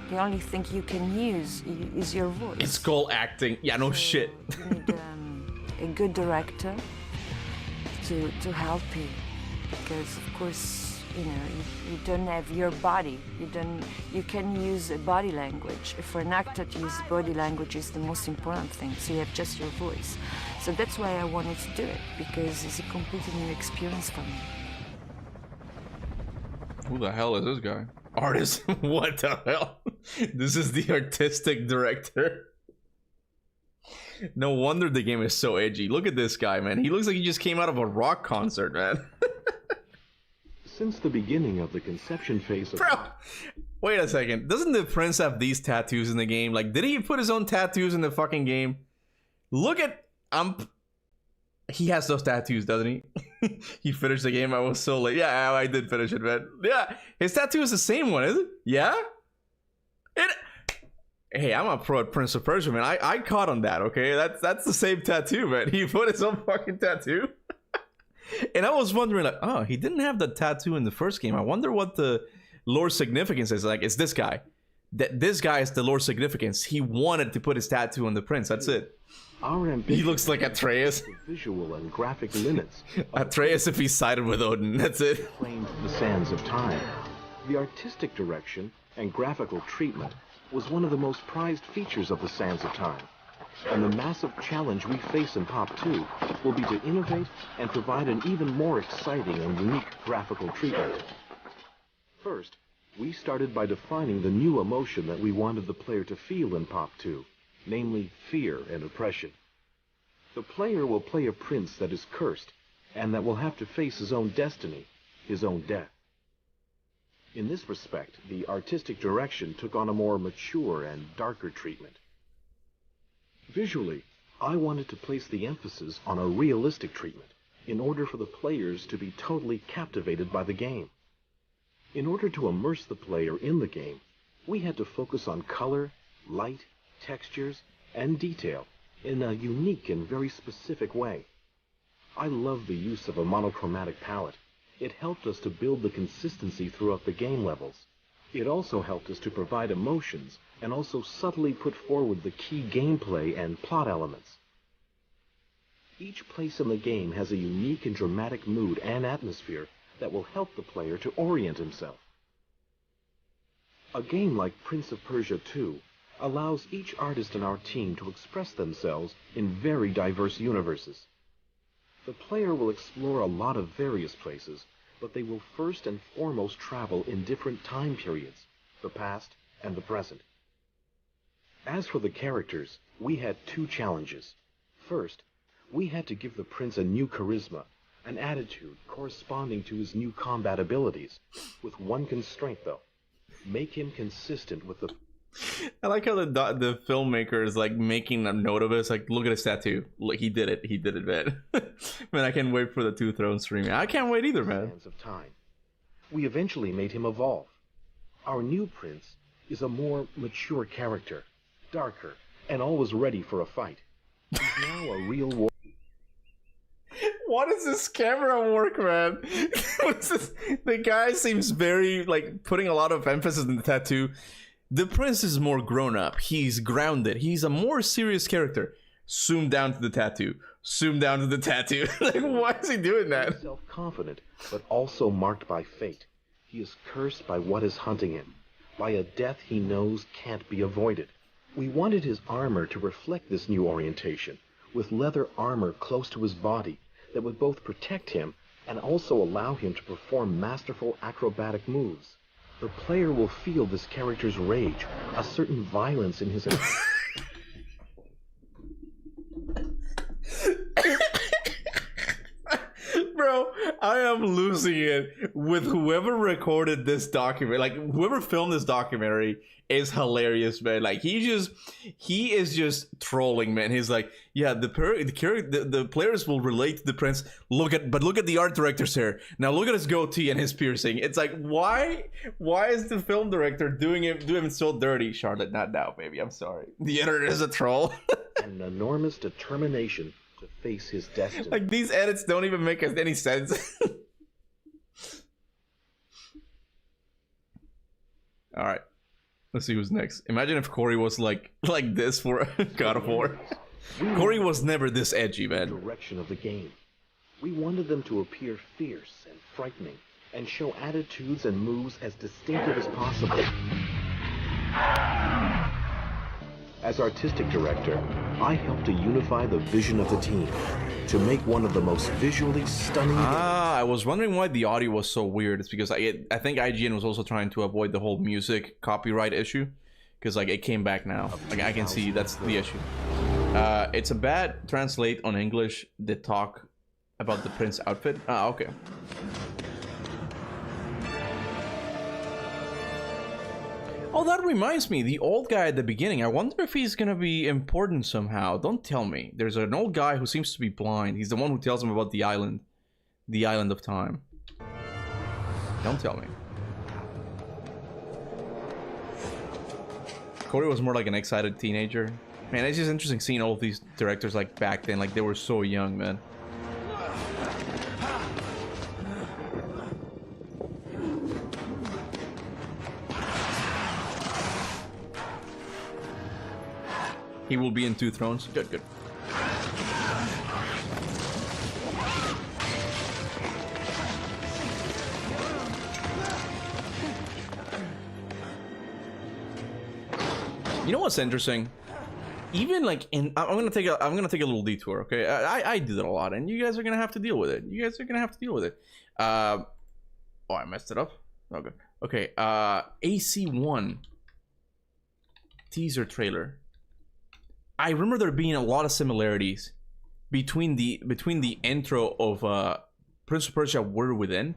the only thing you can use is your voice. It's called acting. Yeah, no shit. You need a good director to help you, because of course, you know, you don't have your body. You can use a body language. For an actor to use body language is the most important thing. So you have just your voice. So that's why I wanted to do it, because it's a completely new experience for me. Who the hell is this guy? Artist? What the hell? This is the artistic director. No wonder the game is so edgy. Look at this guy, man. He looks like he just came out of a rock concert, man. Since the beginning of the conception phase of... Bro, wait a second. Doesn't the prince have these tattoos in the game? Like, did he put his own tattoos in the fucking game? Look at... He has those tattoos, doesn't he? He finished the game. I was so late. Yeah, I did finish it, man. Yeah, his tattoo is the same one, is it? Yeah? Hey, I'm a pro at Prince of Persia, man. I caught on that, okay? That's the same tattoo, man. He put his own fucking tattoo. And I was wondering, like, oh, he didn't have the tattoo in the first game. I wonder what the lore significance is. Like, it's this guy. This guy is the lore significance. He wanted to put his tattoo on the prince. That's it. Our ambition, he looks like Atreus. Visual and graphic limits. Atreus if he sided with Odin. That's it. Claimed the sands of time. The artistic direction and graphical treatment was one of the most prized features of the Sands of Time. And the massive challenge we face in Pop 2 will be to innovate and provide an even more exciting and unique graphical treatment. First, we started by defining the new emotion that we wanted the player to feel in Pop 2, namely fear and oppression. The player will play a prince that is cursed and that will have to face his own destiny, his own death. In this respect, the artistic direction took on a more mature and darker treatment. Visually, I wanted to place the emphasis on a realistic treatment in order for the players to be totally captivated by the game. In order to immerse the player in the game, we had to focus on color, light, textures, and detail in a unique and very specific way. I love the use of a monochromatic palette. It helped us to build the consistency throughout the game levels. It also helped us to provide emotions and also subtly put forward the key gameplay and plot elements. Each place in the game has a unique and dramatic mood and atmosphere that will help the player to orient himself. A game like Prince of Persia 2 allows each artist in our team to express themselves in very diverse universes. The player will explore a lot of various places, but they will first and foremost travel in different time periods, the past and the present. As for the characters, we had two challenges. First, we had to give the prince a new charisma, an attitude corresponding to his new combat abilities, with one constraint though. Make him consistent with the... I like how the filmmaker is like making a note of it. It's like, look at his tattoo. Look, he did it, man. Man, I can't wait for the Two Thrones stream. I can't wait either, man. Sands of Time. We eventually made him evolve. Our new prince is a more mature character, darker, and always ready for a fight. He's now a real war. What is this camera work, man? What's this? The guy seems very like putting a lot of emphasis in the tattoo. The prince is more grown up. He's grounded. He's a more serious character. Zoom down to the tattoo. Zoom down to the tattoo. Like, why is he doing that? Self-confident, but also marked by fate. He is cursed by what is hunting him, by a death he knows can't be avoided. We wanted his armor to reflect this new orientation, with leather armor close to his body that would both protect him and also allow him to perform masterful acrobatic moves. The player will feel this character's rage, a certain violence in his... Bro, I am losing it with whoever recorded this document. Like, whoever filmed this documentary is hilarious, man. Like, he is just trolling, man. He's like, yeah, the players will relate to the prince. Look at the art director's hair. Now look at his goatee and his piercing. It's like, why is the film director doing him so dirty? Charlotte, not now, baby. I'm sorry. The editor is a troll. An enormous determination to face his destiny. Like, these edits don't even make any sense. All right, let's see who's next. Imagine if Corey was like this for God of War. Corey was never this edgy, man. Direction of the game. We wanted them to appear fierce and frightening, and show attitudes and moves as distinctive as possible. As artistic director, I helped to unify the vision of the team to make one of the most visually stunning... I was wondering why the audio was so weird. It's because I think IGN was also trying to avoid the whole music copyright issue. Because, like, it came back now. Like, I can see that's the issue. It's a bad translate on English that talk about the prince outfit. Ah, okay. Oh, that reminds me, the old guy at the beginning, I wonder if he's gonna be important somehow. Don't tell me. There's an old guy who seems to be blind. He's the one who tells him about the island of time. Don't tell me. Corey was more like an excited teenager. Man, it's just interesting seeing all of these directors like back then, like they were so young, man. He will be in 2 Thrones. Good, good. You know what's interesting? Even like in, I'm gonna take a little detour. Okay, I do that a lot, and you guys are gonna have to deal with it. Oh, I messed it up. Okay. Okay. AC1 teaser trailer. I remember there being a lot of similarities between the intro of Prince of Persia: War Within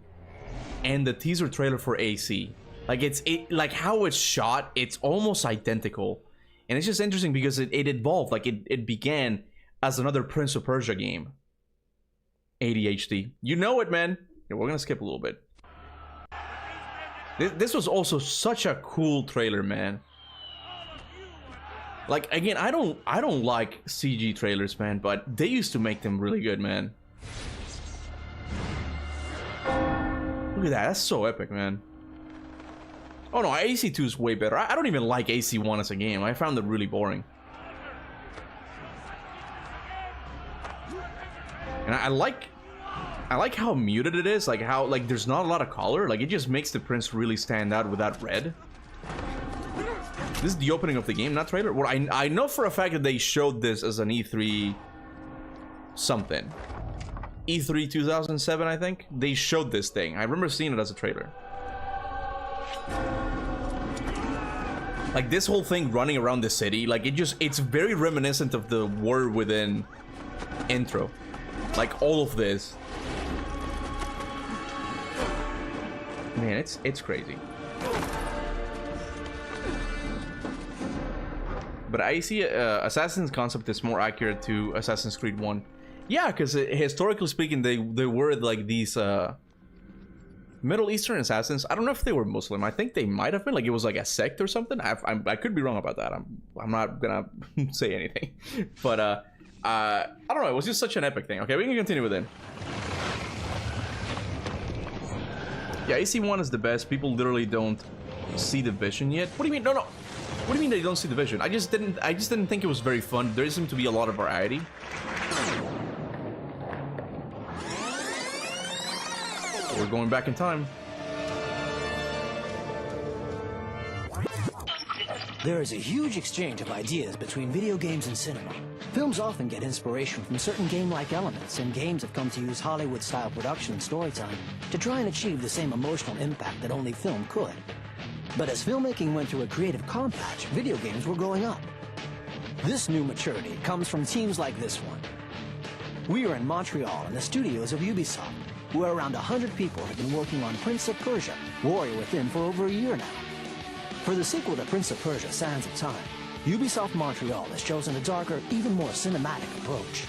and the teaser trailer for AC. Like like how it's shot, it's almost identical, and it's just interesting because it evolved. Like it began as another Prince of Persia game. ADHD, you know it, man. Yeah, we're gonna skip a little bit. This was also such a cool trailer, man. Like, again, I don't like CG trailers, man, but they used to make them really good, man. Look at that, that's so epic, man. Oh no, AC2 is way better. I don't even like AC1 as a game. I found it really boring. And I like how muted it is, like how there's not a lot of color. Like, it just makes the prince really stand out with that red. This is the opening of the game, not trailer. Well, I know for a fact that they showed this as an E3 something. E3 2007, I think. They showed this thing. I remember seeing it as a trailer. Like, this whole thing running around the city, like, it's very reminiscent of the War Within intro. Like, all of this. Man, it's crazy. But I see Assassin's concept is more accurate to Assassin's Creed 1. Yeah, because historically speaking, they were like these Middle Eastern assassins. I don't know if they were Muslim. I think they might have been. Like, it was like a sect or something. I could be wrong about that. I'm not gonna say anything. But I don't know. It was just such an epic thing. Okay, we can continue with it. Yeah, AC1 is the best. People literally don't see the vision yet. What do you mean? No. What do you mean they don't see the vision? I just didn't think it was very fun. There seemed to be a lot of variety. We're going back in time. There is a huge exchange of ideas between video games and cinema. Films often get inspiration from certain game-like elements, and games have come to use Hollywood-style production and storytelling to try and achieve the same emotional impact that only film could. But as filmmaking went through a creative calm patch, video games were growing up. This new maturity comes from teams like this one. We are in Montreal in the studios of Ubisoft, where around 100 people have been working on Prince of Persia, Warrior Within for over a year now. For the sequel to Prince of Persia, Sands of Time, Ubisoft Montreal has chosen a darker, even more cinematic approach.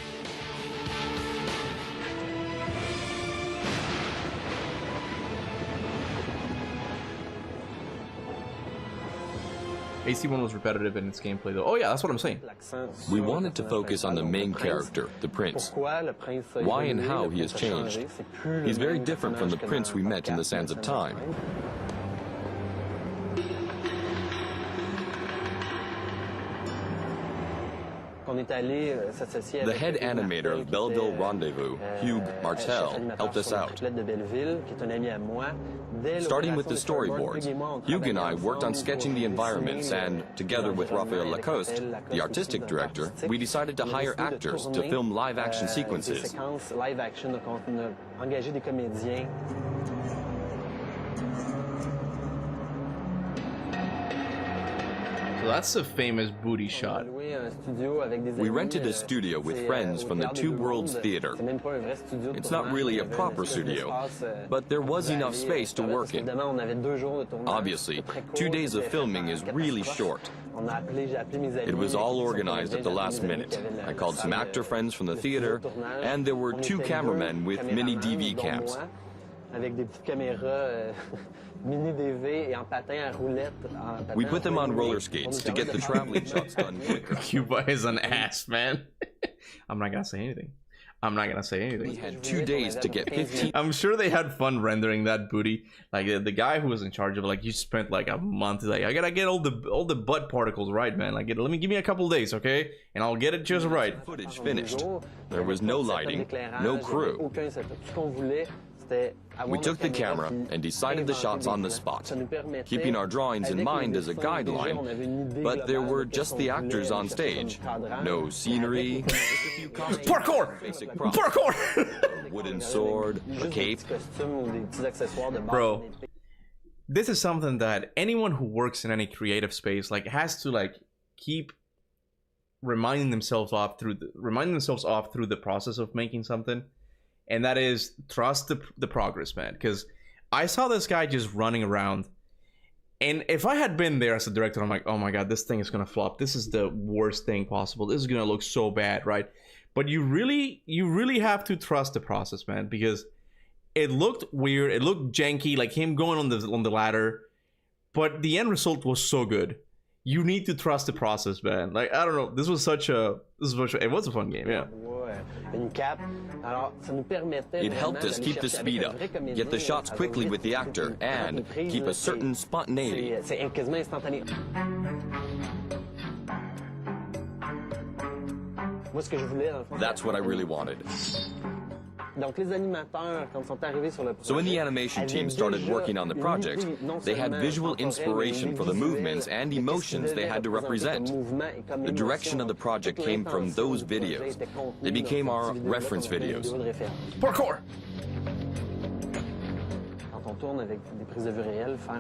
AC1 was repetitive in its gameplay though. Oh yeah, that's what I'm saying. We wanted to focus on the main character, the prince. Why and how he has changed. He's very different from the prince we met in the Sands of Time. The head animator of Belleville Rendezvous, Hugh Martel, helped us out. Starting with the storyboards, Hugh and I worked on sketching the environments, and together with Raphael Lacoste, the artistic director, we decided to hire actors to film live-action sequences. So that's a famous booty shot. We rented a studio with friends from the Two Worlds Theater. It's not really a proper studio, but there was enough space to work in. Obviously, 2 days of filming is really short. It was all organized at the last minute. I called some actor friends from the theater, and there were 2 cameramen with mini DV cams. We put them on roller skates to get the traveling shots done quicker. Kuba is an ass, man. I'm not gonna say anything. I'm not gonna say anything. We had 2 days to get 15. I'm sure they had fun rendering that booty. Like the guy who was in charge of it, like, you spent like a month. Like, I gotta get all the butt particles right, man. Like, let me give me a couple days, okay, and I'll get it just right. Footage finished. There was no lighting, no crew. We took the camera and decided the shots on the spot, keeping our drawings in mind as a guideline, but there were just the actors on stage. No scenery, just a few costumes, Parkour! basic props, Parkour! a wooden sword, a cape. Bro, this is something that anyone who works in any creative space like has to like keep reminding themselves off through the process of making something. And that is, trust the progress, man. Because I saw this guy just running around. And if I had been there as a director, I'm like, oh my god, this thing is going to flop. This is the worst thing possible. This is going to look so bad, right? But you really have to trust the process, man. Because it looked weird. It looked janky, like him going on the ladder. But the end result was so good. You need to trust the process, man. Like, I don't know. It was a fun game, yeah. It helped us keep the speed up, get the shots quickly with the actor, and keep a certain spontaneity. That's what I really wanted. So when the animation team started working on the project, they had visual inspiration for the movements and emotions they had to represent. The direction of the project came from those videos. They became our reference videos. Parkour!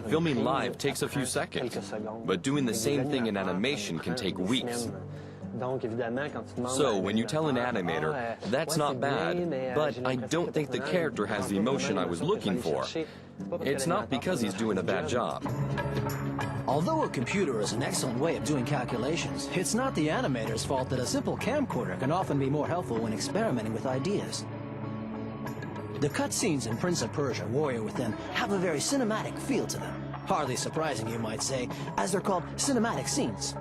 Filming live takes a few seconds, but doing the same thing in animation can take weeks. So when you tell an animator, that's not bad, but I don't think the character has the emotion I was looking for, it's not because he's doing a bad job. Although a computer is an excellent way of doing calculations, it's not the animator's fault that a simple camcorder can often be more helpful when experimenting with ideas. The cutscenes in Prince of Persia, Warrior Within have a very cinematic feel to them. Hardly surprising, you might say, as they're called cinematic scenes.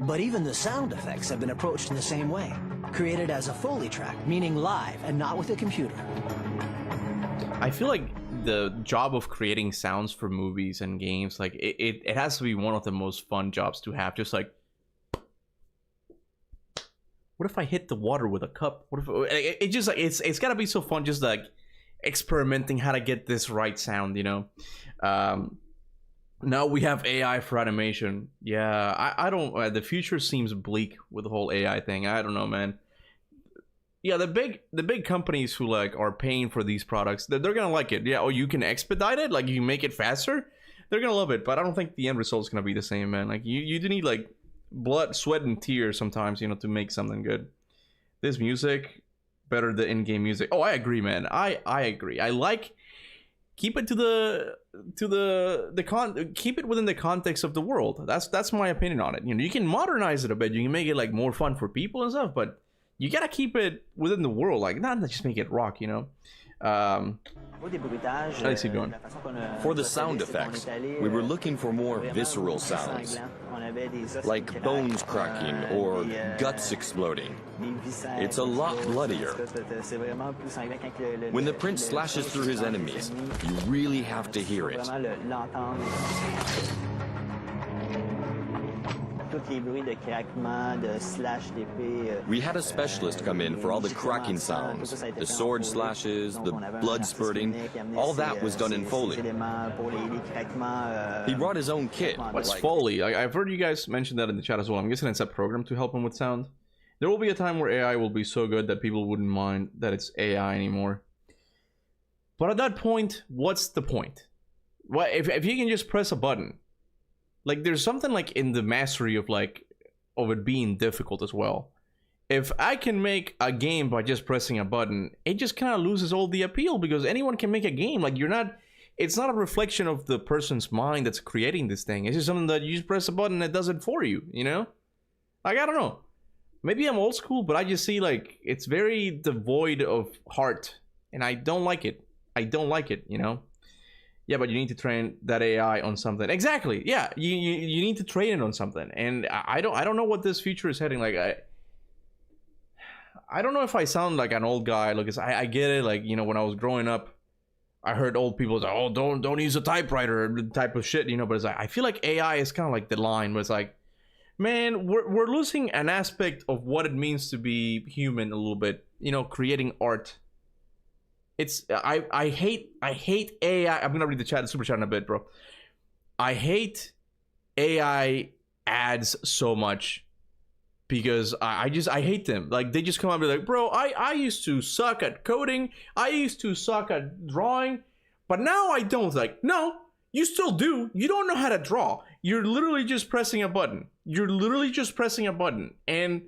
But even the sound effects have been approached in the same way, created as a Foley track, meaning live and not with a computer. I feel like the job of creating sounds for movies and games, like it has to be one of the most fun jobs to have. Just like, what if I hit the water with a cup? What if it just like it's gotta be so fun, just like experimenting how to get this right sound, you know. Now we have AI for animation. Yeah, I don't. The future seems bleak with the whole AI thing. I don't know, man. Yeah, the big companies who like are paying for these products, they're gonna like it. Yeah, oh, you can expedite it, like you can make it faster. They're gonna love it, but I don't think the end result is gonna be the same, man. Like you do need like blood, sweat, and tears sometimes, you know, to make something good. This music better the in-game music. Oh, I agree, man. I agree. I like. Keep it keep it within the context of the world. That's my opinion on it. You know, you can modernize it a bit. You can make it like more fun for people and stuff, but you gotta keep it within the world. Like not just make it rock, you know. Let's keep going. For the sound effects, we were looking for more visceral sounds, like bones cracking or guts exploding. It's a lot bloodier. When the prince slashes through his enemies, you really have to hear it. We had a specialist come in for all the cracking sounds, the sword slashes, the blood spurting. All that was done in Foley. He brought his own kit. What's Foley? I've heard you guys mention that in the chat as well. I'm guessing it's a program to help him with sound. There will be a time where AI will be so good that people wouldn't mind that it's AI anymore. But at that point, what's the point? What if you can just press a button? Like there's something like in the mastery of it being difficult as well. If I can make a game by just pressing a button, it just kind of loses all the appeal because anyone can make a game. Like it's not a reflection of the person's mind that's creating this thing. It's just something that you just press a button and it does it for you, you know? Like I don't know. Maybe I'm old school, but I just see like it's very devoid of heart and I don't like it. I don't like it, you know? Yeah, but you need to train that AI on something. Exactly. Yeah, you need to train it on something. And I don't know what this future is heading. Like I don't know if I sound like an old guy. Look, I get it. Like, you know, when I was growing up, I heard old people say, "Oh, don't use a typewriter," type of shit. You know, but it's like I feel like AI is kind of like the line where it's like, man, we're losing an aspect of what it means to be human a little bit. You know, creating art. It's I hate AI. I'm gonna read the chat, the super chat in a bit, bro. I hate AI ads so much because I hate them. Like they just come out and be like, bro, I used to suck at coding. I used to suck at drawing, but now I don't. Like, no, you still do. You don't know how to draw. You're literally just pressing a button. You're literally just pressing a button. And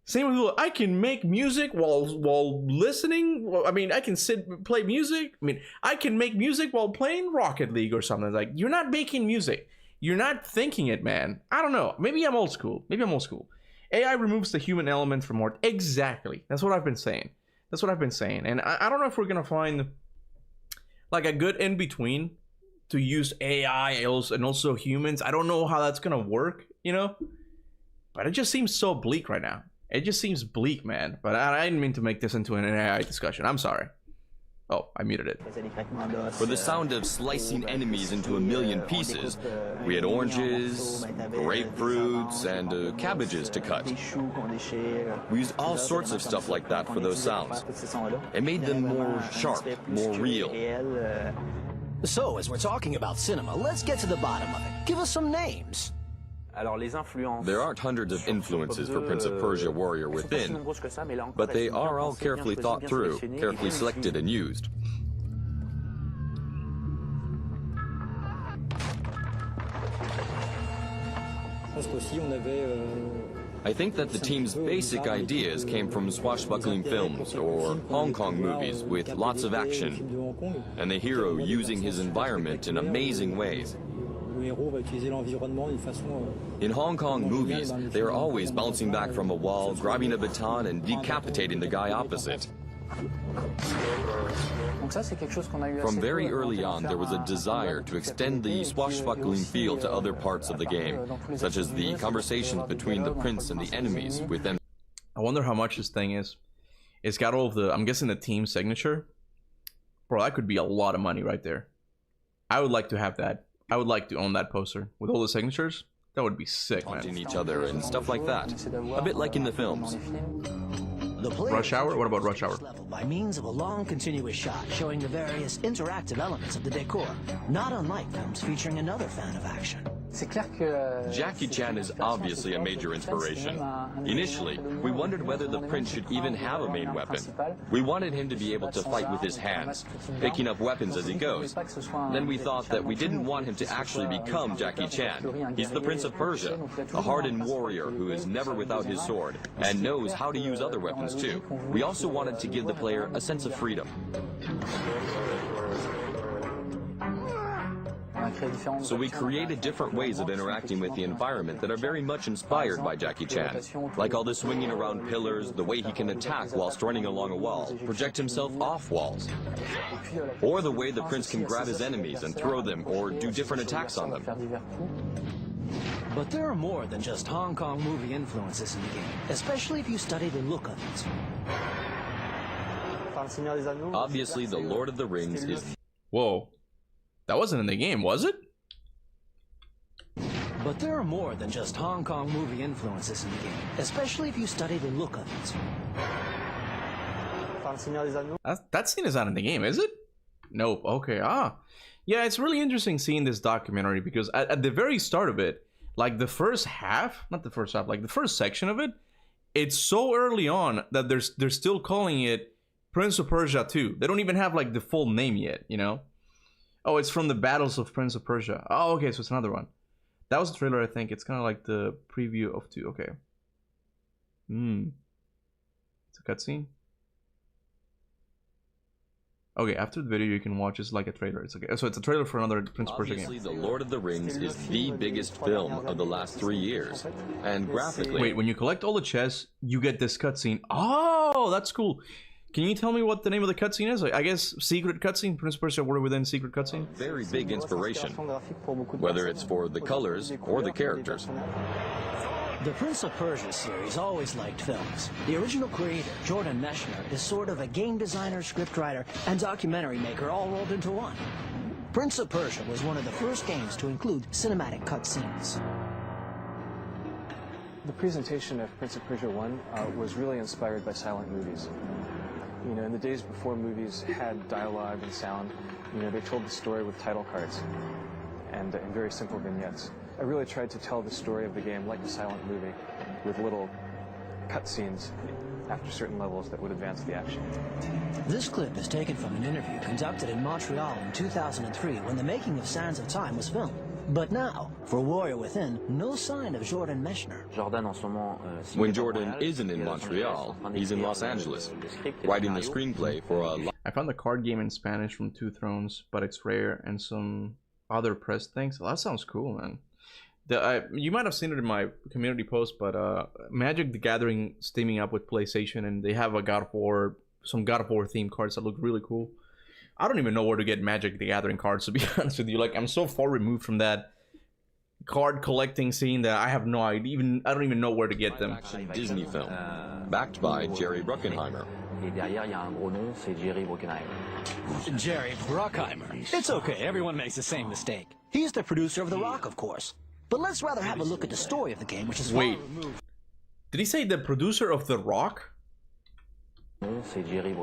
same with I can make music while listening. I mean, I can play music. I mean, I can make music while playing Rocket League or something. Like, you're not making music. You're not thinking it, man. I don't know. Maybe I'm old school. AI removes the human element from art. Exactly. That's what I've been saying. And I don't know if we're going to find like a good in-between to use AI and also humans. I don't know how that's going to work, you know? But it just seems so bleak right now. It just seems bleak, man. But I didn't mean to make this into an AI discussion. I'm sorry. Oh, I muted it. For the sound of slicing enemies into a million pieces, we had oranges, grapefruits, and cabbages to cut. We used all sorts of stuff like that for those sounds. It made them more sharp, more real. So, as we're talking about cinema, let's get to the bottom of it. Give us some names. There aren't hundreds of influences for Prince of Persia Warrior Within, but they are all carefully thought through, carefully selected and used. I think that the team's basic ideas came from swashbuckling films or Hong Kong movies with lots of action, and the hero using his environment in amazing ways. In Hong Kong movies, they are always bouncing back from a wall, grabbing a baton, and decapitating the guy opposite. From very early on, there was a desire to extend the swashbuckling feel to other parts of the game, such as the conversations between the prince and the enemies with them. I wonder how much this thing is. It's got all of the, I'm guessing the team signature. Bro, that could be a lot of money right there. I would like to have that. I would like to own that poster with all the signatures. That would be sick, man. Taunting each other and stuff like that. A bit like in the films. The player Rush Hour? What about Rush Hour? level by means of a long continuous shot showing the various interactive elements of the decor, not unlike films featuring another fan of action. Jackie Chan is obviously a major inspiration. Initially, we wondered whether the prince should even have a main weapon. We wanted him to be able to fight with his hands, picking up weapons as he goes. Then we thought that we didn't want him to actually become Jackie Chan. He's the Prince of Persia, a hardened warrior who is never without his sword and knows how to use other weapons too. We also wanted to give the player a sense of freedom. So we created different ways of interacting with the environment that are very much inspired by Jackie Chan. Like all the swinging around pillars, the way he can attack whilst running along a wall, project himself off walls. Or the way the prince can grab his enemies and throw them or do different attacks on them. But there are more than just Hong Kong movie influences in the game, especially if you study the look of it. Obviously, the Lord of the Rings is... Whoa. That wasn't in the game, was it? But there are more than just Hong Kong movie influences in the game, especially if you study the look of it. That scene is not in the game, is it? Nope. Okay. Yeah, it's really interesting seeing this documentary because at the very start of it, like the first half, not the first half, like the first section of it, it's so early on that they're still calling it Prince of Persia 2. They don't even have like the full name yet, you know? Oh, it's from the Battles of Prince of Persia. Oh, okay, so it's another one. That was the trailer, I think. It's kind of like the preview of 2. Okay. It's a cutscene. Okay, after the video you can watch it's like a trailer. It's okay. So it's a trailer for another Prince of Persia game. Obviously, The Lord of the Rings is the biggest film of the last 3 years. And graphically... Wait, when you collect all the chests, you get this cutscene. Oh, that's cool. Can you tell me what the name of the cutscene is? I guess secret cutscene? Prince of Persia War Within secret cutscene? Very big inspiration. Whether it's for the colors or the characters. The Prince of Persia series always liked films. The original creator, Jordan Mechner, is sort of a game designer, scriptwriter, and documentary maker all rolled into one. Prince of Persia was one of the first games to include cinematic cutscenes. The presentation of Prince of Persia 1 was really inspired by silent movies. You know, in the days before movies had dialogue and sound, you know, they told the story with title cards and in very simple vignettes. I really tried to tell the story of the game like a silent movie, with little cutscenes after certain levels that would advance the action. This clip is taken from an interview conducted in Montreal in 2003 when the making of Sands of Time was filmed. But now, for Warrior Within, no sign of Jordan Mechner. When Jordan isn't in Montreal, he's in Los Angeles, writing the screenplay for a... I found the card game in Spanish from Two Thrones, but it's rare, and some other press things. Well, that sounds cool, man. You might have seen it in my community post, but Magic the Gathering is teaming up with PlayStation, and they have a some God of War themed cards that look really cool. I don't even know where to get Magic the Gathering cards, to be honest with you. Like, I'm so far removed from that card collecting scene that I have no idea. I don't even know where to get them. Action Disney film, backed by Jerry Bruckheimer. Jerry Bruckheimer. It's okay, everyone makes the same mistake. He's the producer of The Rock, of course. But let's rather have a look at the story of the game, which is Wait, did he say the producer of The Rock? Jerry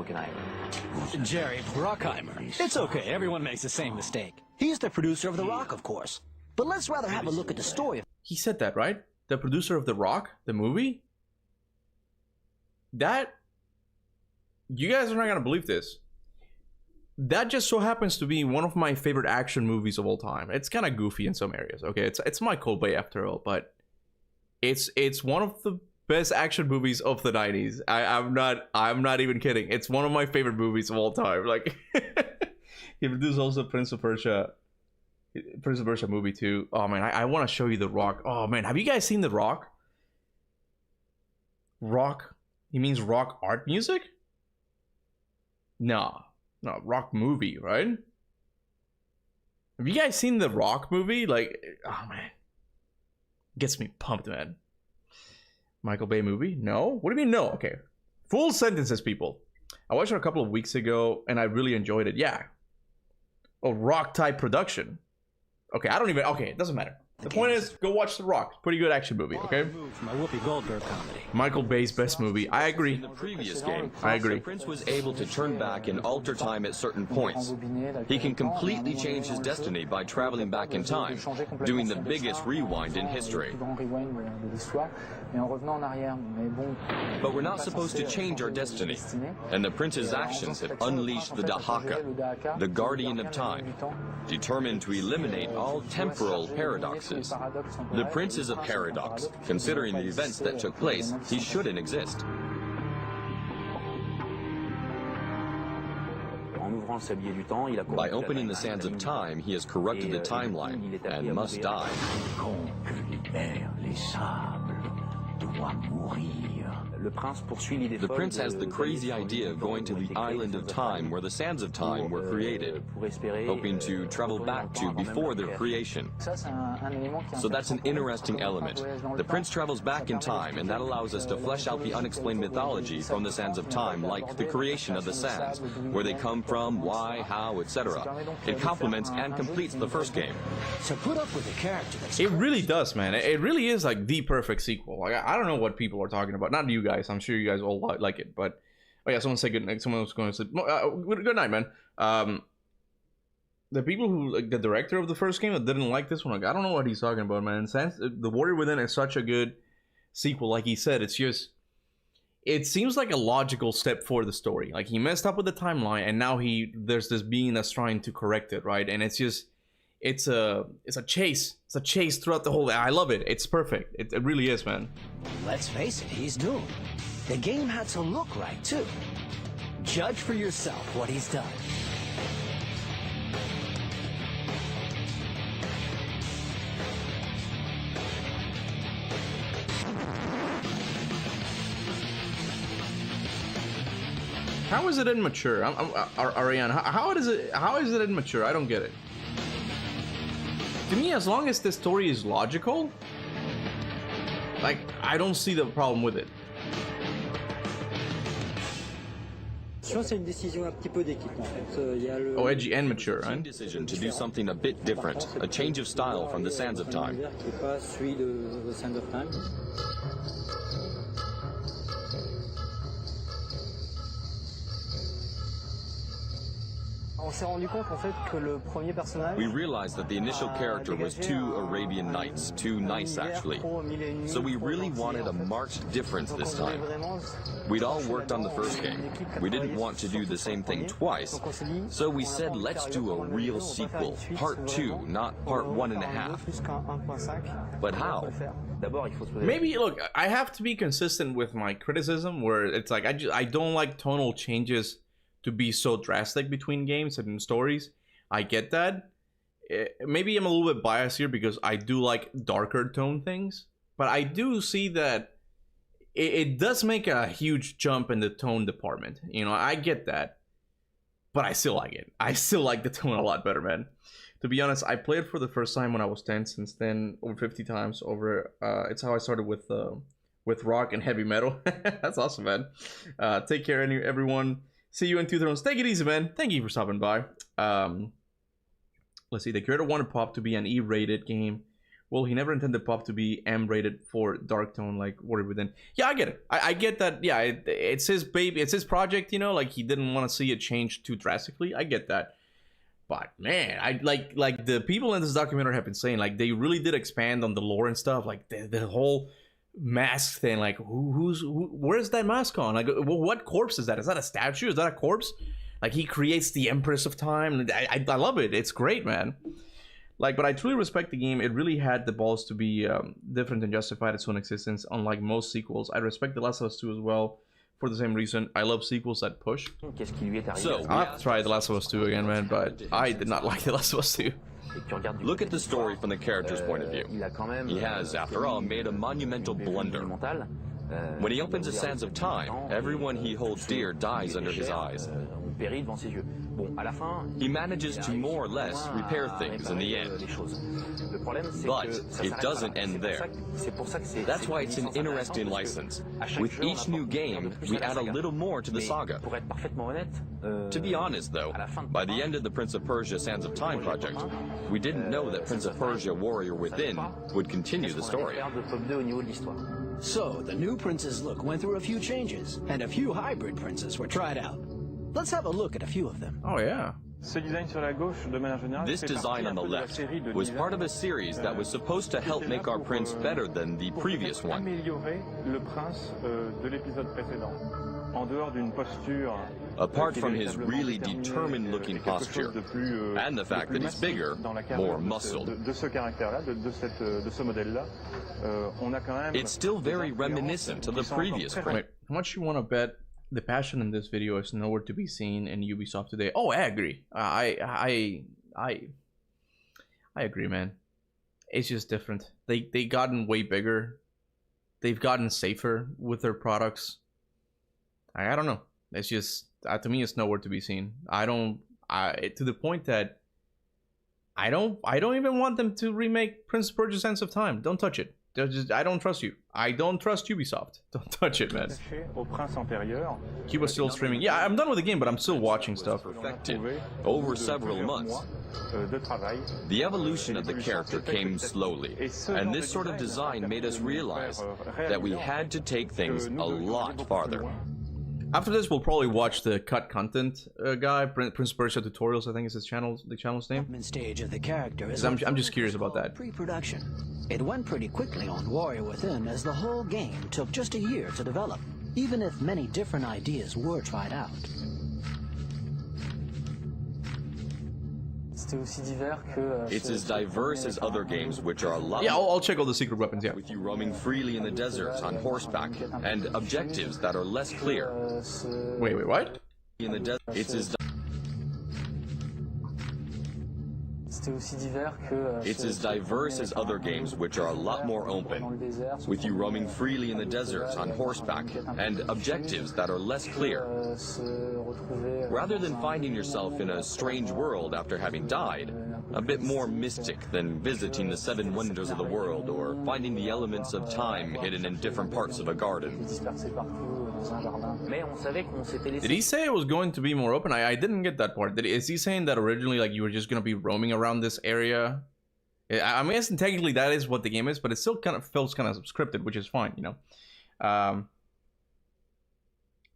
Bruckheimer. It's okay, everyone makes the same mistake. He's the producer of The Rock, of course. But let's rather have a look at the story. He said that, right? The producer of The Rock, the movie? That... You guys are not gonna believe this. That just so happens to be one of my favorite action movies of all time. It's kind of goofy in some areas, okay? It's Michael Bay after all, but it's one of the best action movies of the 90s. I'm not even kidding. It's one of my favorite movies of all time. Like, he produced also Prince of Persia movie too. Oh man, I want to show you The Rock. Oh man, have you guys seen The Rock? Rock? He means rock art music? No, rock movie, right? Have you guys seen The Rock movie? Like, oh man, gets me pumped, man. Michael Bay movie? No? What do you mean no? Okay. Full sentences, people. I watched it a couple of weeks ago and I really enjoyed it. Yeah. Oh, rock type production. Okay, it doesn't matter. The point is, go watch The Rock. Pretty good action movie, okay? My Whoopi Goldberg comedy. Michael Bay's best movie. I agree. In the previous game, I agree. the prince was able to turn back and alter time at certain points. He can completely change his destiny by traveling back in time, doing the biggest rewind in history. But we're not supposed to change our destiny, and the prince's actions have unleashed the Dahaka, the guardian of time, determined to eliminate all temporal paradoxes. The prince is a paradox. Considering the events that took place, he shouldn't exist. By opening the sands of time, he has corrupted the timeline and must die. The prince has the crazy idea of going to the island of time where the sands of time were created, hoping to travel back to before their creation. So that's an interesting element. The prince travels back in time, and that allows us to flesh out the unexplained mythology from the sands of time, like the creation of the sands, where they come from, why, how, etc. It complements and completes the first game. So put up with the character that's It really does, man. It really is like the perfect sequel. Like I don't know what people are talking about. Not you guys. I'm sure you guys all like it, but oh yeah, someone said good night. Someone was going to say good night, man. The people who, like, the director of the first game that didn't like this one, like, I don't know what he's talking about, man. Since The Warrior Within is such a good sequel, like he said, it's just, it seems like a logical step for the story. Like, he messed up with the timeline, and now there's this being that's trying to correct it, right? And it's just, it's a chase. It's a chase throughout the whole. I love it. It's perfect. It really is, man. Let's face it, he's doomed. The game had to look right, too. Judge for yourself what he's done. How is it immature? Ariane, how is it immature? I don't get it. To me, as long as the story is logical, like, I don't see the problem with it. Oh, edgy and mature, right? Decision to do something a bit different, a change of style from the Sands of Time. We realized that the initial character was two Arabian Nights, two Nights actually. So we really wanted a marked difference this time. We'd all worked on the first game. We didn't want to do the same thing twice. So we said, let's do a real sequel, part 2, not part 1.5. But how? Maybe, look, I have to be consistent with my criticism, where it's like, I don't like tonal changes to be so drastic between games and stories. I get that. Maybe I'm a little bit biased here because I do like darker tone things, but I do see that it does make a huge jump in the tone department. You know, I get that, but I still like it. I still like the tone a lot better, man. To be honest, I played for the first time when I was 10. Since then, over 50 times. It's how I started with rock and heavy metal. That's awesome, man. Take care, everyone. See you in Two Thrones. Take it easy, man. Thank you for stopping by. Let's see. The creator wanted Pop to be an E-rated game. Well, he never intended Pop to be M-rated for dark tone like Warrior Within. Yeah, I get it. I get that. Yeah, it's his baby. It's his project, you know? Like, he didn't want to see it change too drastically. I get that. But, man, I like the people in this documentary have been saying, like, they really did expand on the lore and stuff. Like, the whole mask thing, like, where's that mask on? Like, what corpse is that? Is that a statue? Is that a corpse? Like, he creates the Empress of Time. I love it. It's great, man. Like, but I truly respect the game. It really had the balls to be different and justified its own existence, unlike most sequels. I respect The Last of Us 2 as well for the same reason. I love sequels that push. So I have to try The Last of Us 2 again, man, but I did not like The Last of Us 2. Look at the story from the character's point of view. He has, after all, made a monumental blunder. When he opens the Sands of Time, everyone he holds dear dies under his eyes. périt devant ses yeux. Bon, à la fin, He manages to more or less repair things in the end. But it doesn't end there. That's why it's an interesting license. With each new game, we add a little more to the saga. To be honest, though, by the end of the Prince of Persia Sands of Time project, we didn't know that Prince of Persia Warrior Within would continue the story. So, the new Prince's look went through a few changes, and a few hybrid princes were tried out. Let's have a look at a few of them. Oh yeah. This design on the left was part of a series that was supposed to help make our prince better than the previous one. Apart from his really determined-looking posture, and the fact that he's bigger, more muscled, it's still very reminiscent of the previous prince. Wait, how much you want to bet the passion in this video is nowhere to be seen in Ubisoft today? Oh, I agree. I agree, man. It's just different. They gotten way bigger. They've gotten safer with their products. I don't know. It's just to me, it's nowhere to be seen. To the point that I don't even want them to remake Prince of Persia: Sands of Time. Don't touch it. I don't trust you. I don't trust Ubisoft. Don't touch it, man. Kuba's still streaming. Yeah, I'm done with the game, but I'm still watching stuff. Perfected over several months. The evolution of the character came slowly, and this sort of design made us realize that we had to take things a lot farther. After this, we'll probably watch the cut content guy, Prince of Persia Tutorials, I think is his channel, the channel's name. Stage of the character is I'm just curious about that. Pre-production. It went pretty quickly on Warrior Within, as the whole game took just a year to develop, even if many different ideas were tried out. It's as diverse as other games, which are a lot. Yeah, I'll check all the secret weapons, yeah. With you roaming freely in the desert on horseback, and objectives that are less clear. Wait, what? In the desert, it's as diverse as other games, which are a lot more open. With you roaming freely in the desert on horseback, and objectives that are less clear. Rather than finding yourself in a strange world after having died, a bit more mystic than visiting the 7 wonders of the world or finding the elements of time hidden in different parts of a garden. Did he say it was going to be more open? I didn't get that part. Is he saying that originally, like, you were just going to be roaming around this area? I mean, technically that is what the game is, but it still kind of feels kind of scripted, which is fine, you know.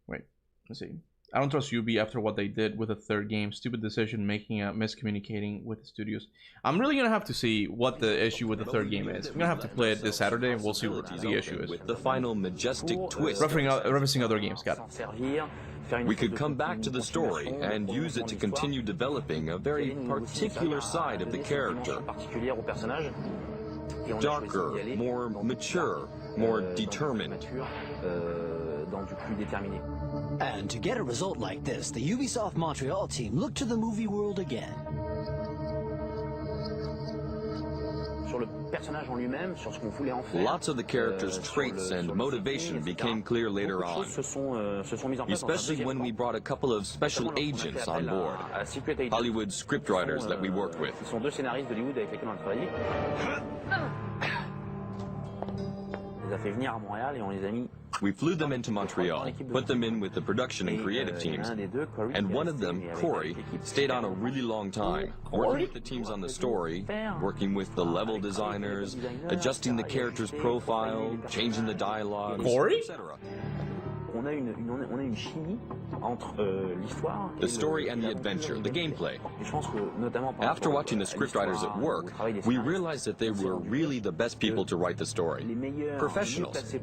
Wait, let's see. I don't trust Ubi after what they did with the third game. Stupid decision making, miscommunicating with the studios. I'm really gonna have to see what the issue with the third game is. I'm gonna have to play it this Saturday, and we'll see what the issue is. With the final majestic twist. Referencing other games, got it. We could come back to the story and use it to continue developing a very particular side of the character. Darker, more mature, more determined. And to get a result like this, the Ubisoft Montreal team looked to the movie world again. Lots of the character's traits and motivation became clear later on, especially when we brought a couple of special agents on board, Hollywood scriptwriters that we worked with. We flew them into Montreal, put them in with the production and creative teams, and one of them, Corey, stayed on a really long time, working with the teams on the story, working with the level designers, adjusting the character's profile, changing the dialogue, Corey? etc. The story and the adventure, the gameplay. After watching the scriptwriters at work, we realized that they were really the best people to write the story. Professionals.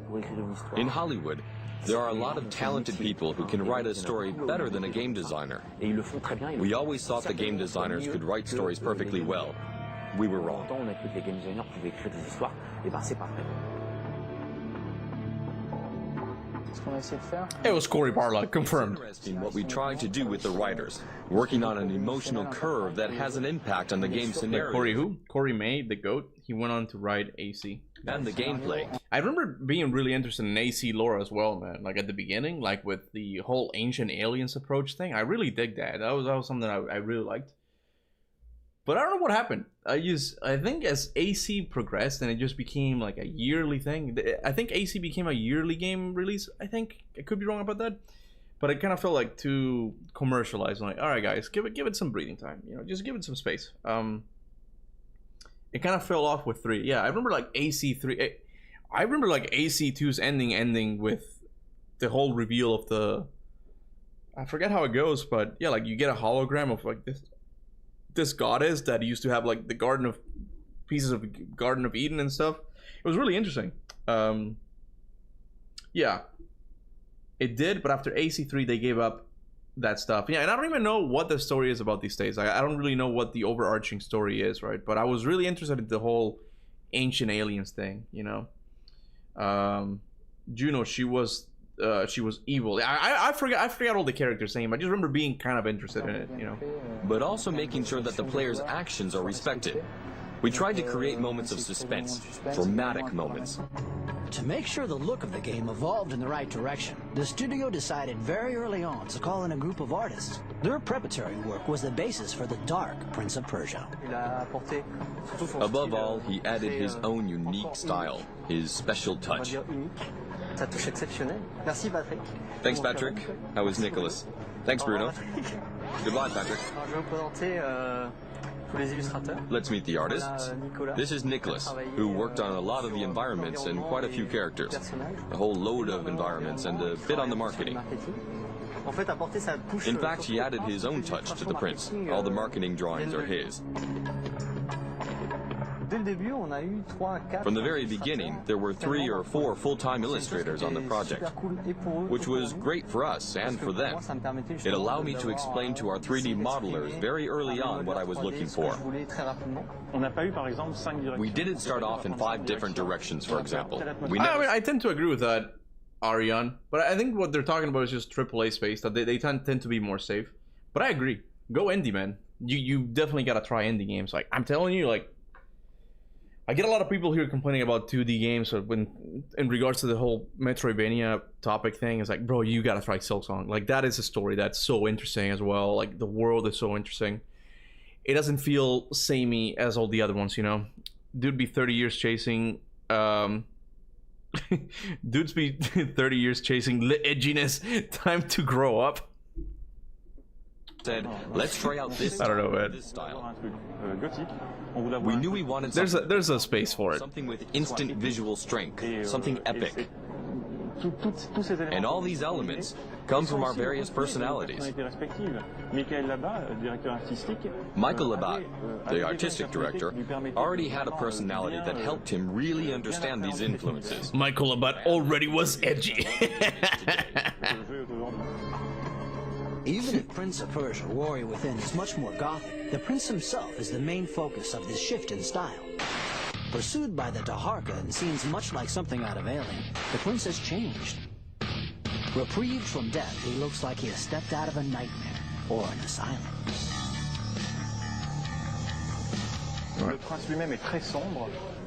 In Hollywood, there are a lot of talented people who can write a story better than a game designer. We always thought the game designers could write stories perfectly well. We were wrong. It was Corey Barlog, confirmed. Interesting what we tried to do with the writers, working on an emotional curve that has an impact on the game scenario. Corey who? Corey May, the GOAT. He went on to write AC. And the gameplay. I remember being really interested in AC lore as well, man. Like at the beginning, like with the whole ancient aliens approach thing. I really dig that. That was something I really liked. But I don't know what happened. I think as AC progressed and it just became like a yearly thing. I think AC became a yearly game release. I think I could be wrong about that, but it kind of felt like too commercialized. I'm like, all right, guys, give it some breathing time. You know, just give it some space. It kind of fell off with 3. Yeah, I remember like AC3. I remember like AC2's ending with the whole reveal of the. I forget how it goes, but yeah, like you get a hologram of like this goddess that used to have like the pieces of Garden of Eden and stuff. It was really interesting. Yeah, it did, but after AC3 they gave up that stuff. Yeah, and I don't even know what the story is about these days. I don't really know what the overarching story is, right? But I was really interested in the whole ancient aliens thing, you know. Juno, she was evil. I forgot all the characters' name. I just remember being kind of interested in it, you know. But also making sure that the player's actions are respected. We tried to create moments of suspense, dramatic moments. To make sure the look of the game evolved in the right direction, the studio decided very early on to call in a group of artists. Their preparatory work was the basis for the dark Prince of Persia. Above all, he added his own unique style, his special touch. Thanks, Patrick. How was Nicholas? Thanks, Bruno. Goodbye, Patrick. Let's meet the artists. This is Nicholas, who worked on a lot of the environments and quite a few characters. A whole load of environments and a bit on the marketing. In fact, he added his own touch to the prince. All the marketing drawings are his. From the very beginning, there were 3 or 4 full-time illustrators on the project, which was great for us and for them. It allowed me to explain to our 3D modelers very early on what I was looking for. We didn't start off in 5 different directions, for example. I tend to agree with that, Ariane, but I think what they're talking about is just AAA space, that they tend to be more safe. But I agree. Go indie, man. You definitely gotta try indie games. Like, I'm telling you, like, I get a lot of people here complaining about 2D games, so in regards to the whole Metroidvania topic thing. It's like, bro, you gotta try Silksong. Like, that is a story that's so interesting as well. Like, the world is so interesting. It doesn't feel samey as all the other ones, you know. Dude be 30 years chasing dudes be 30 years chasing edginess. Time to grow up. Said, let's try out this. I don't know, man. This style. We knew we wanted there's a space for it. Something with instant visual strength, something epic. And all these elements come from our various personalities. Michael Labat, the artistic director, already had a personality that helped him really understand these influences. Michael Labat already was edgy. Even if Prince of Persia: Warrior Within is much more gothic, the prince himself is the main focus of this shift in style. Pursued by the Daharka and seems much like something out of Alien, the prince has changed. Reprieved from death, he looks like he has stepped out of a nightmare or an asylum.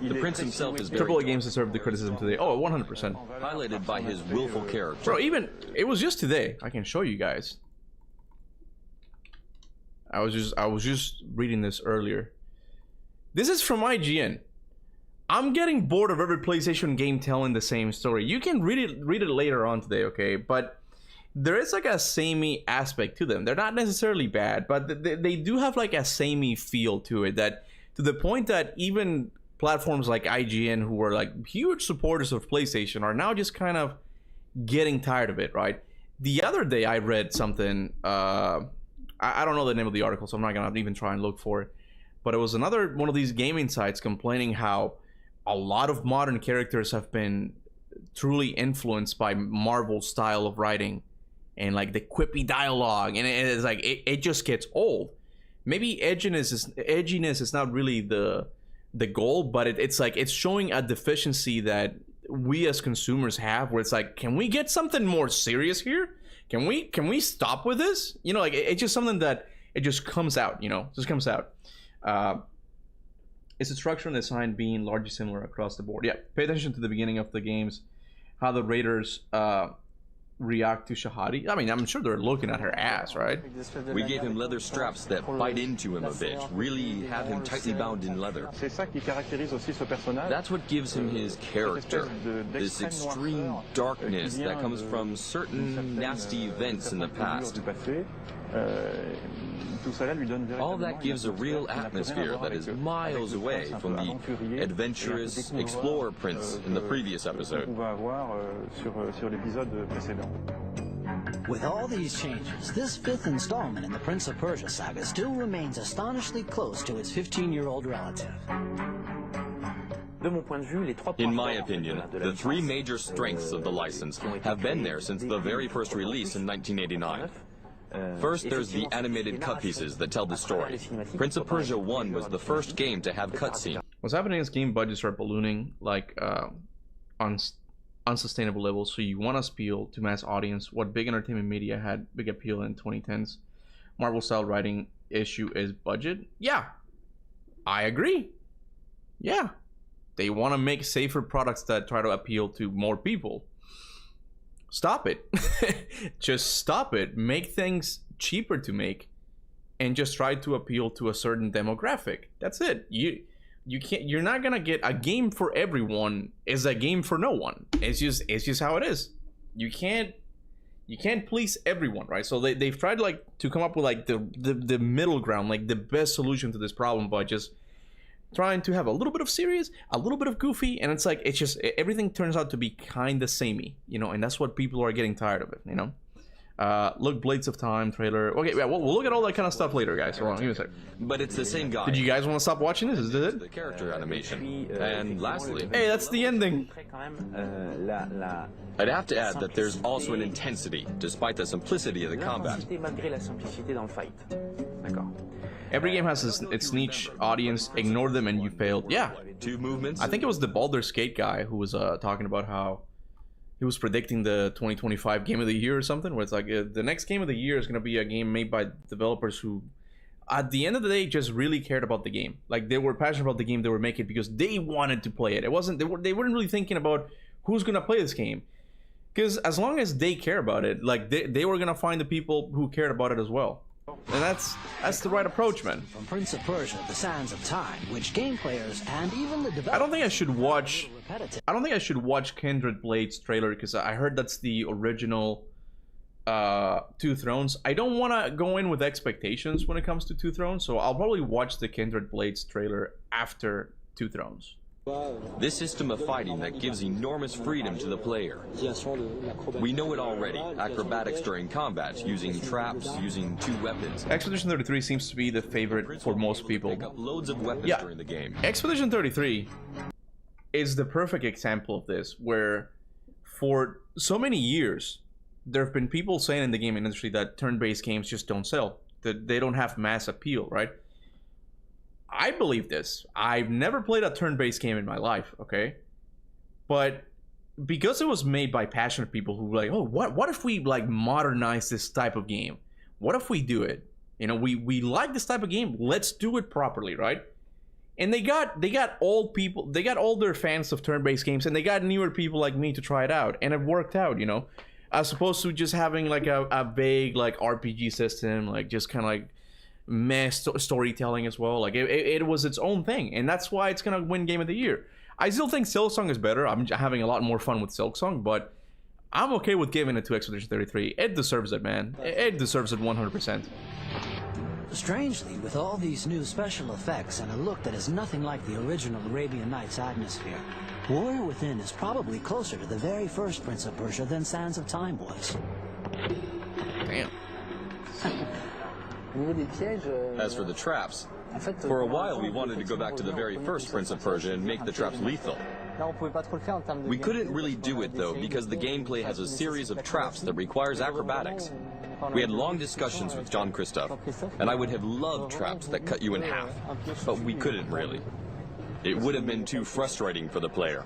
The prince himself is very AAA games deserve the criticism today. Oh, 100%. highlighted by his willful character. Bro, even it was just today. I can show you guys. I was just reading this earlier. This is from IGN. I'm getting bored of every PlayStation game telling the same story. You can read it later on today, okay? But there is like a samey aspect to them. They're not necessarily bad, but they do have like a samey feel to it, that to the point that even platforms like IGN, who were like huge supporters of PlayStation, are now just kind of getting tired of it, right? The other day I read something, I don't know the name of the article, so I'm not gonna even try and look for it, but it was another one of these gaming sites complaining how a lot of modern characters have been truly influenced by Marvel's style of writing and like the quippy dialogue, and it's like it just gets old. Maybe edginess is not really the goal, but it's like it's showing a deficiency that we as consumers have, where it's like, can we get something more serious here? Can we stop with this? You know, like it's just something that it just comes out, you know, just comes out. is the structure and design being largely similar across the board? Yeah, pay attention to the beginning of the games, how the raiders react to Shahadi. I mean, I'm sure they're looking at her ass, right? We gave him leather straps that bite into him a bit, really have him tightly bound in leather. That's what gives him his character, this extreme darkness that comes from certain nasty events in the past. All that gives a real atmosphere that is miles away from the adventurous explorer prince in the previous episode. With all these changes, this 5th installment in the Prince of Persia saga still remains astonishingly close to its 15-year-old relative. In my opinion, the three major strengths of the license have been there since the very first release in 1989. First, there's the animated cut pieces that tell the story. Prince of Persia 1 was the first game to have cutscenes. What's happening is game budgets are ballooning like on unsustainable levels, so you want to appeal to mass audience. What big entertainment media had big appeal in 2010s? Marvel style writing issue is budget. Yeah, I agree. Yeah, they want to make safer products that try to appeal to more people. Stop it. Just stop it. Make things cheaper to make and just try to appeal to a certain demographic. That's it. You're not gonna get a game for everyone is a game for no one. It's just how it is. You can't please everyone, right? So they've tried like to come up with like the middle ground, like the best solution to this problem by just trying to have a little bit of serious, a little bit of goofy, and it's like it's just everything turns out to be kind of samey, you know, and that's what people are getting tired of it, you know. Look, Blades of Time trailer. Okay, yeah, we'll look at all that kind of stuff later, guys. Hold on, give me a sec. But it's the same guy. Did you guys want to stop watching this? Is this it? The character animation. And lastly, hey, that's the ending. I'd have to add that there's also an intensity, despite the simplicity of the combat. Every game has its niche audience. Ignore them and you failed. Yeah. 2 movements. I think it was the Baldur's Gate guy who was talking about how he was predicting the 2025 game of the year or something, where it's like the next game of the year is going to be a game made by developers who at the end of the day just really cared about the game. Like they were passionate about the game they were making because they wanted to play it. It wasn't they weren't really thinking about who's going to play this game. Because as long as they care about it, like they were going to find the people who cared about it as well. And that's the right approach, man. From Prince of Persia: The Sands of Time, which game players and even the developers I don't think I should watch Kindred Blades trailer because I heard that's the original Two Thrones. I don't want to go in with expectations when it comes to Two Thrones, so I'll probably watch the Kindred Blades trailer after Two Thrones. This system of fighting that gives enormous freedom to the player. We know it already. Acrobatics during combat, using traps, using 2 weapons. Expedition 33 seems to be the favorite for most people. Pick up loads of weapons during the game. Expedition 33 is the perfect example of this, where for so many years there have been people saying in the gaming industry that turn-based games just don't sell, that they don't have mass appeal, right? I believe this. I've never played a turn-based game in my life, okay? But because it was made by passionate people who were like, oh, what if we like modernize this type of game? What if we do it? You know, we like this type of game. Let's do it properly, right? And they got old people, they got older fans of turn-based games, and they got newer people like me to try it out, and it worked out, you know, as opposed to just having like a vague like RPG system, like just kind of like mess storytelling as well. Like it was its own thing, and that's why it's gonna win Game of the Year. I still think Silksong is better. I'm having a lot more fun with Silksong, but I'm okay with giving it to Expedition 33. It deserves it, man. It deserves it 100%. Strangely, with all these new special effects and a look that is nothing like the original Arabian Nights atmosphere, Warrior Within is probably closer to the very first Prince of Persia than Sands of Time was. Damn. As for the traps, for a while we wanted to go back to the very first Prince of Persia and make the traps lethal. We couldn't really do it though because the gameplay has a series of traps that requires acrobatics. We had long discussions with John Christoph, and I would have loved traps that cut you in half, but we couldn't really. It would have been too frustrating for the player.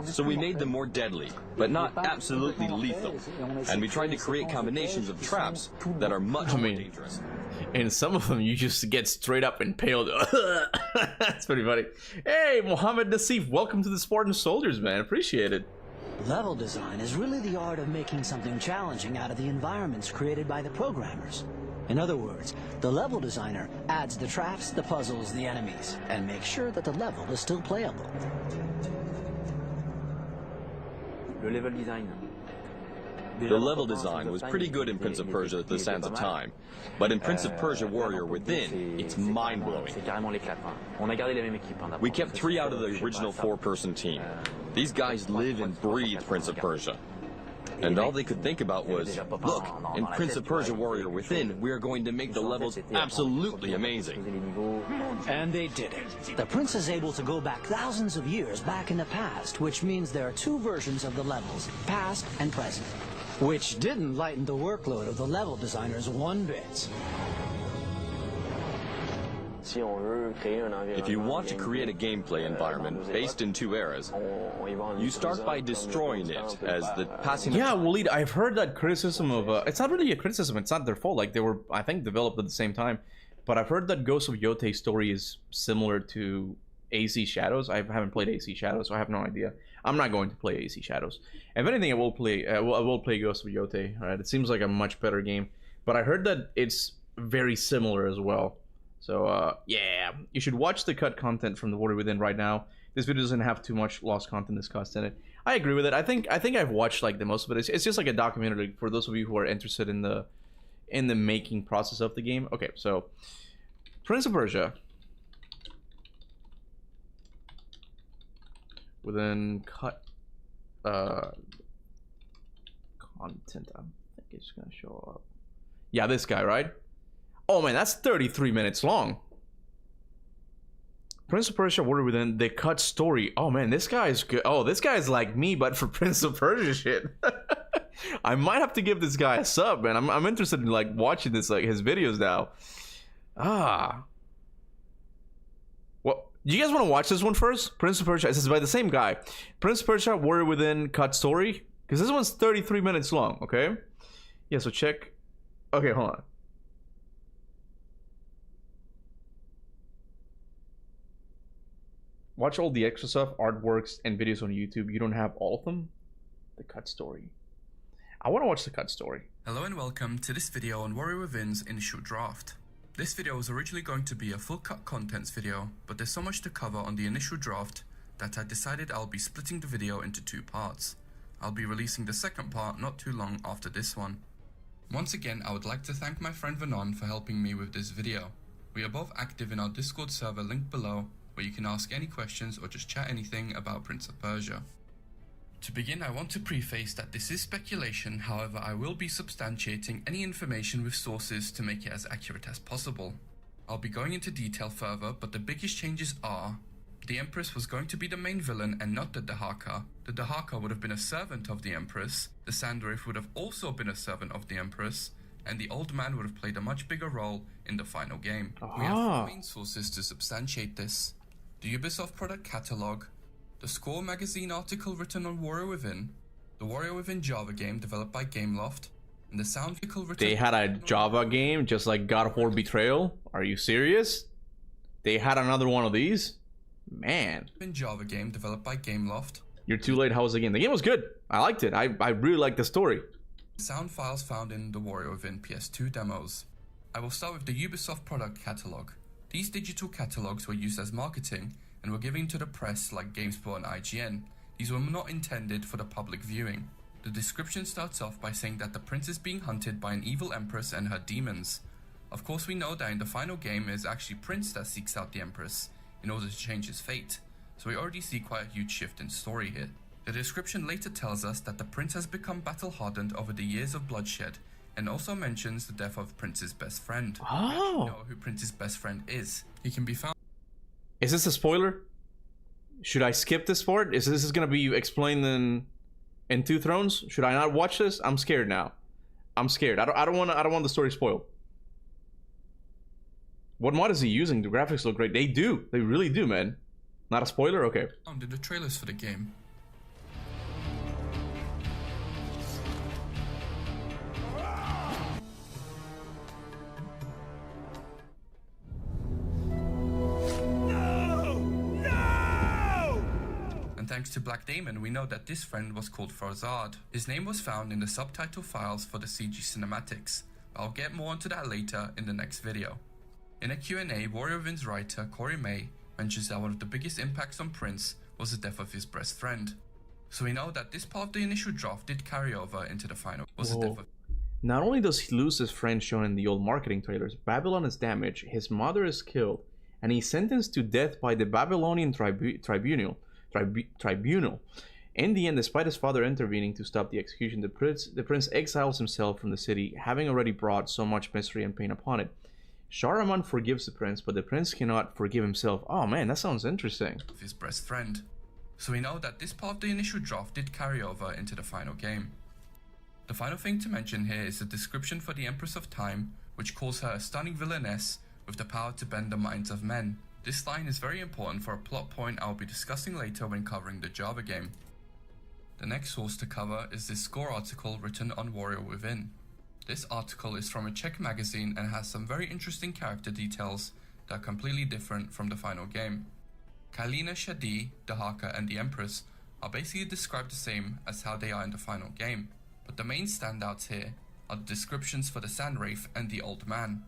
So we made them more deadly, but not absolutely lethal. And we tried to create combinations of traps that are much more dangerous. And some of them you just get straight up impaled. That's pretty funny. Hey, Mohammed Nassif, welcome to the Spartan Soldiers, man. Appreciate it. Level design is really the art of making something challenging out of the environments created by the programmers. In other words, the level designer adds the traps, the puzzles, the enemies, and makes sure that the level is still playable. The level design was pretty good in Prince of Persia: The Sands of Time, but in Prince of Persia: Warrior Within, it's mind-blowing. We kept 3 out of the original 4-person team. These guys live and breathe Prince of Persia. And all they could think about was, look, in Prince of Persia: Warrior Within, we are going to make the levels absolutely amazing. And they did it. The prince is able to go back thousands of years back in the past, which means there are 2 versions of the levels, past and present, which didn't lighten the workload of the level designers one bit. If you want to create a gameplay environment based in 2 eras, you start by destroying it as the passing... Yeah, Waleed, I've heard that criticism of... it's not really a criticism, it's not their fault. Like, they were, I think, developed at the same time. But I've heard that Ghost of Yote's story is similar to AC Shadows. I haven't played AC Shadows, so I have no idea. I'm not going to play AC Shadows. If anything, I will play Ghost of Yote. All right, it seems like a much better game. But I heard that it's very similar as well. So, yeah, you should watch the cut content from The Warrior Within right now. This video doesn't have too much lost content discussed in it. I agree with it. I think I've watched like the most of it. It's just like a documentary for those of you who are interested in the making process of the game. Okay, so Prince of Persia Within cut content. I think it's gonna show up. Yeah, this guy, right? Oh man, that's 33 minutes long. Prince of Persia: Warrior Within, the cut story. Oh man, this guy is good. Oh, this guy is like me, but for Prince of Persia shit. I might have to give this guy a sub, man. I'm interested in like watching this, like his videos now. Well, do you guys want to watch this one first? Prince of Persia. This is by the same guy. Prince of Persia: Warrior Within cut story. Because this one's 33 minutes long. Okay. Yeah. So check. Okay, hold on. Watch all the extra stuff, artworks, and videos on YouTube. You don't have all of them? The cut story. I want to watch the cut story. Hello and welcome to this video on Warrior Within's initial draft. This video was originally going to be a full cut contents video, but there's so much to cover on the initial draft that I decided I'll be splitting the video into 2 parts. I'll be releasing the second part not too long after this one. Once again, I would like to thank my friend Vernon for helping me with this video. We are both active in our Discord server linked below, where you can ask any questions or just chat anything about Prince of Persia. To begin, I want to preface that this is speculation, however I will be substantiating any information with sources to make it as accurate as possible. I'll be going into detail further, but the biggest changes are: the Empress was going to be the main villain and not the Dahaka. The Dahaka would have been a servant of the Empress, the Sandwraith would have also been a servant of the Empress, and the Old Man would have played a much bigger role in the final game. We have 4 main sources to substantiate this: the Ubisoft product catalog, the Score magazine article written on Warrior Within, the Warrior Within Java game developed by Gameloft, and the sound article written... They had a Java game just like God of War Betrayal? Are you serious? They had another one of these? Man. Java game developed by Gameloft. You're too late. How was the game? The game was good. I liked it. I really liked the story. Sound files found in the Warrior Within PS2 demos. I will start with the Ubisoft product catalog. These digital catalogs were used as marketing and were given to the press like GameSpot and IGN. These were not intended for the public viewing. The description starts off by saying that the prince is being hunted by an evil empress and her demons. Of course, we know that in the final game it is actually Prince that seeks out the empress in order to change his fate, so we already see quite a huge shift in story here. The description later tells us that the prince has become battle-hardened over the years of bloodshed, and also mentions the death of Prince's best friend. Oh. We actually know who Prince's best friend is. He can be found... Is this a spoiler? Should I skip this part? Is this gonna be explained in 2 Thrones? Should I not watch this? I'm scared now. I'm scared. I don't want the story spoiled. What mod is he using? The graphics look great. They do. They really do, man. Not a spoiler? Okay. Did the trailers for the game. And thanks to Black Damon, we know that this friend was called Farzad. His name was found in the subtitle files for the CG cinematics, but I'll get more onto that later in the next video. In a Q&A, Warrior Within's writer Corey May mentions that one of the biggest impacts on Prince was the death of his best friend. So we know that this part of the initial draft did carry over into the final. Not only does he lose his friend shown in the old marketing trailers, Babylon is damaged, his mother is killed, and he's sentenced to death by the Babylonian tribunal. In the end, despite his father intervening to stop the execution, the prince exiles himself from the city, having already brought so much misery and pain upon it. Shahraman forgives the prince, but the prince cannot forgive himself. Oh man, that sounds interesting. His best friend. So we know that this part of the initial draft did carry over into the final game. The final thing to mention here is the description for the Empress of Time, which calls her a stunning villainess with the power to bend the minds of men. This line is very important for a plot point I will be discussing later when covering the Java game. The next source to cover is this score article written on Warrior Within. This article is from a Czech magazine and has some very interesting character details that are completely different from the final game. Kailina Shadi, Dahaka and the Empress are basically described the same as how they are in the final game, but the main standouts here are the descriptions for the Sand Wraith and the Old Man.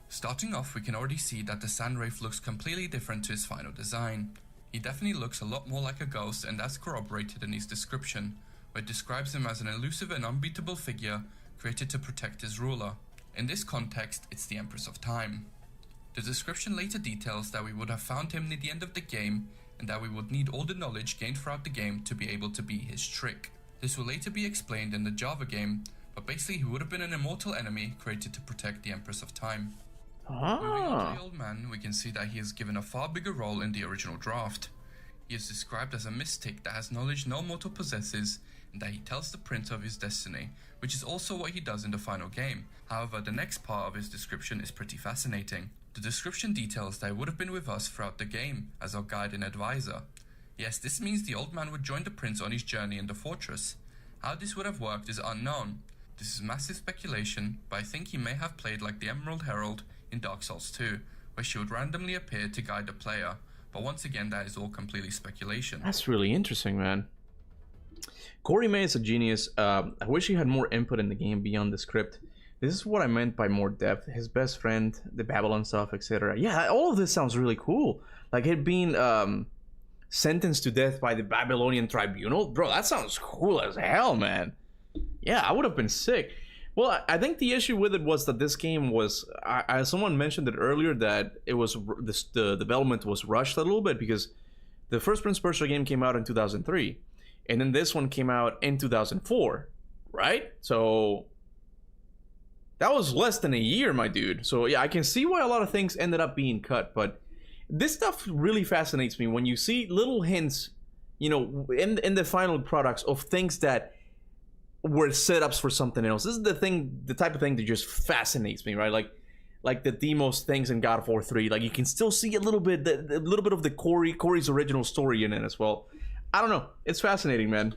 Starting off, we can already see that the Sand Wraith looks completely different to his final design. He definitely looks a lot more like a ghost, and that's corroborated in his description, where it describes him as an elusive and unbeatable figure created to protect his ruler. In this context, it's the Empress of Time. The description later details that we would have found him near the end of the game, and that we would need all the knowledge gained throughout the game to be able to beat his trick. This will later be explained in the Java game, but basically he would have been an immortal enemy created to protect the Empress of Time. Moving on to the Old Man, we can see that he is given a far bigger role in the original draft. He is described as a mystic that has knowledge no mortal possesses, and that he tells the prince of his destiny, which is also what he does in the final game. However, the next part of his description is pretty fascinating. The description details that he would have been with us throughout the game as our guide and advisor. Yes, this means the Old Man would join the prince on his journey in the fortress. How this would have worked is unknown. This is massive speculation, but I think he may have played like the Emerald Herald in Dark Souls 2, where she would randomly appear to guide the player, but once again that is all completely speculation. That's really interesting, man. Corey May is a genius. I wish he had more input in the game beyond the script. This is what I meant by more depth. His best friend, the Babylon stuff, etc. Yeah, all of this sounds really cool. Like it being sentenced to death by the Babylonian tribunal. Bro, that sounds cool as hell, man. Yeah, I would have been sick. Well, I think the issue with it was that this game was, someone mentioned it earlier, that it was the development was rushed a little bit, because the first Prince of Persia game came out in 2003, and then this one came out in 2004, right? So that was less than a year, my dude. So yeah, I can see why a lot of things ended up being cut, but this stuff really fascinates me when you see little hints, you know, in the final products of things that were setups for something else. This is the type of thing that just fascinates me, right? Like the Deimos things in God of War 3. Like you can still see a little bit of the Corey's original story in it as well. I don't know. It's fascinating, man.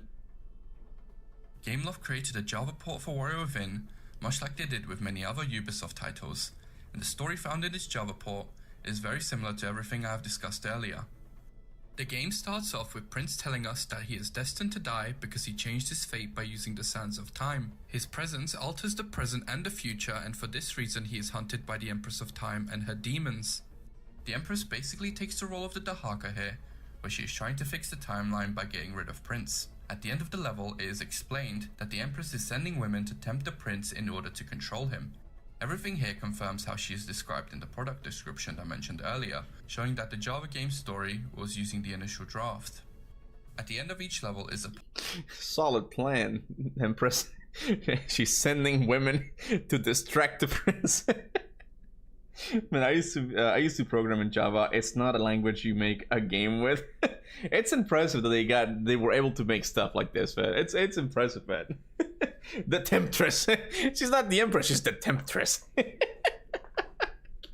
Gameloft created a Java port for Warrior Within, much like they did with many other Ubisoft titles, and the story found in this Java port is very similar to everything I have discussed earlier. The game starts off with Prince telling us that he is destined to die because he changed his fate by using the Sands of Time. His presence alters the present and the future, and for this reason he is hunted by the Empress of Time and her demons. The Empress basically takes the role of the Dahaka here, where she is trying to fix the timeline by getting rid of Prince. At the end of the level, it is explained that the Empress is sending women to tempt the Prince in order to control him. Everything here confirms how she is described in the product description I mentioned earlier, showing that the Java game story was using the initial draft. At the end of each level is a solid plan, Empress. She's sending women to distract the Prince. Man, I used to program in Java. It's not a language you make a game with. It's impressive that they were able to make stuff like this, man. It's impressive, man. The Temptress. She's not the Empress, she's the Temptress.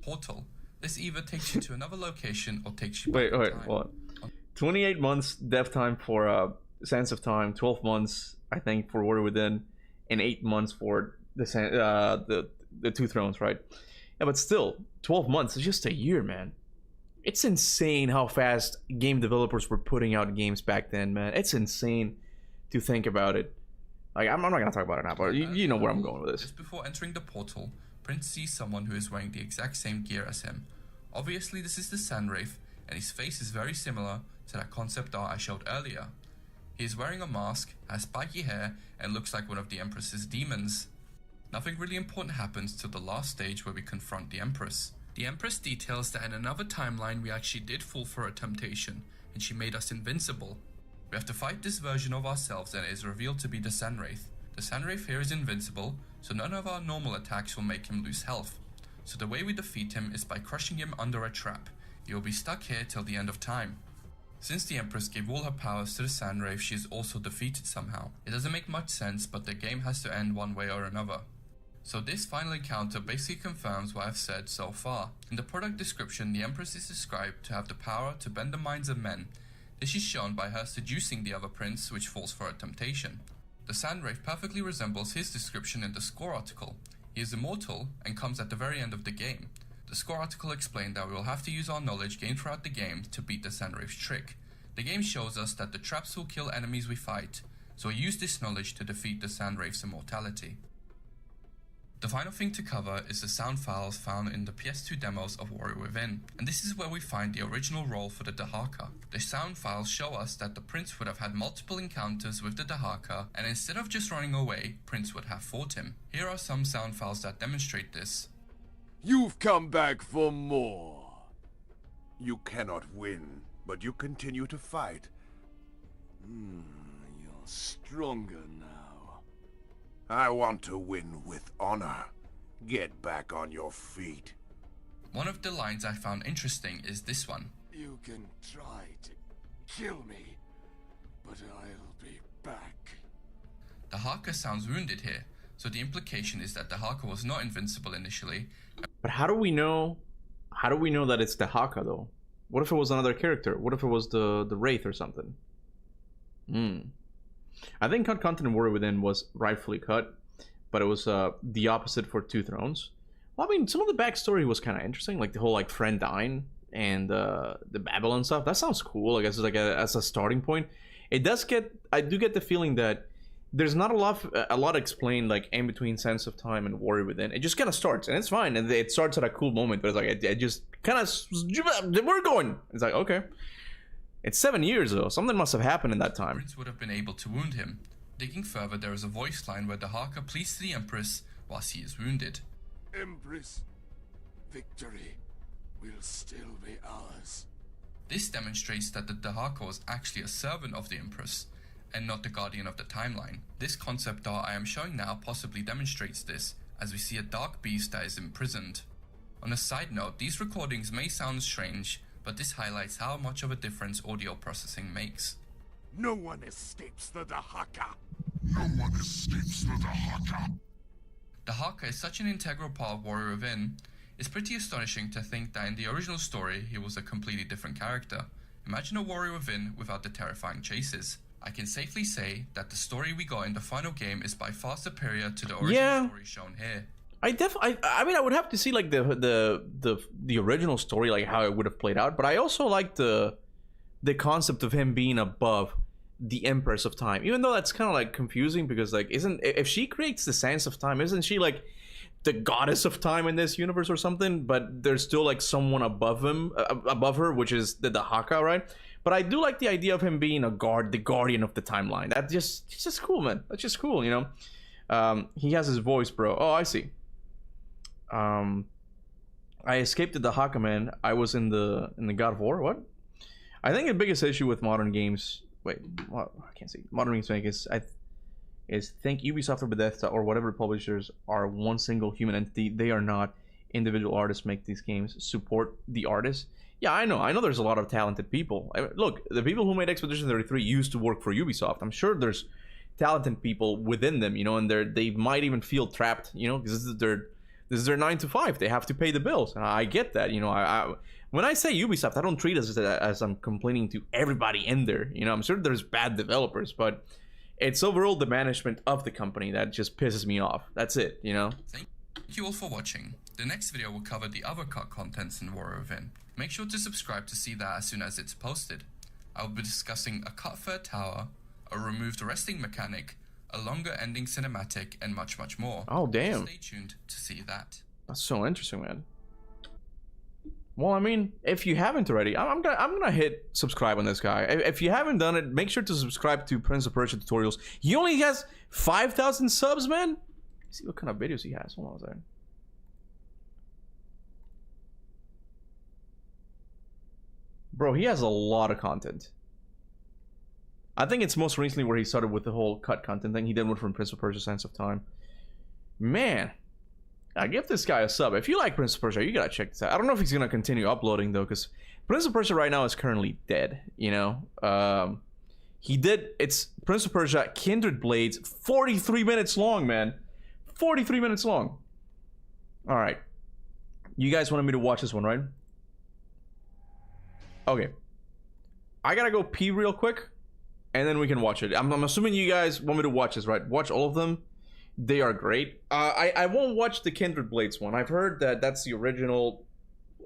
portal. This either takes you to another location or takes you back in in time. What? 28 months dev time for Sands of Time, 12 months I think for Warrior Within, and 8 months for the Two Thrones, right? Yeah, but still, 12 months is just a year, man. It's insane how fast game developers were putting out games back then, man. It's insane to think about it. Like, I'm not gonna talk about it now, but you know where I'm going with this. Just before entering the portal, Prince sees someone who is wearing the exact same gear as him. Obviously, this is the Sand Wraith, and his face is very similar to that concept art I showed earlier. He is wearing a mask, has spiky hair, and looks like one of the Empress's demons. Nothing really important happens till the last stage where we confront the Empress. The Empress details that in another timeline we actually did fall for her temptation, and she made us invincible. We have to fight this version of ourselves, and it is revealed to be the Sand Wraith. The Sand Wraith here is invincible, so none of our normal attacks will make him lose health. So the way we defeat him is by crushing him under a trap. He will be stuck here till the end of time. Since the Empress gave all her powers to the Sand Wraith, she is also defeated somehow. It doesn't make much sense, but the game has to end one way or another. So this final encounter basically confirms what I've said so far. In the product description, the Empress is described to have the power to bend the minds of men. This is shown by her seducing the other prince, which falls for her temptation. The Sand Wraith perfectly resembles his description in the score article. He is immortal and comes at the very end of the game. The score article explained that we will have to use our knowledge gained throughout the game to beat the Sand Wraith's trick. The game shows us that the traps will kill enemies we fight, so we use this knowledge to defeat the Sand Wraith's immortality. The final thing to cover is the sound files found in the PS2 demos of Warrior Within, and this is where we find the original role for the Dahaka. The sound files show us that the prince would have had multiple encounters with the Dahaka, and instead of just running away, Prince would have fought him. Here are some sound files that demonstrate this. You've come back for more. You cannot win, but you continue to fight. You're stronger now. I want to win with honor. Get back on your feet. One of the lines I found interesting is this one. You can try to kill me, but I'll be back. Dahaka sounds wounded here, so the implication is that Dahaka was not invincible initially. But how do we know? How do we know that it's Dahaka though? What if it was another character? What if it was the Wraith or something? I think cut content in Warrior Within was rightfully cut, but it was the opposite for Two Thrones. Well, I mean, some of the backstory was kind of interesting, like the whole like friend dying and the Babylon stuff. That sounds cool. I guess it's like as a starting point. It does get. I do get the feeling that there's not a lot explained like in between Sands of Time and Warrior Within. It just kind of starts, and it's fine, and it starts at a cool moment. But it's like it just kind of we're going. It's like okay. It's 7 years though. Something must have happened in that time. Prince would have been able to wound him. Digging further, there is a voice line where Dahaka pleads to the Empress whilst he is wounded. Empress, victory will still be ours. This demonstrates that the Dahaka was actually a servant of the Empress, and not the guardian of the timeline. This concept art I am showing now possibly demonstrates this, as we see a dark beast that is imprisoned. On a side note, these recordings may sound strange, but this highlights how much of a difference audio processing makes. No one escapes the Dahaka. No one escapes the Dahaka. Dahaka is such an integral part of Warrior Within. It's pretty astonishing to think that in the original story he was a completely different character. Imagine a Warrior Within without the terrifying chases. I can safely say that the story we got in the final game is by far superior to the original story shown here. I mean, I would have to see like the original story, like how it would have played out. But I also like the concept of him being above the Empress of Time, even though that's kind of like confusing because like if she creates the Sands of Time, isn't she like the goddess of time in this universe or something? But there's still like someone above her, which is the Dahaka, right? But I do like the idea of him being the guardian of the timeline. It's just cool, man. That's just cool, you know. He has his voice, bro. Oh, I see. I escaped the Dahaka, man. I was in the God of War. What? I think the biggest issue with modern games. Wait, what? I can't see. Modern games make is think Ubisoft or Bethesda or whatever publishers are one single human entity. They are not. Individual artists make these games. Support the artists. Yeah, I know. There's a lot of talented people. Look, the people who made Expedition 33 used to work for Ubisoft. I'm sure there's talented people within them, you know, and they might even feel trapped, you know, because this is This is their 9 to 5. They have to pay the bills. And I get that. You know, I when I say Ubisoft, I don't treat it as I'm complaining to everybody in there. You know, I'm sure there's bad developers, but it's overall the management of the company that just pisses me off. That's it, you know? Thank you all for watching. The next video will cover the other cut contents in Warrior Within. Make sure to subscribe to see that as soon as it's posted. I will be discussing a cut third tower, a removed resting mechanic, a longer ending cinematic, and much more. Oh, damn. Stay tuned to see that. That's so interesting, man. Well, I mean, if you haven't already, I'm gonna hit subscribe on this guy. If you haven't done it, make sure to subscribe to Prince of Persia Tutorials. He only has 5,000 subs, man. Let's see what kind of videos he has. Hold on a second. Bro, he has a lot of content. I think it's most recently where he started with the whole cut content thing. He did one from Prince of Persia: Sands of Time. Man. I give this guy a sub. If you like Prince of Persia, you gotta check this out. I don't know if he's gonna continue uploading though, because Prince of Persia right now is currently dead. You know, it's Prince of Persia Kindred Blades, 43 minutes long, man. 43 minutes long. All right, you guys wanted me to watch this one, right? Okay, I gotta go pee real quick, and then we can watch it. I'm assuming you guys want me to watch this, right? Watch all of them. They are great. I won't watch the Kindred Blades one. I've heard that that's the original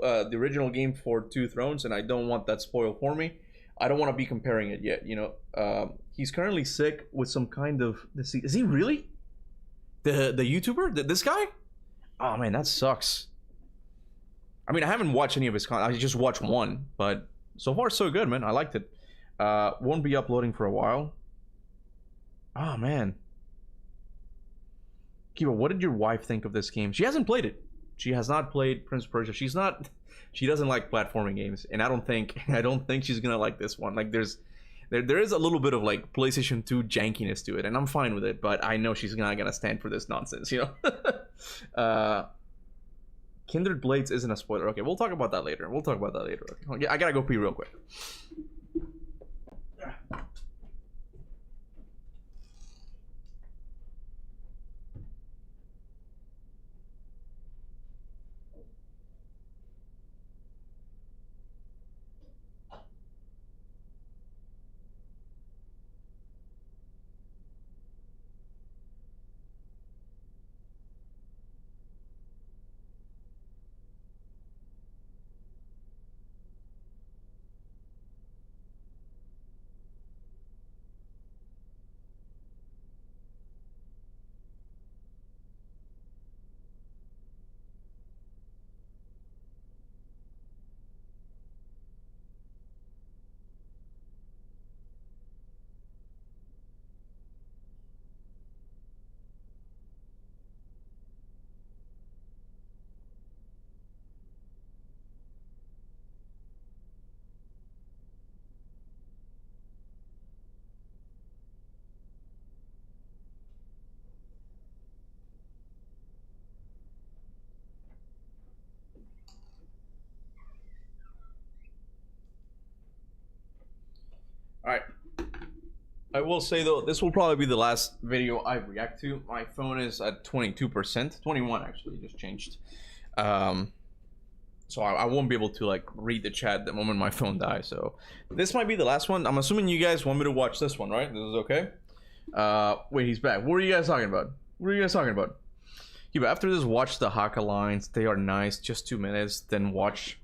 game for Two Thrones, and I don't want that spoiled for me. I don't want to be comparing it yet. You know, he's currently sick with some kind of. Is he really? The YouTuber? This guy? Oh man, that sucks. I mean, I haven't watched any of his content. I just watched one, but so far so good, man. I liked it. Won't be uploading for a while. Oh man. Kuba, what did your wife think of this game? She hasn't played it. She has not played Prince of Persia. She doesn't like platforming games, and I don't think she's gonna like this one. Like there is a little bit of like PlayStation 2 jankiness to it, and I'm fine with it, but I know she's not gonna stand for this nonsense, you know. Kindred Blades isn't a spoiler. Okay, we'll talk about that later. Okay, I gotta go pee real quick. Alright. I will say though, this will probably be the last video I react to. My phone is at 22%. 21 actually, just changed. So I won't be able to like read the chat the moment my phone dies. So this might be the last one. I'm assuming you guys want me to watch this one, right? This is okay? Wait, he's back. What are you guys talking about? Yeah, but after this, watch the Haka lines. They are nice. Just 2 minutes. Then watch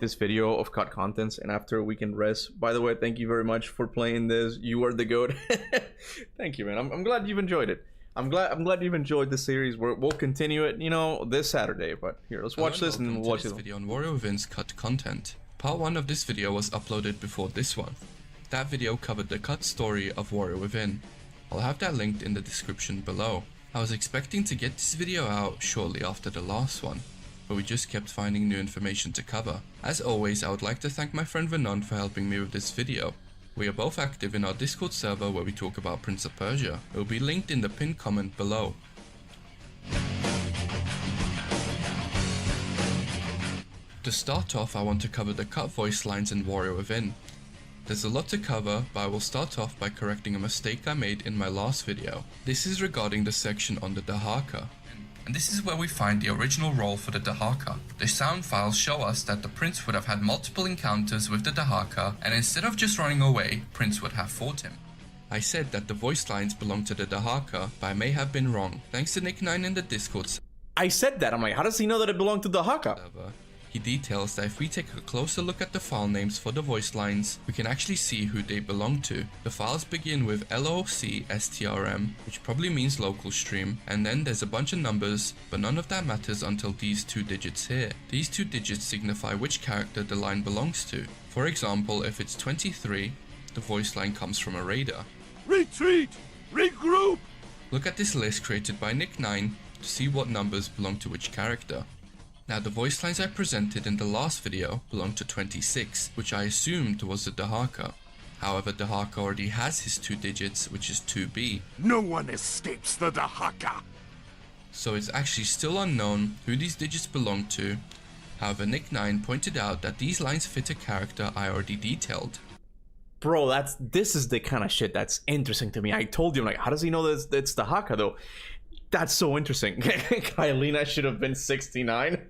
this video of cut contents, and after we can rest. By the way, thank you very much for playing this. You are the goat. Thank you, man. I'm glad you've enjoyed it. I'm glad you've enjoyed the series. We'll continue it, you know, this Saturday. But here, let's watch this and we'll watch this video on Warrior Within's cut content. Part 1 of this video was uploaded before this one. That video covered the cut story of Warrior Within. I'll have that linked in the description below. I was expecting to get this video out shortly after the last one, but we just kept finding new information to cover. As always, I would like to thank my friend Venon for helping me with this video. We are both active in our Discord server where we talk about Prince of Persia. It will be linked in the pinned comment below. To start off, I want to cover the cut voice lines in Warrior Within. There's a lot to cover, but I will start off by correcting a mistake I made in my last video. This is regarding the section on the Dahaka. And this is where we find the original role for the Dahaka. The sound files show us that the prince would have had multiple encounters with the Dahaka, and instead of just running away, Prince would have fought him. I said that the voice lines belong to the Dahaka, but I may have been wrong. Thanks to Nick9 in the Discord. I said that. I'm like, how does he know that it belonged to Dahaka? He details that if we take a closer look at the file names for the voice lines, we can actually see who they belong to. The files begin with LOCSTRM, which probably means local stream, and then there's a bunch of numbers, but none of that matters until these 2 digits here. These 2 digits signify which character the line belongs to. For example, if it's 23, the voice line comes from a raider. Retreat! Regroup! Look at this list created by Nick9 to see what numbers belong to which character. Now the voice lines I presented in the last video belong to 26, which I assumed was the Dahaka. However, Dahaka already has his 2 digits, which is 2B. No one escapes the Dahaka! So it's actually still unknown who these digits belong to. However, Nick9 pointed out that these lines fit a character I already detailed. Bro, this is the kind of shit that's interesting to me. I told you, like, how does he know that it's Dahaka though? That's so interesting. Kailina should have been 69.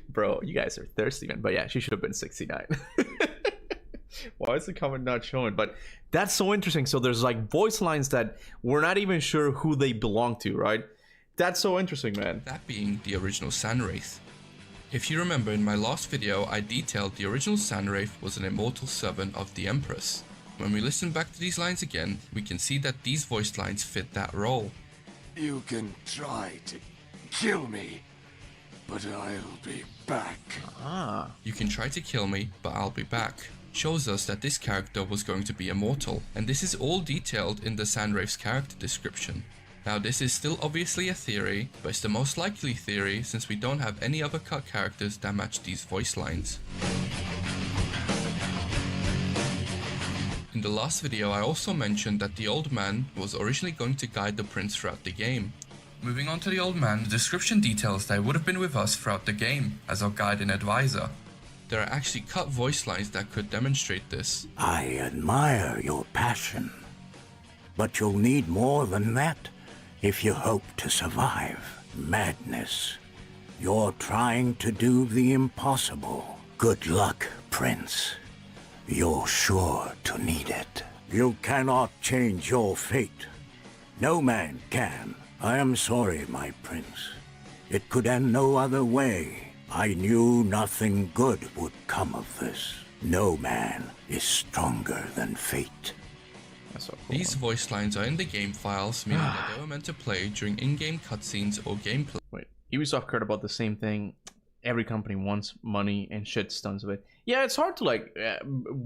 Bro, you guys are thirsty, man. But yeah, she should have been 69. Why is the comment not showing? But that's so interesting. So there's like voice lines that we're not even sure who they belong to, right? That's so interesting, man. That being the original Sandwraith. If you remember in my last video, I detailed the original Sandwraith was an immortal servant of the Empress. When we listen back to these lines again, we can see that these voice lines fit that role. You can try to kill me, but I'll be back. You can try to kill me, but I'll be back. Shows us that this character was going to be immortal, and this is all detailed in the Sandwraith's character description. Now this is still obviously a theory, but it's the most likely theory since we don't have any other cut characters that match these voice lines. In the last video I also mentioned that the old man was originally going to guide the prince throughout the game. Moving on to the old man, the description details that he would have been with us throughout the game as our guide and advisor. There are actually cut voice lines that could demonstrate this. I admire your passion, but you'll need more than that if you hope to survive madness. You're trying to do the impossible. Good luck, Prince. You're sure to need it. You cannot change your fate. No man can. I am sorry, my prince. It could end no other way. I knew nothing good would come of this. No man is stronger than fate. That's so cool. These voice lines are in the game files, meaning that they were meant to play during in-game cutscenes or gameplay. Wait, Ubisoft cared about the same thing. Every company wants money and shit tons of it. Yeah, it's hard to like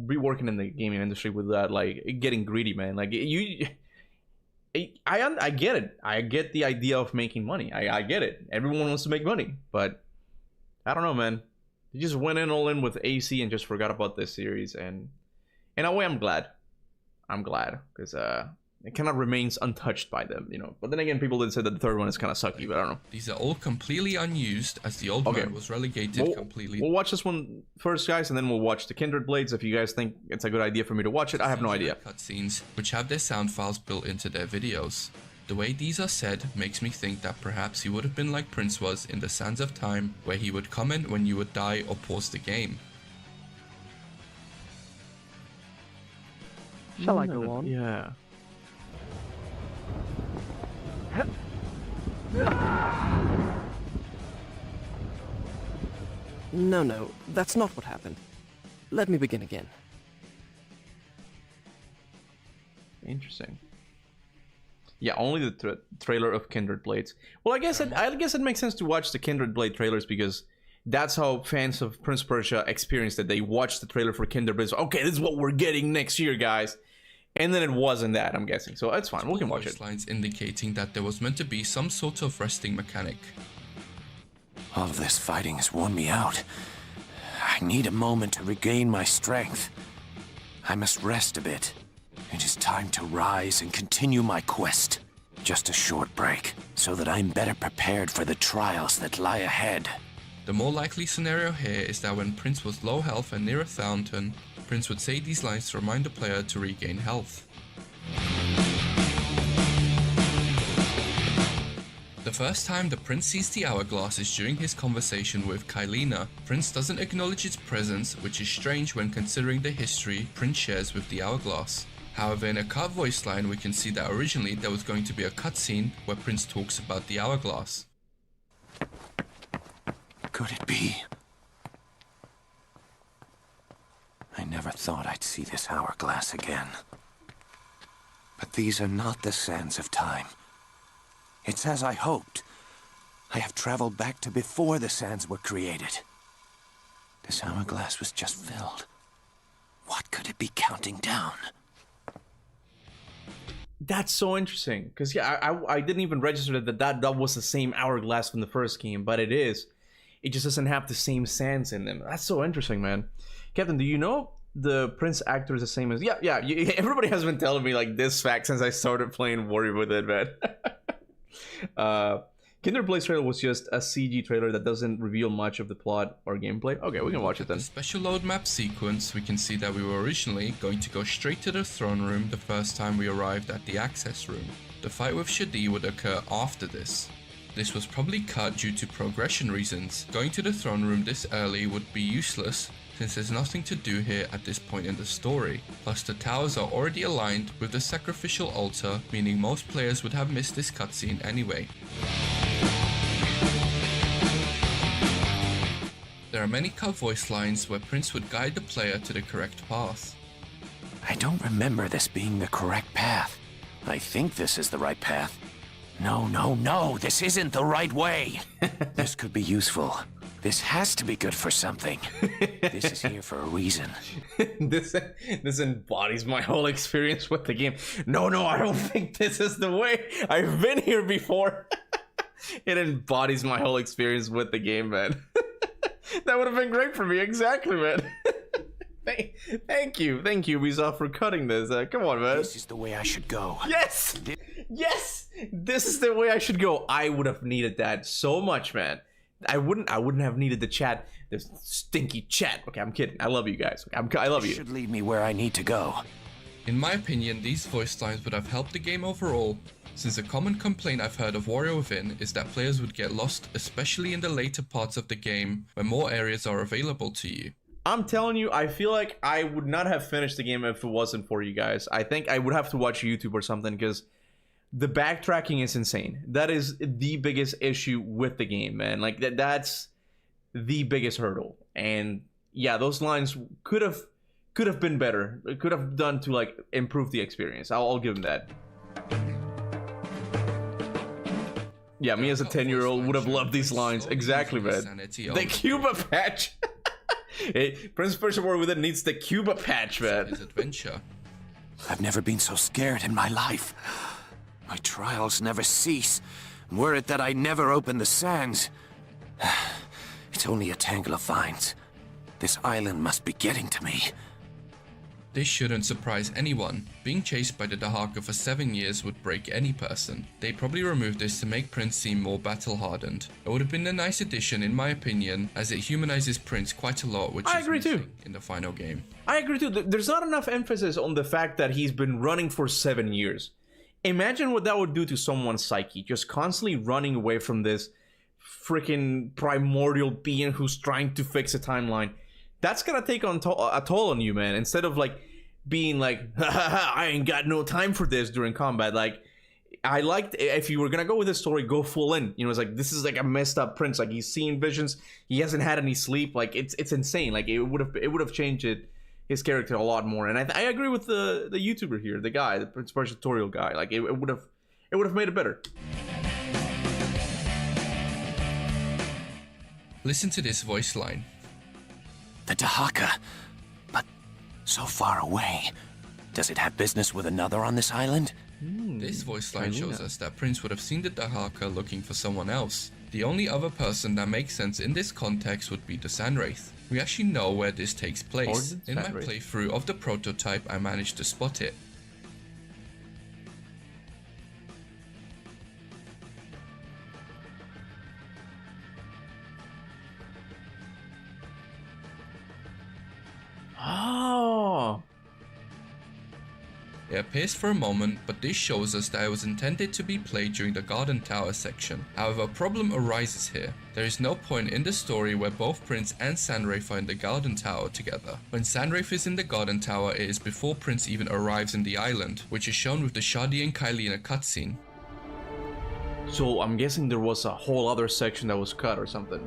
be working in the gaming industry with that, like getting greedy, man. Like I get it. I get the idea of making money. I get it. Everyone wants to make money, but I don't know, man. They just went in all in with AC and just forgot about this series, and in a way, I'm glad. I'm glad because it kind of remains untouched by them, you know. But then again, people did say that the third one is kind of sucky, but I don't know. These are all completely unused as the old man was relegated completely. We'll watch this one first, guys, and then we'll watch the Kindred Blades. If you guys think it's a good idea for me to watch it, I have no idea. Cutscenes, which have their sound files built into their videos. The way these are said makes me think that perhaps he would have been like Prince was in the Sands of Time, where he would comment when you would die or pause the game. Shall I go on? Yeah. No, that's not what happened. Let me begin again. Interesting. Yeah, only the trailer of Kindred Blades. Well, I guess it makes sense to watch the Kindred Blade trailers because that's how fans of Prince of Persia experienced it. They watched the trailer for Kindred Blades. Okay, this is what we're getting next year, guys. And then it wasn't that, I'm guessing. So it's fine. We can watch it. Lines indicating that there was meant to be some sort of resting mechanic. All of this fighting has worn me out. I need a moment to regain my strength. I must rest a bit. It is time to rise and continue my quest. Just a short break, so that I'm better prepared for the trials that lie ahead. The more likely scenario here is that when Prince was low health and near a fountain, Prince would say these lines to remind the player to regain health. The first time the prince sees the hourglass is during his conversation with Kailina. Prince doesn't acknowledge its presence, which is strange when considering the history Prince shares with the hourglass. However, in a cut voice line we can see that originally there was going to be a cutscene where Prince talks about the hourglass. Could it be? I never thought I'd see this hourglass again. But these are not the sands of time. It's as I hoped. I have traveled back to before the sands were created. This hourglass was just filled. What could it be counting down? That's so interesting, because yeah, I didn't even register that was the same hourglass from the first game, but it is. It just doesn't have the same sands in them. That's so interesting, man. Captain, do you know the Prince actor is the same as... Yeah, everybody has been telling me like this fact since I started playing Warrior with it, man. Kinder Blaze trailer was just a CG trailer that doesn't reveal much of the plot or gameplay. Okay, we can watch it then. The special load map sequence, we can see that we were originally going to go straight to the throne room the first time we arrived at the access room. The fight with Shadi would occur after this. This was probably cut due to progression reasons. Going to the throne room this early would be useless since there's nothing to do here at this point in the story. Plus the towers are already aligned with the sacrificial altar, meaning most players would have missed this cutscene anyway. There are many cut voice lines where Prince would guide the player to the correct path. I don't remember this being the correct path. I think this is the right path. No, this isn't the right way. This could be useful. This has to be good for something. This is here for a reason. This embodies my whole experience with the game. No, I don't think this is the way. I've been here before. It embodies my whole experience with the game, man. That would have been great for me, exactly, man. Thank you, Ubisoft, for cutting this. Come on, man. This is the way I should go. Yes, this is the way I should go. I would have needed that so much, man. I wouldn't have needed the chat, this stinky chat. Okay, I'm kidding. I love you guys. I love you. Should lead me where I need to go. In my opinion, these voice lines would have helped the game overall, since a common complaint I've heard of Warrior Within is that players would get lost, especially in the later parts of the game, where more areas are available to you. I'm telling you, I feel like I would not have finished the game if it wasn't for you guys. I think I would have to watch YouTube or something, because the backtracking is insane. That is the biggest issue with the game, man. Like that's the biggest hurdle. And yeah, those lines could have been better. It could have done to like improve the experience. I'll give them that. Yeah, me as a 10-year-old would have loved these lines. Exactly, man. The Cuba patch. Hey, Prince of Persia War Within needs the Cuba patch, man. His adventure. I've never been so scared in my life. My trials never cease. Were it that I never open the sands. It's only a tangle of vines. This island must be getting to me. This shouldn't surprise anyone. Being chased by the Dahaka for 7 years would break any person. They probably removed this to make Prince seem more battle-hardened. It would have been a nice addition in my opinion, as it humanizes Prince quite a lot, which I agree too in the final game. I agree too. There's not enough emphasis on the fact that he's been running for 7 years. Imagine what that would do to someone's psyche, just constantly running away from this freaking primordial being who's trying to fix a timeline. That's gonna take a toll on you, man. Instead of like being like, I ain't got no time for this during combat. Like, I liked, if you were gonna go with this story, go full in. You know, it's like, this is like a messed up prince. Like, he's seeing visions. He hasn't had any sleep. Like, it's insane. Like, it would have changed his character a lot more. And I agree with the YouTuber here, the guy, the Prince Persia tutorial guy. Like, it would have made it better. Listen to this voice line. The Dahaka, but so far away. Does it have business with another on this island? This voice line shows us that Prince would have seen the Dahaka looking for someone else. The only other person that makes sense in this context would be the Sandwraith. We actually know where this takes place. In my playthrough of the prototype, I managed to spot it. Oh. It appears for a moment, but this shows us that it was intended to be played during the Garden Tower section. However, a problem arises here. There is no point in the story where both Prince and Sandrafe are in the Garden Tower together. When Sandrafe is in the Garden Tower, it is before Prince even arrives in the island, which is shown with the Shadi and Kailina cutscene. So I'm guessing there was a whole other section that was cut or something.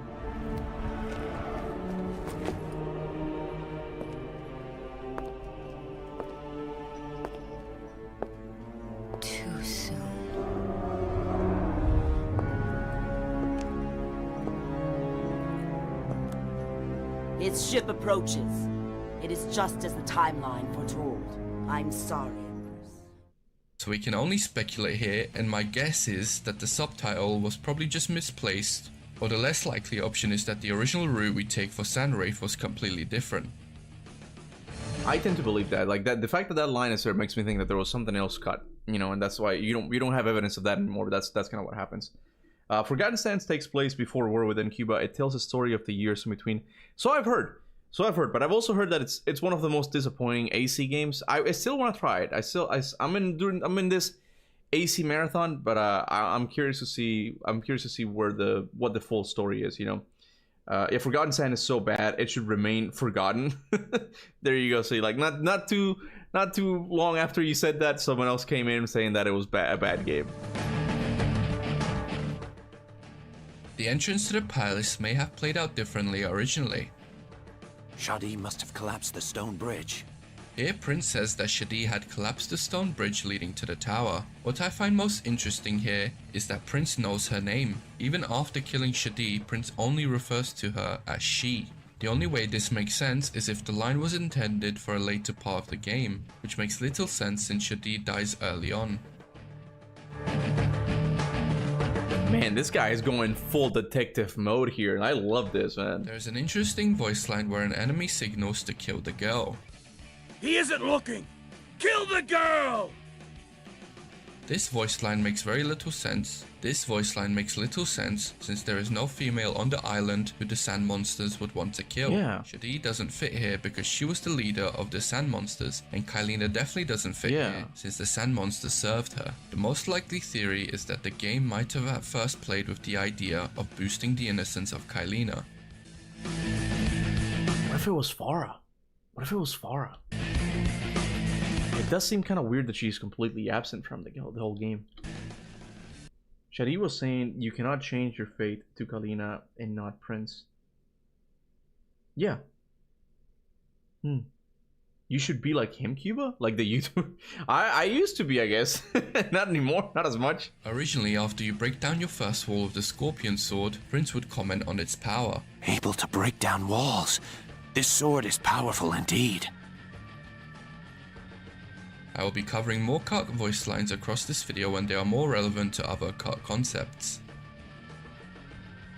Its ship approaches. It is just as the timeline foretold. I'm sorry, Empress. So we can only speculate here, and my guess is that the subtitle was probably just misplaced, or the less likely option is that the original route we take for Sandrafe was completely different. I tend to believe that, like that, the fact that that line is there makes me think that there was something else cut, you know, and that's why you don't have evidence of that anymore. But that's kind of what happens. Forgotten Sands takes place before War Within Cuba. It tells a story of the years in between. So I've heard, but I've also heard that it's one of the most disappointing AC games. I still want to try it. I'm in this AC marathon, but I'm curious to see what the full story is. You know, if Forgotten Sand is so bad, it should remain forgotten. There you go. So like not too long after you said that, someone else came in saying that it was a bad game. The entrance to the palace may have played out differently originally. Shadi must have collapsed the stone bridge. Here Prince says that Shadi had collapsed the stone bridge leading to the tower. What I find most interesting here is that Prince knows her name. Even after killing Shadi, Prince only refers to her as she. The only way this makes sense is if the line was intended for a later part of the game, which makes little sense since Shadi dies early on. Man, this guy is going full detective mode here, and I love this, man. There's an interesting voice line where an enemy signals to kill the girl. He isn't looking! Kill the girl! This voice line makes very little sense. This voice line makes little sense since there is no female on the island who the sand monsters would want to kill. Yeah. Shadi doesn't fit here because she was the leader of the sand monsters, and Kailina definitely doesn't fit here since the sand monsters served her. The most likely theory is that the game might have at first played with the idea of boosting the innocence of Kailina. What if it was Farah? What if it was Farah? It does seem kind of weird that she's completely absent from the whole game. Shadi was saying you cannot change your fate to Kailina and not Prince. Yeah. You should be like him, Kuba? Like the YouTuber? I used to be, I guess. Not anymore, not as much. Originally, after you break down your first wall with the Scorpion Sword, Prince would comment on its power. Able to break down walls. This sword is powerful indeed. I will be covering more cut voice lines across this video when they are more relevant to other cut concepts.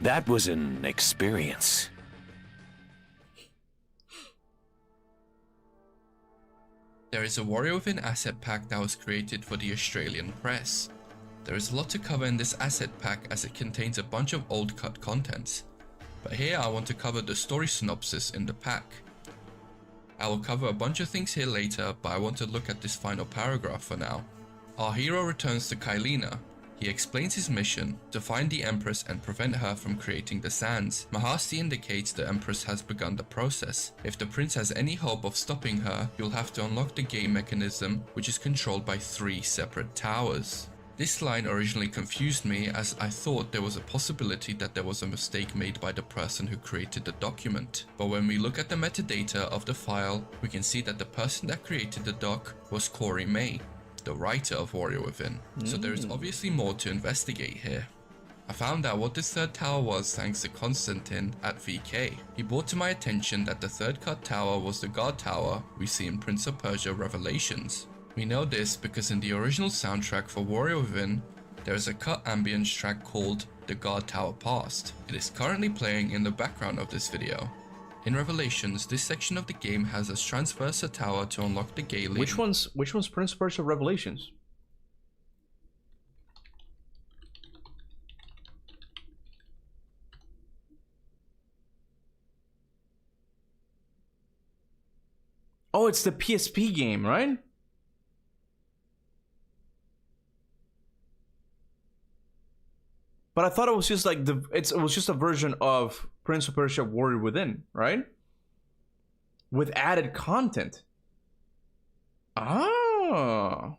That was an experience. There is a Warrior Within asset pack that was created for the Australian press. There is a lot to cover in this asset pack as it contains a bunch of old cut contents. But here I want to cover the story synopsis in the pack. I will cover a bunch of things here later, but I want to look at this final paragraph for now. Our hero returns to Kailina. He explains his mission to find the Empress and prevent her from creating the sands. Mahasti indicates the Empress has begun the process. If the prince has any hope of stopping her, you'll have to unlock the game mechanism, which is controlled by 3 separate towers. This line originally confused me as I thought there was a possibility that there was a mistake made by the person who created the document. But when we look at the metadata of the file, we can see that the person that created the doc was Corey May, the writer of Warrior Within. So there is obviously more to investigate here. I found out what this third tower was thanks to Konstantin at VK. He brought to my attention that the third cut tower was the guard tower we see in Prince of Persia Revelations. We know this because in the original soundtrack for Warrior Within, there is a cut ambience track called The Guard Tower Past. It is currently playing in the background of this video. In Revelations, this section of the game has us transverse a tower to unlock the Galen. Which one's Prince of Persia Revelations? Oh, it's the PSP game, right? But I thought it was just like it was just a version of Prince of Persia Warrior Within, right? With added content. Ah.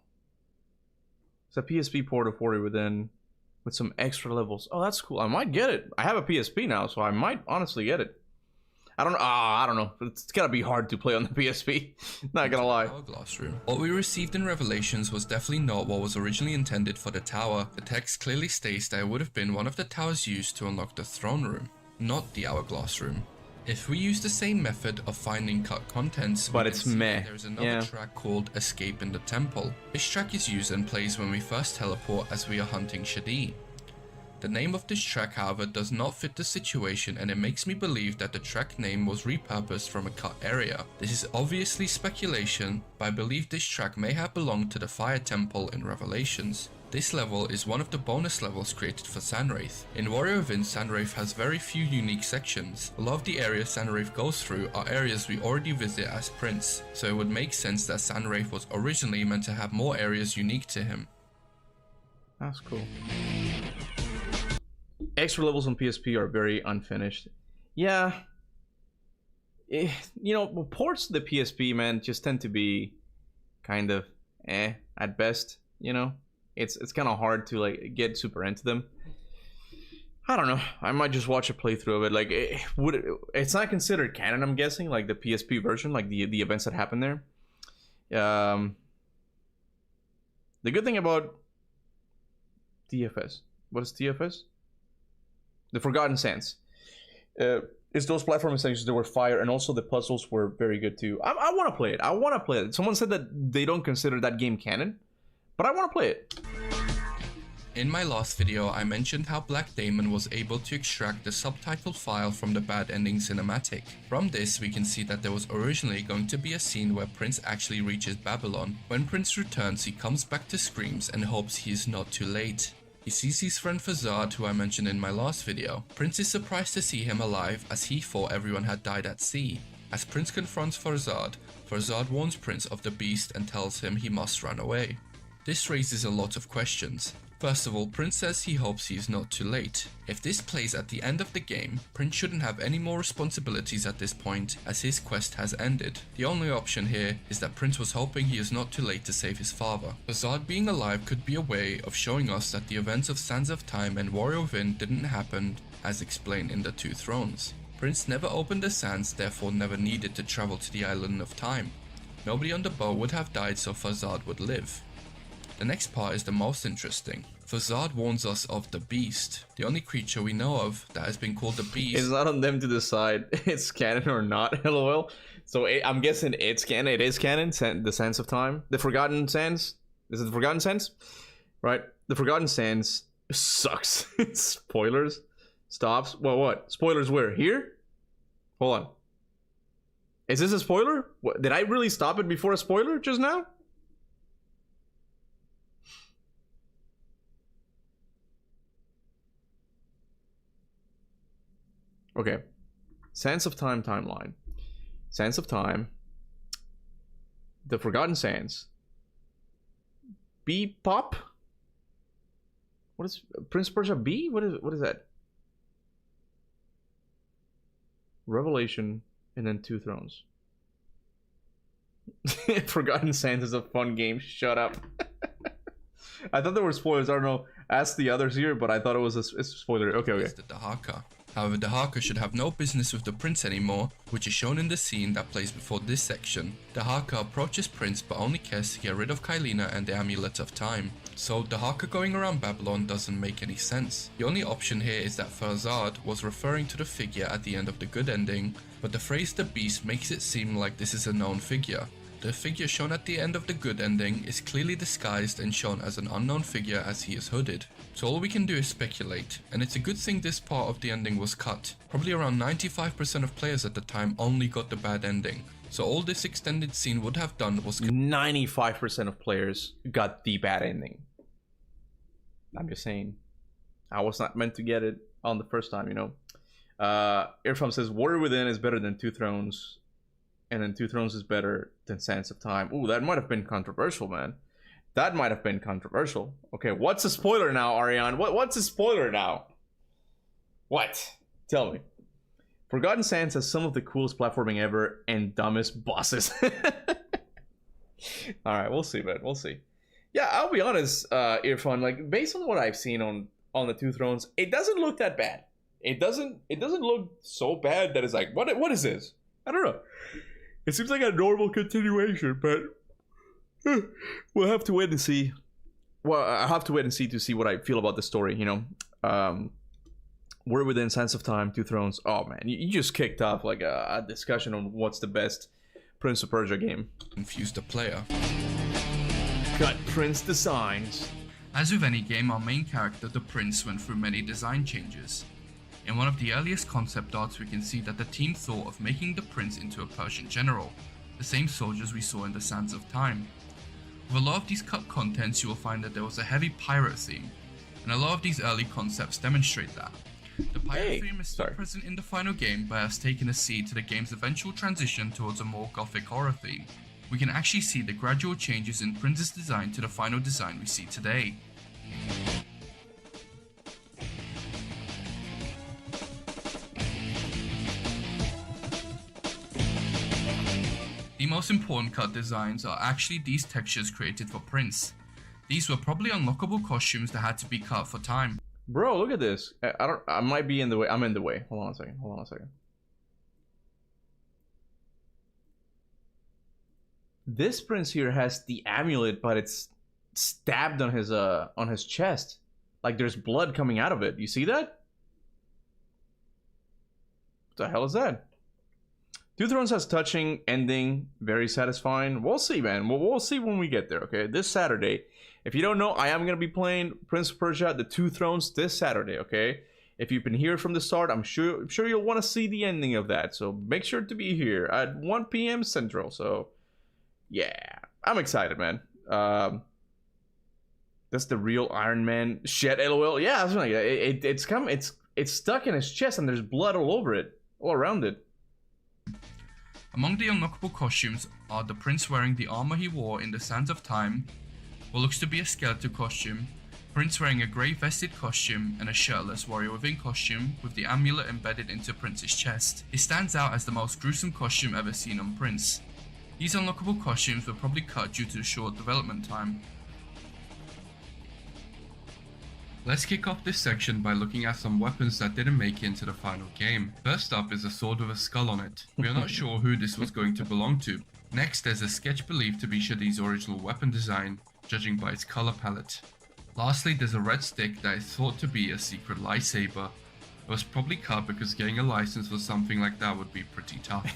It's a PSP port of Warrior Within with some extra levels. Oh, that's cool. I might get it. I have a PSP now, so I might honestly get it. I don't know. I don't know. It's gotta be hard to play on the PSP. Not gonna lie. Hourglass room. What we received in Revelations was definitely not what was originally intended for the tower. The text clearly states that it would have been one of the towers used to unlock the throne room, not the Hourglass room. If we use the same method of finding cut contents, but it's meh. There's another track called Escape in the Temple. This track is used and plays when we first teleport as we are hunting Shadi. The name of this track, however, does not fit the situation, and it makes me believe that the track name was repurposed from a cut area. This is obviously speculation, but I believe this track may have belonged to the Fire Temple in Revelations. This level is one of the bonus levels created for Sanwraith. In Warrior Within, Sanwraith has very few unique sections. A lot of the areas Sanwraith goes through are areas we already visit as Prince, so it would make sense that Sanwraith was originally meant to have more areas unique to him. That's cool. Extra levels on PSP are very unfinished. Yeah. You know, ports to the PSP, man, just tend to be kind of at best, you know? It's kind of hard to like get super into them. I don't know. I might just watch a playthrough of it. Like, it's not considered canon, I'm guessing, like the PSP version, like the events that happened there. The good thing about TFS. What is TFS? The Forgotten Sands. Is those platform extensions that were fire, and also the puzzles were very good too. I want to play it. I want to play it. Someone said that they don't consider that game canon, but I want to play it. In my last video, I mentioned how Black Damon was able to extract the subtitle file from the bad ending cinematic. From this, we can see that there was originally going to be a scene where Prince actually reaches Babylon. When Prince returns, he comes back to Screams and hopes he is not too late. He sees his friend Fazard, who I mentioned in my last video. Prince is surprised to see him alive, as he thought everyone had died at sea. As Prince confronts Fazard, Fazard warns Prince of the beast and tells him he must run away. This raises a lot of questions. First of all, Prince says he hopes he is not too late. If this plays at the end of the game, Prince shouldn't have any more responsibilities at this point, as his quest has ended. The only option here is that Prince was hoping he is not too late to save his father. Fazard being alive could be a way of showing us that the events of Sands of Time and Warrior Within didn't happen as explained in the Two Thrones. Prince never opened the sands, therefore never needed to travel to the Island of Time. Nobody on the boat would have died, so Fazard would live. The next part is the most interesting. Fazard warns us of the Beast, the only creature we know of that has been called the Beast. It's not on them to decide it's canon or not, lol. So I'm guessing it's canon. It is canon, the Sands of Time. The Forgotten Sands? Is it the Forgotten Sands? Right? The Forgotten Sands sucks. Spoilers. Stops. Well, what? Spoilers where? Here? Hold on. Is this a spoiler? What, did I really stop it before a spoiler just now? Okay. Sands of Time timeline. Sands of Time. The Forgotten Sands. B pop? What is Prince of Persia B? What is that? Revelation and then Two Thrones. Forgotten Sands is a fun game. Shut up. I thought there were spoilers. I don't know. Ask the others here, but I thought it was a spoiler. Okay. The Dahaka. However, Dahaka should have no business with the Prince anymore, which is shown in the scene that plays before this section. Dahaka approaches Prince but only cares to get rid of Kailina and the Amulet of Time. So Dahaka going around Babylon doesn't make any sense. The only option here is that Fazard was referring to the figure at the end of the good ending, but the phrase the Beast makes it seem like this is a known figure. The figure shown at the end of the good ending is clearly disguised and shown as an unknown figure as he is hooded. So all we can do is speculate, and it's a good thing this part of the ending was cut. Probably around 95% of players at the time only got the bad ending. So all this extended scene would have done was 95% of players got the bad ending. I'm just saying. I was not meant to get it on the first time, you know. Irfam says Warrior Within is better than Two Thrones. And then Two Thrones is better than Sands of Time. Ooh, that might have been controversial, man. That might have been controversial. Okay, what's a spoiler now, Ariane? What's a spoiler now? What? Tell me. Forgotten Sands has some of the coolest platforming ever and dumbest bosses. Alright, we'll see, man. We'll see. Yeah, I'll be honest, Irfan, like, based on what I've seen on the Two Thrones, it doesn't look that bad. It doesn't look so bad that it's like, what is this? I don't know. It seems like a normal continuation, but we'll have to wait and see. Well, I have to wait and see to see what I feel about the story, you know. We're within Sands of Time, Two Thrones. Oh man, you just kicked off like a discussion on what's the best Prince of Persia game. Confuse the player. Got Prince designs. As with any game, our main character, the Prince, went through many design changes. In one of the earliest concept arts, we can see that the team thought of making the Prince into a Persian general, the same soldiers we saw in the Sands of Time. With a lot of these cut contents, you will find that there was a heavy pirate theme, and a lot of these early concepts demonstrate that. The pirate theme is still present in the final game, but has taken a seed to the game's eventual transition towards a more gothic horror theme. We can actually see the gradual changes in Prince's design to the final design we see today. The most important cut designs are actually these textures created for Prince. These were probably unlockable costumes that had to be cut for time. Bro, look at this. I might be in the way. I'm in the way. Hold on a second. This Prince here has the amulet, but it's stabbed on his chest. Like there's blood coming out of it. You see that? What the hell is that? Two Thrones has touching ending, very satisfying. We'll see, man. We'll see when we get there, okay? This Saturday. If you don't know, I am going to be playing Prince of Persia, The Two Thrones this Saturday, okay? If you've been here from the start, I'm sure you'll want to see the ending of that. So make sure to be here at 1 p.m. Central. So, yeah. I'm excited, man. That's the real Iron Man shit, LOL. Yeah, that's right. It's stuck in his chest and there's blood all over it. All around it. Among the unlockable costumes are the Prince wearing the armor he wore in the Sands of Time, what looks to be a skeletal costume, Prince wearing a grey vested costume, and a shirtless Warrior Within costume with the amulet embedded into Prince's chest. It stands out as the most gruesome costume ever seen on Prince. These unlockable costumes were probably cut due to the short development time. Let's kick off this section by looking at some weapons that didn't make it into the final game. First up is a sword with a skull on it. We are not sure who this was going to belong to. Next, there's a sketch believed to be Shadi's original weapon design, judging by its color palette. Lastly, there's a red stick that is thought to be a secret lightsaber. It was probably cut because getting a license for something like that would be pretty tough.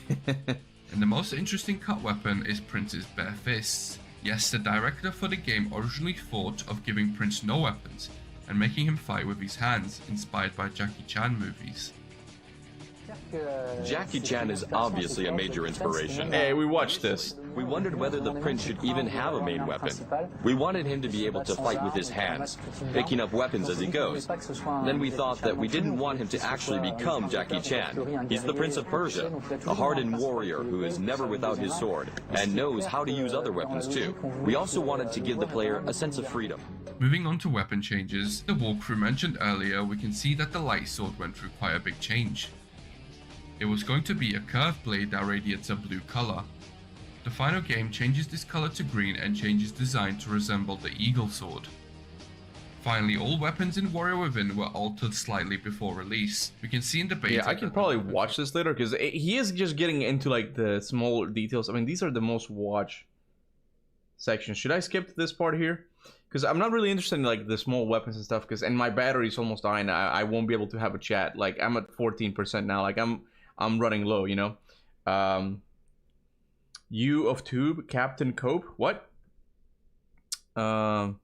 And the most interesting cut weapon is Prince's bare fists. Yes, the director for the game originally thought of giving Prince no weapons and making him fight with his hands, inspired by Jackie Chan movies. Jackie Chan is obviously a major inspiration. Hey, we watched this. We wondered whether the Prince should even have a main weapon. We wanted him to be able to fight with his hands, picking up weapons as he goes. Then we thought that we didn't want him to actually become Jackie Chan. He's the Prince of Persia, a hardened warrior who is never without his sword, and knows how to use other weapons too. We also wanted to give the player a sense of freedom. Moving on to weapon changes, the walkthrough mentioned earlier, we can see that the light sword went through quite a big change. It was going to be a curved blade that radiates a blue color. The final game changes this color to green and changes design to resemble the eagle sword. Finally, all weapons in Warrior Within were altered slightly before release. We can see in the beta. Yeah, I can probably watch this later because he is just getting into like the small details. I mean, these are the most watched sections. Should I skip this part here? Because I'm not really interested in like the small weapons and stuff. And my battery is almost dying. I won't be able to have a chat. Like I'm at 14% now. Like I'm running low, you know. U of Tube, Captain Cope. What? Oh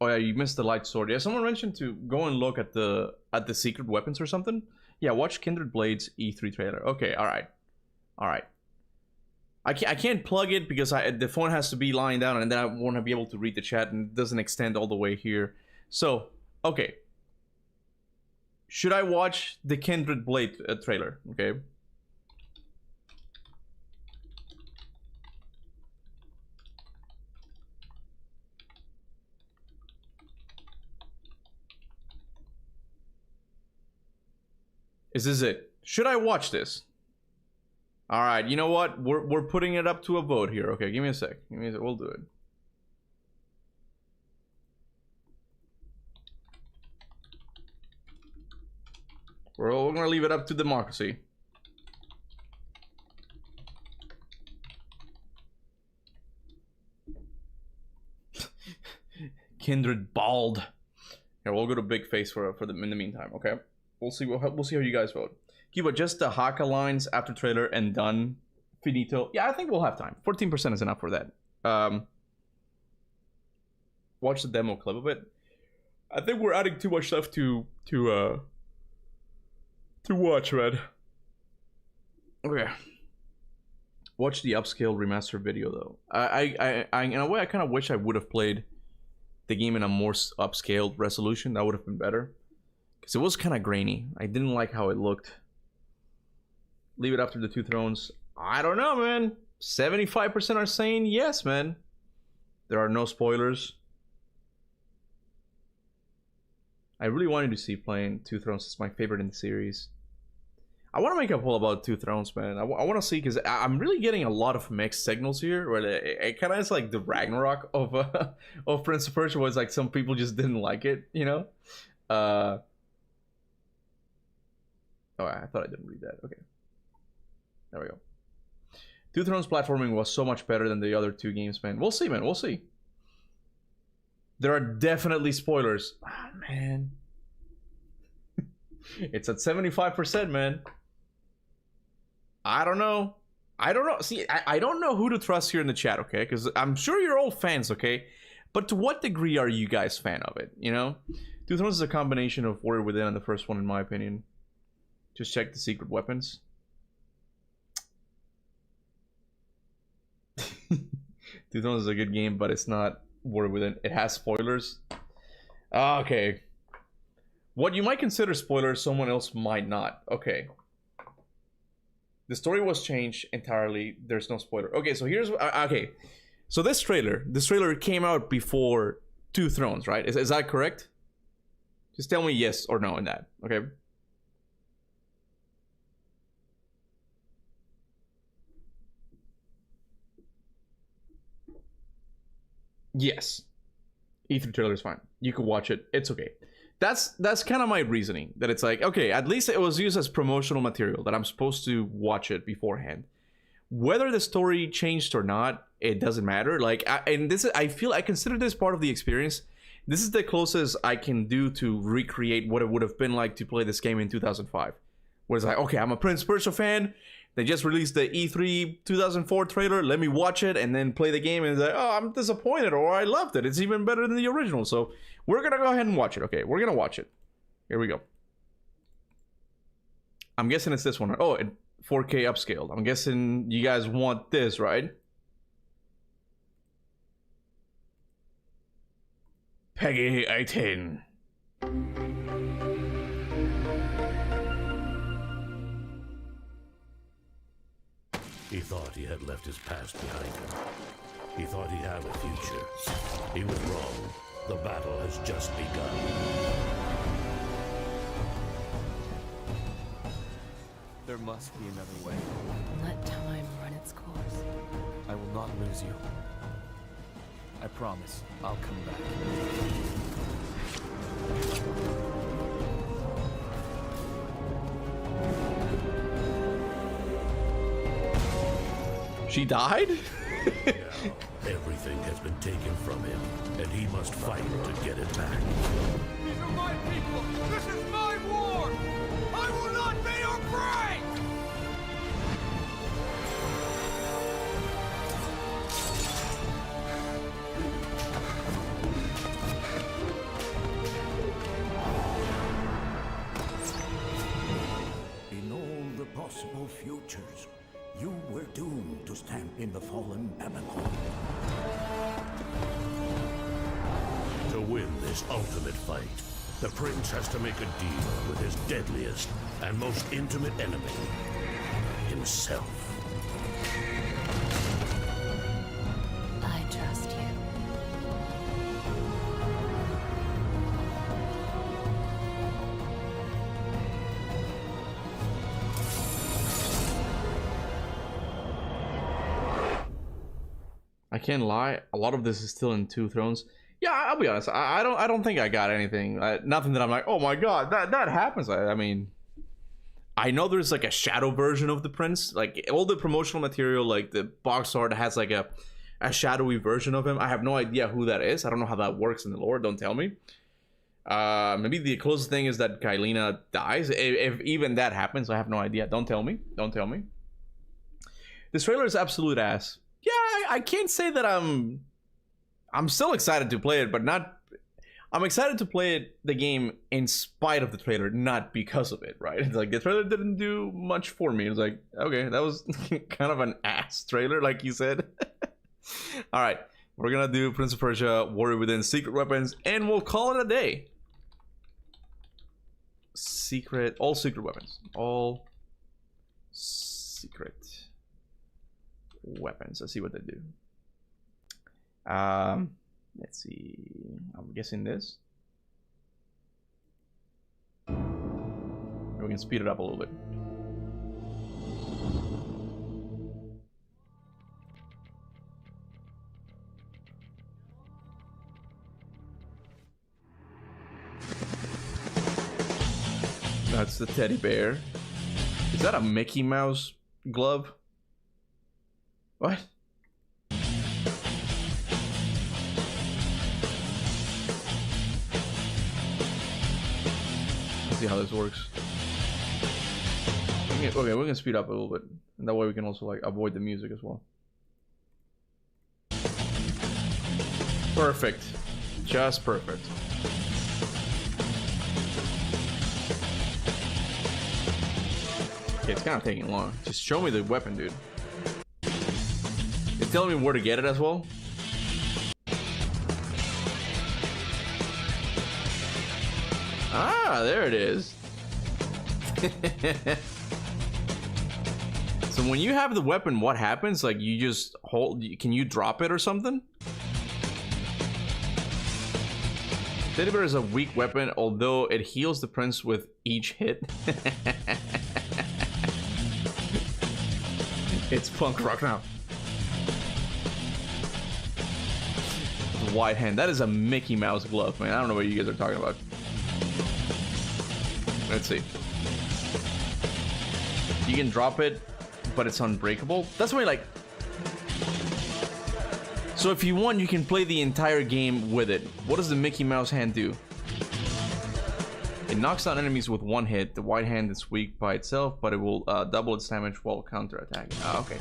yeah, you missed the light sword. Yeah, someone mentioned to go and look at the secret weapons or something. Yeah, watch Kindred Blades E3 trailer. Okay, all right. I can't plug it because the phone has to be lying down, and then I won't be able to read the chat, and it doesn't extend all the way here. So okay. Should I watch the Kindred Blade trailer? Okay. Is this it? Should I watch this? All right, you know what? We're putting it up to a vote here. Okay, give me a sec. Give me a sec. We'll do it. We're gonna leave it up to democracy. Kindred bald. Here, we'll go to big face for them in the meantime. Okay, we'll see how you guys vote. Kuba, just the Haka lines after trailer and done. Finito. Yeah, I think we'll have time. 14% is enough for that. Watch the demo clip of it. I think we're adding too much stuff to watch, Red. Okay. Watch the upscale remaster video though. I in a way I kind of wish I would have played the game in a more upscaled resolution. That would have been better, because it was kind of grainy. I didn't like how it looked. Leave it after the Two Thrones. I don't know, man. 75% are saying yes, man. There are no spoilers. I really wanted to see playing Two Thrones. It's my favorite in the series. I want to make a poll about Two Thrones, man. I want to see, because I'm really getting a lot of mixed signals here. Where it kind of is like the Ragnarok of Prince of Persia, was like some people just didn't like it, you know. Oh, I thought I didn't read that. Okay, there we go. Two Thrones platforming was so much better than the other two games, man. We'll see, man. We'll see. There are definitely spoilers. Ah, man. It's at 75%, man. I don't know. See, I don't know who to trust here in the chat, okay? Because I'm sure you're all fans, okay? But to what degree are you guys fan of it, you know? Two Thrones is a combination of Warrior Within and the first one, in my opinion. Just check the secret weapons. Two Thrones is a good game, but it's not Warrior Within. It has spoilers. Okay. What you might consider spoilers, someone else might not. Okay. The story was changed entirely. There's no spoiler. Okay, so here's... okay. So this trailer came out before Two Thrones, right? Is that correct? Just tell me yes or no in that, okay? Yes. E3 trailer is fine. You can watch it. It's okay. That's kind of my reasoning, that it's like, okay, at least it was used as promotional material, that I'm supposed to watch it beforehand. Whether the story changed or not, it doesn't matter. Like, I consider this part of the experience. This is the closest I can do to recreate what it would have been like to play this game in 2005. Where it's like, okay, I'm a Prince of Persia fan. They just released the E3 2004 trailer. Let me watch it and then play the game. And it's like, oh, I'm disappointed, or I loved it. It's even better than the original. So we're going to go ahead and watch it. Okay, we're going to watch it. Here we go. I'm guessing it's this one. Oh, 4K upscaled. I'm guessing you guys want this, right? Peggy 18. He thought he had left his past behind him. He thought he'd have a future. He was wrong. The battle has just begun. There must be another way. Let time run its course. I will not lose you. I promise I'll come back. She died? Now, everything has been taken from him, and he must fight to get it back. These are my people! This is my war! I will not be your prey! In all the possible futures, you were doomed to stand in the fallen Babylon. To win this ultimate fight, the prince has to make a deal with his deadliest and most intimate enemy, himself. I trust you. I can't lie. A lot of this is still in Two Thrones. Yeah, I'll be honest. I don't think I got anything. Nothing that I'm like, oh my god, that happens. I mean, I know there's like a shadow version of the prince. Like all the promotional material, like the box art has like a shadowy version of him. I have no idea who that is. I don't know how that works in the lore. Don't tell me. Maybe the closest thing is that Kailina dies. If even that happens, I have no idea. Don't tell me. Don't tell me. This trailer is absolute ass. Yeah, I can't say that I'm still excited to play it, but not. I'm excited to play the game in spite of the trailer, not because of it, right? It's like the trailer didn't do much for me. It's like, okay, that was kind of an ass trailer, like you said. All right, we're gonna do Prince of Persia: Warrior Within Secret Weapons, and we'll call it a day. All secret weapons. All secret weapons. Let's see what they do. Let's see. I'm guessing this. We can speed it up a little bit. That's the teddy bear. Is that a Mickey Mouse glove? What? Let's see how this works. Okay, we're gonna speed up a little bit, and that way we can also like avoid the music as well. Perfect, just perfect. Okay, it's kind of taking long. Just show me the weapon, dude. It's telling me where to get it as well. Ah, there it is. So when you have the weapon, what happens? Like you just hold, can you drop it or something? Teddy bear is a weak weapon, although it heals the prince with each hit. It's punk rock now. Wide hand. That is a Mickey Mouse glove, man. I don't know what you guys are talking about. Let's see. You can drop it, but it's unbreakable. That's why, like. So if you want, you can play the entire game with it. What does the Mickey Mouse hand do? It knocks down enemies with one hit. The wide hand is weak by itself, but it will double its damage while counterattacking. Ah, okay.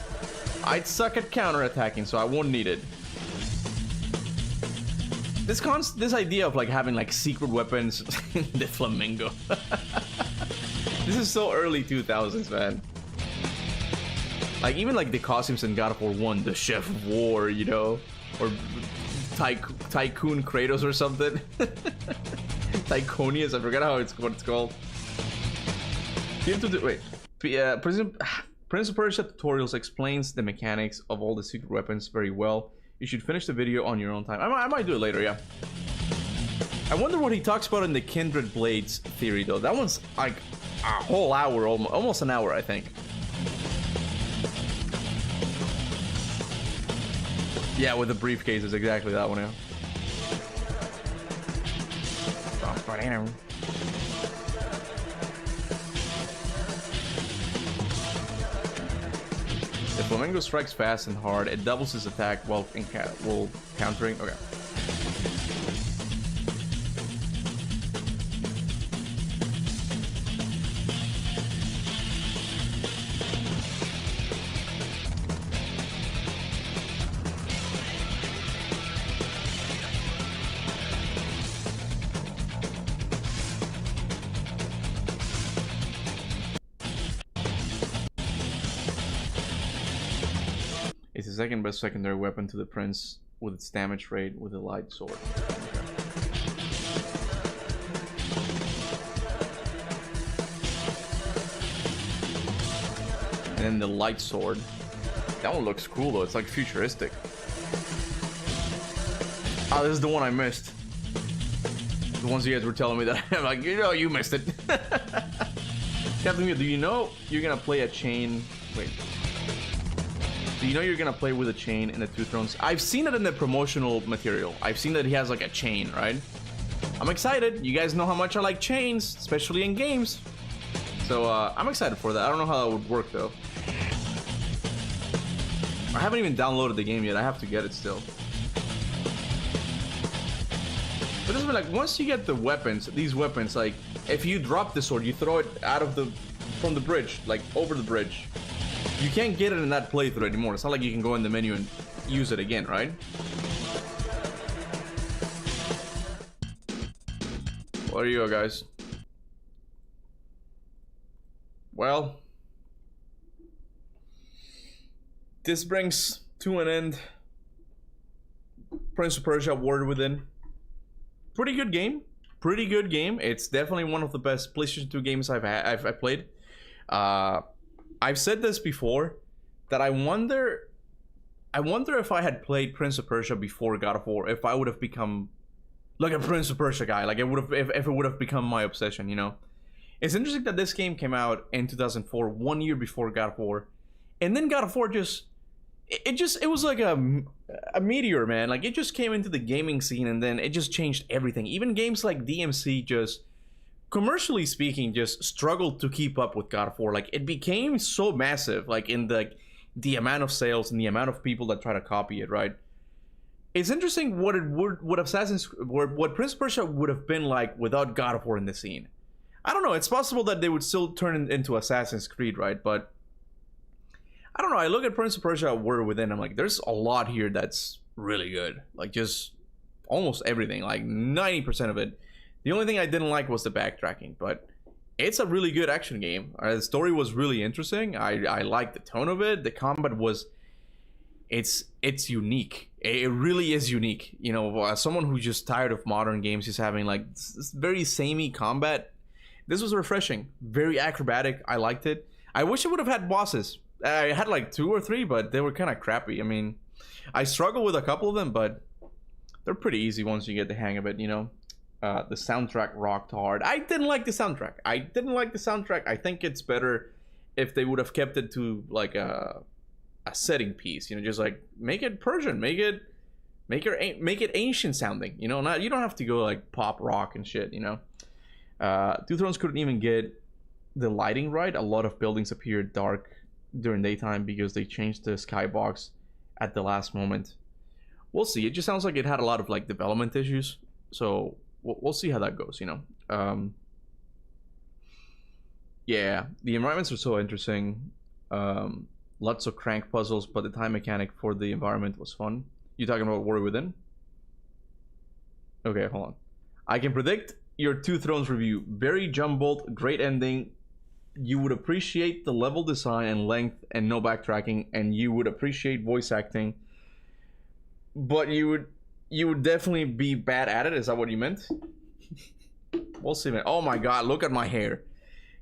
I'd suck at counterattacking, so I won't need it. This idea of like having like secret weapons, the flamingo. This is so early 2000s, man. Like even like the costumes in God of War 1, the Chef of War, you know, or Tycoon Kratos or something. Tyconius, I forgot what it's called. Wait, Prince of Persia Tutorials explains the mechanics of all the secret weapons very well. You should finish the video on your own time. I might do it later, yeah. I wonder what he talks about in the Kindred Blades theory, though. That one's like a whole hour, almost an hour, I think. Yeah, with the briefcases, exactly that one, yeah. The flamingo strikes fast and hard. It doubles his attack while countering. Okay. It's the second best secondary weapon to the prince with its damage rate with a light sword. Okay. And then the light sword. That one looks cool though, it's like futuristic. Oh, this is the one I missed. The ones you guys were telling me that I'm like, you know, you missed it. Captain, do you know you're gonna play a chain? Wait. So you know you're gonna play with a chain in the Two Thrones. I've seen it in the promotional material. I've seen that he has like a chain, right? I'm excited. You guys know how much I like chains, especially in games. So I'm excited for that. I don't know how that would work though. I haven't even downloaded the game yet. I have to get it still. But it's like once you get the weapons, these weapons, like if you drop the sword, you throw it out of from the bridge, like over the bridge. You can't get it in that playthrough anymore. It's not like you can go in the menu and use it again, right? Well, there you go, guys. Well, this brings to an end Prince of Persia: War Within. Pretty good game. Pretty good game. It's definitely one of the best PlayStation 2 games I've played. I've said this before, that I wonder if I had played Prince of Persia before God of War, if I would have become like a Prince of Persia guy, like it would have, if it would have become my obsession, you know. It's interesting that this game came out in 2004, 1 year before God of War, and then God of War it was like a meteor, man. Like it just came into the gaming scene, and then it just changed everything. Even games like DMC just, commercially speaking, just struggled to keep up with God of War. Like it became so massive, like in the amount of sales and the amount of people that try to copy it, right? It's interesting what what Prince of Persia would have been like without God of War in the scene. I don't know. It's possible that they would still turn it into Assassin's Creed, right? But I don't know. I look at Prince of Persia: War Within. I'm like, there's a lot here that's really good. Like just almost everything, like 90% of it. The only thing I didn't like was the backtracking, but it's a really good action game. The story was really interesting. I liked the tone of it. The combat was, it's unique. It really is unique. You know, as someone who's just tired of modern games, just having like this very samey combat, this was refreshing. Very acrobatic. I liked it. I wish it would have had bosses. I had like 2 or 3, but they were kind of crappy. I mean, I struggle with a couple of them, but they're pretty easy once you get the hang of it, you know. The soundtrack rocked hard. I didn't like the soundtrack. I think it's better if they would have kept it to like a setting piece, you know, just like make it Persian, make it ancient sounding, you know. Not, you don't have to go like pop rock and shit, you know. Two Thrones couldn't even get the lighting right. A lot of buildings appeared dark during daytime because they changed the skybox at the last moment. We'll see. It just sounds like it had a lot of like development issues, so we'll see how that goes, you know. Yeah, the environments are so interesting. Lots of crank puzzles, but the time mechanic for the environment was fun. You talking about War Within? Okay, hold on. I can predict your Two Thrones review. Very jumbled, great ending. You would appreciate the level design and length and no backtracking, and you would appreciate voice acting. But you would definitely be bad at it. Is that what you meant? We'll see, man. Oh my god, look at my hair.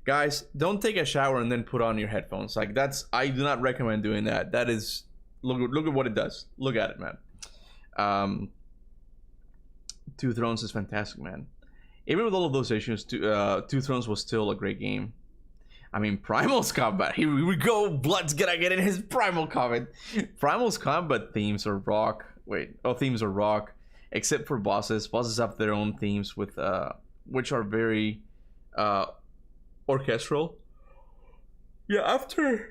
Guys, don't take a shower and then put on your headphones. Like that's, I do not recommend doing that. That is, look at what it does. Look at it, man. Two Thrones is fantastic, man. Even with all of those issues, Two Thrones was still a great game. I mean, Primal's combat. Here we go. Blood's gonna get in his Primal combat. Primal's combat themes are rock. Themes are rock, except for bosses. Bosses have their own themes with which are very orchestral. Yeah, after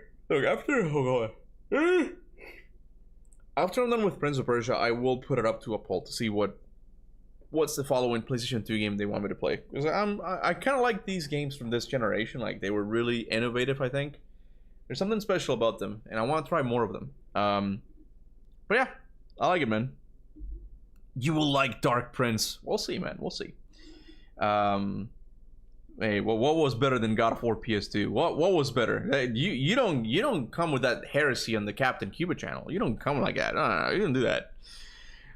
I'm done with Prince of Persia, I will put it up to a poll to see what's the following PlayStation 2 game they want me to play. Because I kind of like these games from this generation. Like they were really innovative. I think there's something special about them, and I want to try more of them. But yeah, I like it, man. You will like Dark Prince. We'll see, man. We'll see. Hey, well, what was better than God of War PS2? What was better? You don't come with that heresy on the Kaptain Kuba channel. You don't come like that. No, you don't do that.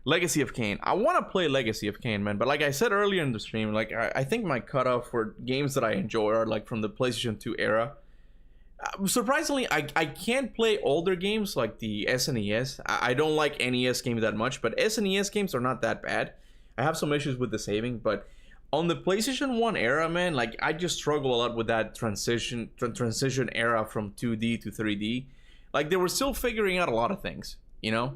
Legacy of Kain. I want to play Legacy of Kain, man. But like I said earlier in the stream, like I think my cutoff for games that I enjoy are like from the PlayStation 2 era. Surprisingly, I can't play older games like the SNES. I don't like NES games that much, but SNES games are not that bad. I have some issues with the saving, but on the PlayStation 1 era, man, like I just struggle a lot with that transition era from 2D to 3D. Like, they were still figuring out a lot of things, you know?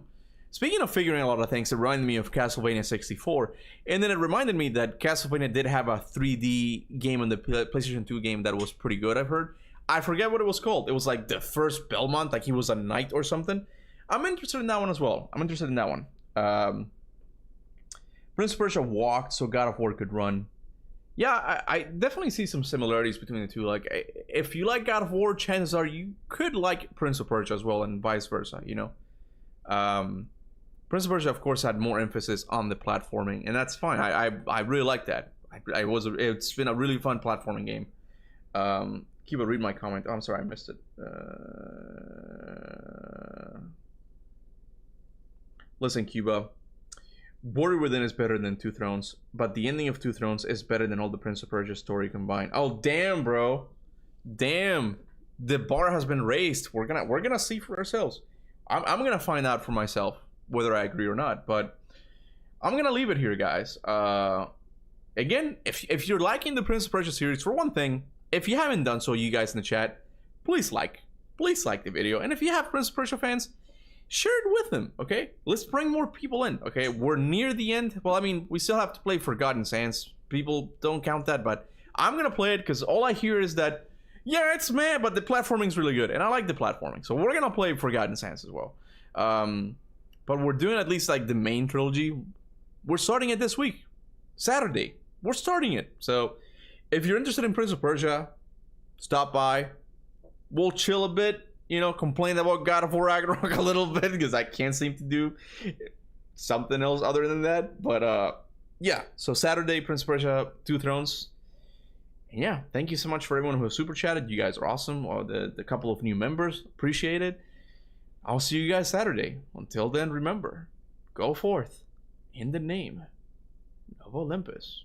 Speaking of figuring out a lot of things, it reminded me of Castlevania 64. And then it reminded me that Castlevania did have a 3D game on the PlayStation 2 game that was pretty good, I've heard. I forget what it was called. It was like the first Belmont, like he was a knight or something. I'm interested in that one as well. I'm interested in that one. Prince of Persia walked so God of War could run. Yeah, I definitely see some similarities between the two. Like, if you like God of War, chances are you could like Prince of Persia as well, and vice versa, you know? Prince of Persia, of course, had more emphasis on the platforming, and that's fine. I really like that. It's been a really fun platforming game. Kuba, read my comment. Oh, I'm sorry, I missed it. Listen, Kuba. Warrior Within is better than Two Thrones, but the ending of Two Thrones is better than all the Prince of Persia story combined. Oh, damn, bro. Damn. The bar has been raised. We're gonna see for ourselves. I'm gonna find out for myself whether I agree or not, but I'm gonna leave it here, guys. Again, if you're liking the Prince of Persia series, for one thing, if you haven't done so, you guys in the chat, please like the video. And if you have Prince of Persia fans, share it with them, okay? Let's bring more people in, okay? We're near the end. Well, I mean, we still have to play Forgotten Sands. People don't count that, but I'm gonna play it because all I hear is that, yeah, it's meh, but the platforming's really good, and I like the platforming. So we're gonna play Forgotten Sands as well. But we're doing at least like the main trilogy. We're starting it this week, Saturday. We're starting it. So if you're interested in Prince of Persia, stop by. We'll chill a bit. You know, complain about God of War Ragnarok a little bit because I can't seem to do something else other than that. But yeah, so Saturday, Prince of Persia, Two Thrones. And yeah, thank you so much for everyone who has super chatted. You guys are awesome. Or the couple of new members, appreciate it. I'll see you guys Saturday. Until then, remember, go forth in the name of Olympus.